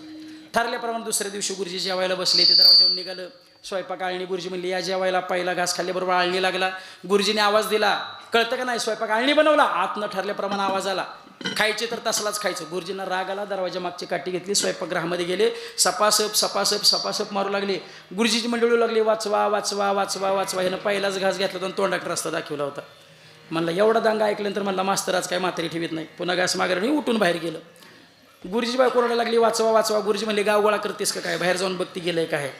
ठरल्याप्रमाणे दुसऱ्या दिवशी गुरुजी जेवायला बसले, ते दरवाजावर निघालं, स्वयंपाक आळणी. गुरुजी म्हणली या जेवायला. पहिला घास खाल्ल्याबरोबर आळणी लागला. गुरुजीने आवाज दिला, कळतं का नाही, स्वयंपाक आळणी बनवला. आतनं ठरल्याप्रमाणे आवाज आला, खायचे तर तसलाच खायचं. गुरुजींना राग आला, दरवाजा मागची काठी घेतली, स्वयंपाकगृहामध्ये गेले, सपासप सपासप सपासप मारू लागले. गुरुजीची मंडळी लागली वाचवा वाचवा वाचवा वाचवा. ह्यानं पहिलाच घास घेतला तर तोंडात रस्ता दाखवला होता. म्हणला एवढा दांगा ऐकल्यानंतर म्हणला मास्तर आज काय म्हातारी ठेवीत नाही. पुन्हा घास मागायला नाही, उठून बाहेर गेलं. गुरुजी बायको ओरडायला लागली वाचवा वाचवा. गुरुजी म्हणले गाव गोळा करतेस का काय, बाहेर जाऊन बघती गेलंय काय.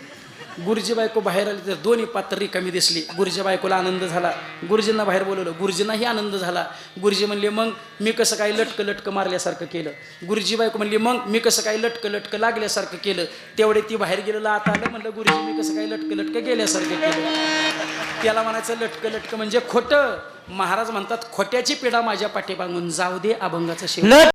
गुरुजी बायको बाहेर आली तर 2 पात्र रिकामी दिसली. गुरुजी बायकोला आनंद झाला, गुरुजींना बाहेर बोलवलं, गुरुजींनाही आनंद झाला. गुरुजी म्हणले मग मी कसं काय लटकं लटकं मारल्यासारखं केलं. गुरुजी बायको म्हणली मग मी कसं काय लटकं लटकं लागल्यासारखं केलं. तेवढे ती बाहेर गेलेलं आता आलं, म्हणलं गुरुजी मी कसं काय लटकं लटकं गेल्यासारखं केलं. त्याला म्हणायचं लटकं लटकं म्हणजे खोटं. महाराज म्हणतात खोट्याची पिढा माझ्या पाठीमागून जाऊ दे, अभंगाचं शेवट.